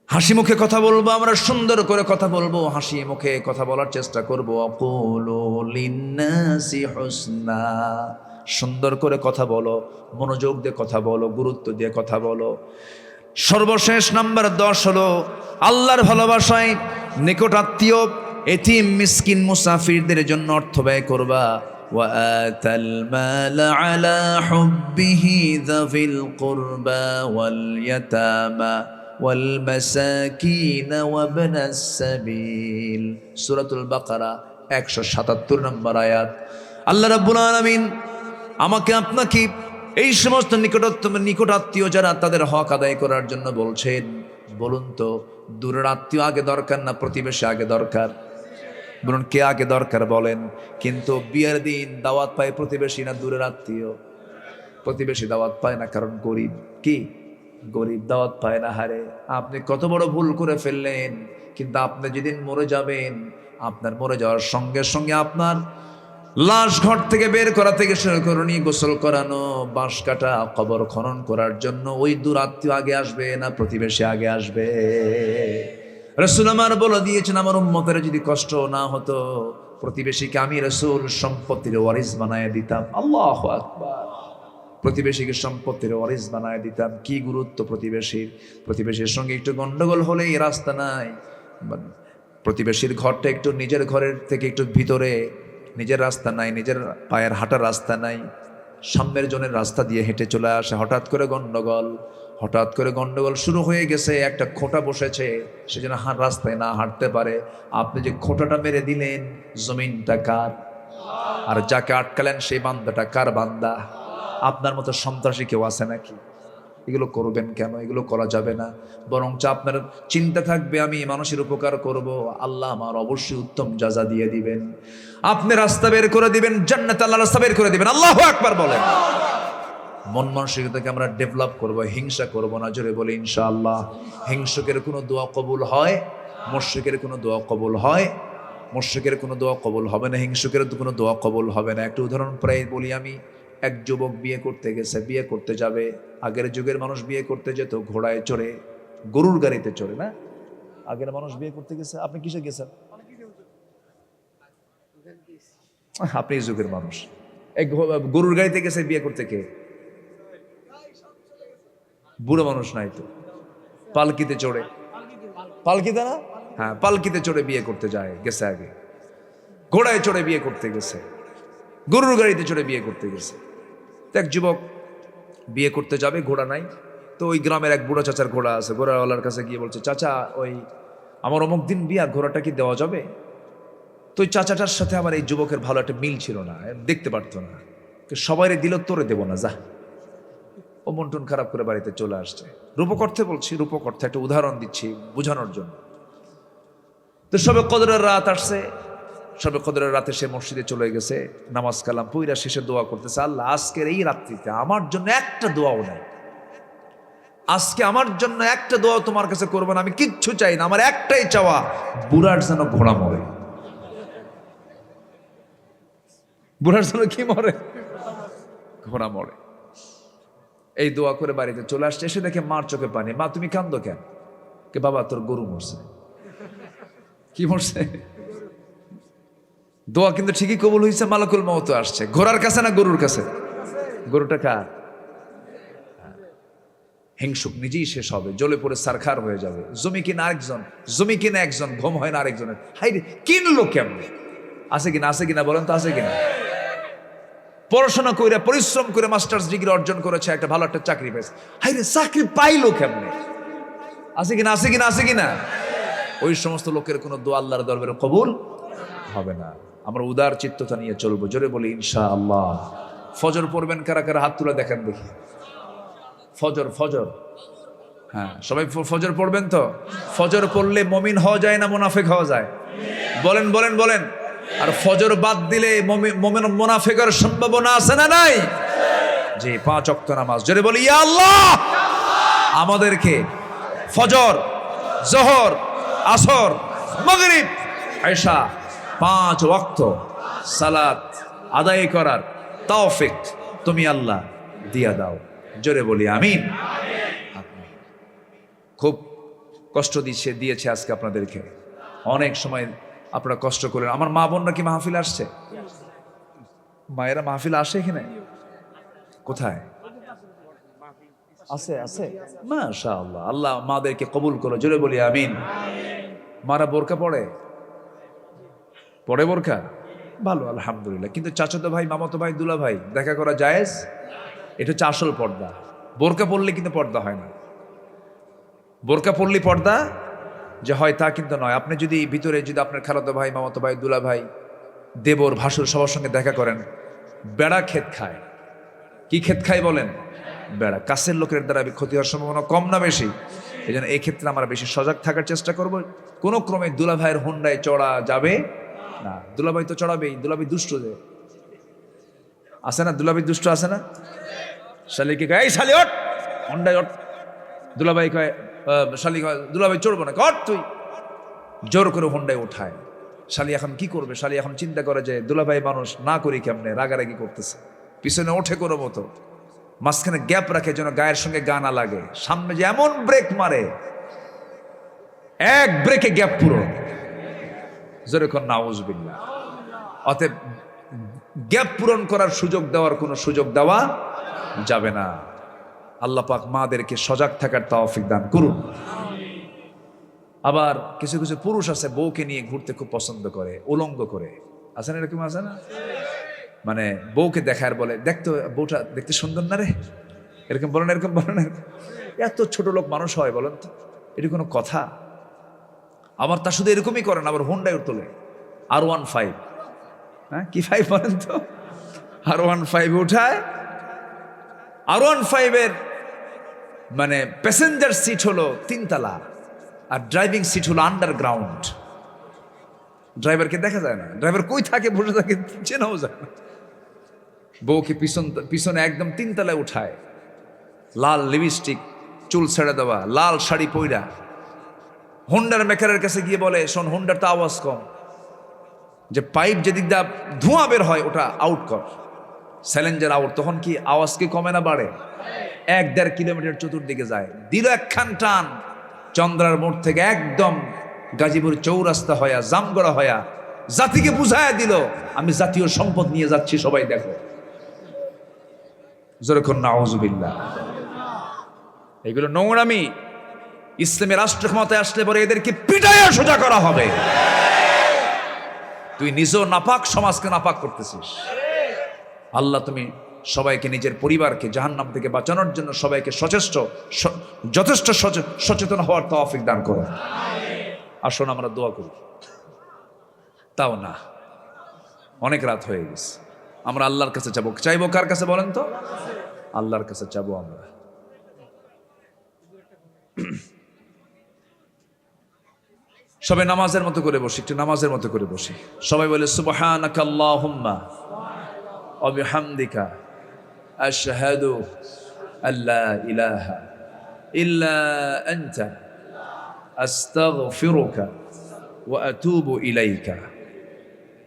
হাসি মুখে কথা বলবো আমরা, সুন্দর করে কথা বলবো, হাসি মুখে কথা বলার চেষ্টা করবো। আকুলু লিন্নাসি হুসনা, সুন্দর করে কথা বলো, মনোযোগ দিয়ে কথা বলো, গুরুত্ব দিয়ে কথা বলো। সর্বশেষ নাম্বার 10 হলো আল্লাহর ভালোবাসায় নিকট আত্মীয়, এতিম, মিসকিন, মুসাফিরদের জন্য অর্থ ব্যয় করবা। وآتى المال على حبه ذوي القربى واليتامى والمساكين وابن السبيل। সূরাতুল বাকারা 177 নম্বর আয়াত। আল্লাহ রাব্বুল আলামিন আমাকে আপনাকে এই সমস্ত নিকট আত্মীয় যারা, তাদের হক আদায় করার জন্য বলছেন। বলুন তো, দূরের আত্মীয় আগে দরকার না প্রতিবেশী আগে দরকার? বলুন, কে আগে দরকার বলেন? কিন্তু বিয়ের দিন দাওয়াত পায় প্রতিবেশী না দূরের আত্মীয়? প্রতিবেশী দাওয়াত পায় না, কারণ গরিব। কি গরিব দাওয়াত পায় না? হারে, আপনি কত বড় ভুল করে ফেললেন। কিন্তু আপনি যেদিন মরে যাবেন, আপনার মরে যাওয়ার সঙ্গে সঙ্গে আপনার লাশ ঘর থেকে বের করা থেকে শুরু করে নিয়ে গোসল করানো, বাঁশ কাটা, কবর খনন করার জন্য ওই দূর আত্মীয় আগে আসবে না প্রতিবেশী আগে আসবে? রাসূল আমার বলে দিয়েছেন, আমার উম্মতের যদি কষ্ট না হতো, প্রতিবেশীকে আমি রাসূল সম্পত্তির ওয়ারিস বানায় দিতাম। আল্লাহু আকবার। প্রতিবেশীকে সম্পত্তির ওয়ারিস বানায় দিতাম। কি গুরুত্ব প্রতিবেশীর! প্রতিবেশীর সঙ্গে একটু গন্ডগোল হলেই রাস্তা নাই। প্রতিবেশীর ঘরটা একটু নিজের ঘরের থেকে একটু ভিতরে, নিজের রাস্তা নাই, নিজের পায়ের হাঁটার রাস্তা নাই, সামনের জনের রাস্তা দিয়ে হেঁটে চলে আসে। হঠাৎ করে গন্ডগোল শুরু হয়ে গেছে, একটা খোঁটা বসেছে, সে যেন রাস্তায় না হাঁটতে পারে। আপনি যে খোঁটাটা মেরে দিলেন, জমিনটা কার? আর যাকে আটকালেন সেই বান্দাটা কার বান্দা? আপনার মতো সন্ত্রাসী কেউ আছে নাকি? এগুলো করবেন কেন? এগুলো করা যাবে না। বরঞ্চ আপনার চিন্তা থাকবে, আমি মানুষের উপকার করব, আল্লাহ আমার অবশ্যই উত্তম জাযা দিয়ে দিবেন। আপনি রাস্তা বের করে দিবেন, জান্নাতে আল্লাহ রাস্তা বের করে দিবেন। আল্লাহু আকবার বলেন। মন মানসিকতাকে আমরা ডেভেলপ করব, হিংসা করব না। জোরে বলে ইনশাআল্লাহ। হিংসুকের কোনো দোয়া কবুল হয়? মুশরিকের কোনো দোয়া কবুল হয়? মুশরিকের কোনো দোয়া কবুল হবে না, হিংসুকের কোনো দোয়া কবুল হবে না। একটা উদাহরণ প্রায় বলি আমি। এক যুবক বিয়ে করতে গেছে, বিয়ে করতে যাবে। আগের যুগের মানুষ বিয়ে করতে যেত ঘোড়ায় চড়ে, গরুর গাড়িতে চড়ে না? আগের মানুষ বিয়ে করতে গেছে। আপনি কিসে গেছেন? আপনি এই যুগের মানুষ। এক গরুর গাড়িতে গেছে বিয়ে করতে। কে? বুড়ো মানুষ নাই তো? পালকিতে চড়ে। পালকিতে না? হ্যাঁ, পালকিতে চড়ে বিয়ে করতে গেছে। আগে ঘোড়ায় চড়ে বিয়ে করতে গেছে, গরুর গাড়িতে চড়ে বিয়ে করতে গেছে। এক যুবক বিয়ে করতে যাবে, ঘোড়া নাই। তো ওই গ্রামের এক বুড়ো চাচার ঘোড়া আছে। ঘোড়াওয়ালার কাছে গিয়ে বলছে, চাচা, ওই আমার অমুক দিন বিয়া, ঘোড়াটা কি দেওয়া যাবে? তো ওই চাচাটার সাথে আমার এই যুবকের ভালো একটা মিল ছিল না, দেখতে পারতো না। সবাইরে দিল, তোরে দেবো না, যা। ও মন টন খারাপ করে বাড়িতে চলে আসছে। রূপক অর্থে বলছি, রূপক অর্থে একটা উদাহরণ দিচ্ছি বোঝানোর জন্য। তো সবে কদরের রাত আসছে। সবে কদরের রাতে সে মসজিদে চলে গেছে, নামাজ কালাম পুইরা শেষে দোয়া করতেছে, আল্লাহ আজকের এই রাত্রিতে আমার জন্য একটা দোয়াও নাই। আজকে আমার জন্য একটা দোয়া তোমার কাছে করবো না, আমি কিচ্ছু চাই না, আমার একটাই চাওয়া, বুড়ার যেন ঘোড়া মরে। বুড়ার যেন কি মরে? ঘোড়া মরে। এই দোয়া করে বাড়িতে চলে আসছে। এসে দেখে মার চোখে পানি। মা, তুমি কান্দো কেন? কে বাবা, তোর গরু মরছে। কি মরছে? দোয়া কিন্তু ঠিকই কবুল হয়েছে, মালাকুল মওত আসছে। ঘোড়ার কাছে না গরুর কাছে? গরুটা কার? হিংসুক নিজেই শেষ হবে, জ্বলে পড়ে সারখার হয়ে যাবে। জমি কিনা আরেকজন, জমি কিনা একজন, ঘুম হয় না আরেকজনের। হাইরে, কিনলো কেমনে? আছে কিনা? আছে কিনা বলেন তো, আছে কিনা? পড়াশোনা করে, পরিশ্রম করে মাস্টার্স ডিগ্রি অর্জন করেছে, একটা ভালো একটা চাকরি পেয়েছে। হাইরে, চাকরি পাইলো কেমনে? আছে কিনা? আছে কিনা? আছে কিনা? ওই সমস্ত লোকের কোনো দোয়া আল্লাহর দরবারে কবুল হবে না। আমরা উদার চিত্ততা নিয়ে চলবো। জোরে বলি ইনশাআল্লাহ। ফজর পড়বেন কারা কারা? হাত তুলে দেখেন দেখি। ফজর, ফজর, হ্যাঁ, সবাই ফজর পড়বেন তো? ফজর পড়লে মুমিন হওয়া যায় না মুনাফিক হওয়া যায়? বলেন বলেন বলেন। আর ফজর বাদ দিলে মুমিন মুনাফিকের সম্ভাবনা আছে না নাই? জি, 5 ওয়াক্ত নামাজ। জোরে বলি ইয়া আল্লাহ, আমাদেরকে ফজর, জোহর, আসর, মাগরিব, ইশা 5 ওয়াক্ত সালাত আদায় করার তৌফিক তুমি আল্লাহ দিয়া দাও। জোরে বলি আমিন। খুব কষ্ট দিয়েছে আজকে আপনাদেরকে। অনেক সময় আপনারা কষ্ট করেন। আমার মা বোনরা কি মাহফিল আসছে? মায়েরা মাহফিল আসে এখানে? কোথায় আছে? আছে, মাশাআল্লাহ। আল্লাহ মাদেরকে কবুল করো, জোরে বলি আমিন। মারা বোরকা পড়ে বোরকা, ভালো আলহামদুলিল্লাহ। কিন্তু চাচাতো ভাই, মামাতো ভাই, দুলা ভাই দেখা করা জায়েজ? এটা হচ্ছে আসল পর্দা। বোরকা পড়লে কিন্তু পর্দা হয় না। বোরকা পড়লে পর্দা যে হয় তা কিন্তু নয়। আপনি যদি ভিতরে যদি আপনার খালাতো ভাই, মামাতো ভাই, দুলা ভাই, দেবর, ভাসুর সবার সঙ্গে দেখা করেন, বেড়া ক্ষেত খায়। কি ক্ষেত খায় বলেন? বেড়া। কাছের লোকের দ্বারা ক্ষতি হওয়ার সম্ভাবনা কম না বেশি? এই জন্য এই ক্ষেত্রে আমরা বেশি সজাগ থাকার চেষ্টা করব। কোনো ক্রমে দুলা ভাইয়ের হোন্ডায় চড়া যাবে না। দুলাভাই তো চড়াবেই, দুলাভাই দুষ্ট যে আছে না, দুলাভাই দুষ্ট আছে না? শালিকে কয়, এই শালি ওঠ, হোন্ডায় ওঠ। দুলাভাই কয়, শালি কয়, দুলাভাই চড়বো না, কর তুই। জোর করে হোন্ডায় ওঠায়। শালি এখন কি করবে? শালি এখন চিন্তা করে যে দুলাভাই মানুষ, না করি কেমনে, রাগারাগি করতেছে। পিছনে ওঠে কোনো মতো, মাঝখানে গ্যাপ রাখে যেন গায়ের সঙ্গে গা না লাগে। সামনে যে এমন ব্রেক মারে, এক ব্রেকে গ্যাপ পুরো। যেরকম নাউজুবিল্লাহ। অতএব গ্যাপ পূরণ করার সুযোগ দেওয়ার কোনো সুযোগ দেওয়া যাবে না। আল্লাহ পাক মাদেরকে সজাগ থাকার তৌফিক দান করুন। আবার কিছু কিছু পুরুষ আছে বউকে নিয়ে ঘুরতে খুব পছন্দ করে, উলঙ্গ করে। আছে না এরকম? আছে না? মানে বউকে দেখার বলে, দেখতো বউটা দেখতে সুন্দর না রে, এরকম বলেন, এরকম বলেন। এত ছোট লোক মানুষ হয় বলেন তো? এটা কোনো কথা? আবার তা শুধু এরকমই করেন, আবার হোন্ডায় তোলে R15। হ্যাঁ, কি 5 বলেন তো? R15 উঠায়। R15 এর মানে প্যাসেঞ্জার সিট হলো 3 তলা, আর ড্রাইভিং সিট হলো আন্ডারগ্রাউন্ড। ড্রাইভারকে দেখা যায় না, ড্রাইভার কই থাকে, বসে থাকে, চেনাও যায় না। বউকে পিছনে একদম 3 তলায় উঠায়, লাল লিপস্টিক, চুল ছেড়ে দেওয়া, লাল শাড়ি পইরা। হোন্ডার মেকারের কাছে গিয়ে বলে, শোন, হোন্ডার তো আওয়াজ কম, যে পাইপ যেদিক দা ধোঁয়া বের হয় ওটা আউট কর, স্যালেঞ্জার আউট। তখন কি আওয়াজ কি কমে না বাড়ে? 1-1.5 কিলোমিটার চতুর্দিকে যায়। দিল একখান টান, চন্দ্রার মোড় থেকে একদম গাজীপুর চৌরাস্তা হয়া, জামগড়া হয়া, জাতিকে বুঝায়া দিল, আমি জাতীয় সম্পদ নিয়ে যাচ্ছি, সবাই দেখো। যেরকম নাউজুবিল্লাহ। এগুলো নোংরামি। ইসলামের রাষ্ট্র ক্ষমতায় আসলে পরে এদেরকে পিটাইয়া সোজা করা হবে। তুই নিজেও নাপাক, সমাজকে নাপাক করতেছিস। আল্লাহ তুমি সবাইকে, নিজের পরিবারকে জাহান্নাম থেকে বাঁচানোর জন্য সবাইকে যথেষ্ট সচেতন হওয়ার তৌফিক দান করো। আসুন আমরা দোয়া করি। তাও না, অনেক রাত হয়ে গেছে, আমরা আল্লাহর কাছে চাইবো। কার কাছে বলেন তো? আল্লাহর কাছে চাবো আমরা। সবাই নামাজের মতো করে বসি, একটু নামাজের মতো করে বসি। সবাই বলে, সুবহানাকা আল্লাহুম্মা ওয়া বিহামদিকা আশহাদু আল্লা ইলাহা ইল্লা আনতা আস্তাগফিরুকা ওয়া আতুবু ইলাইকা।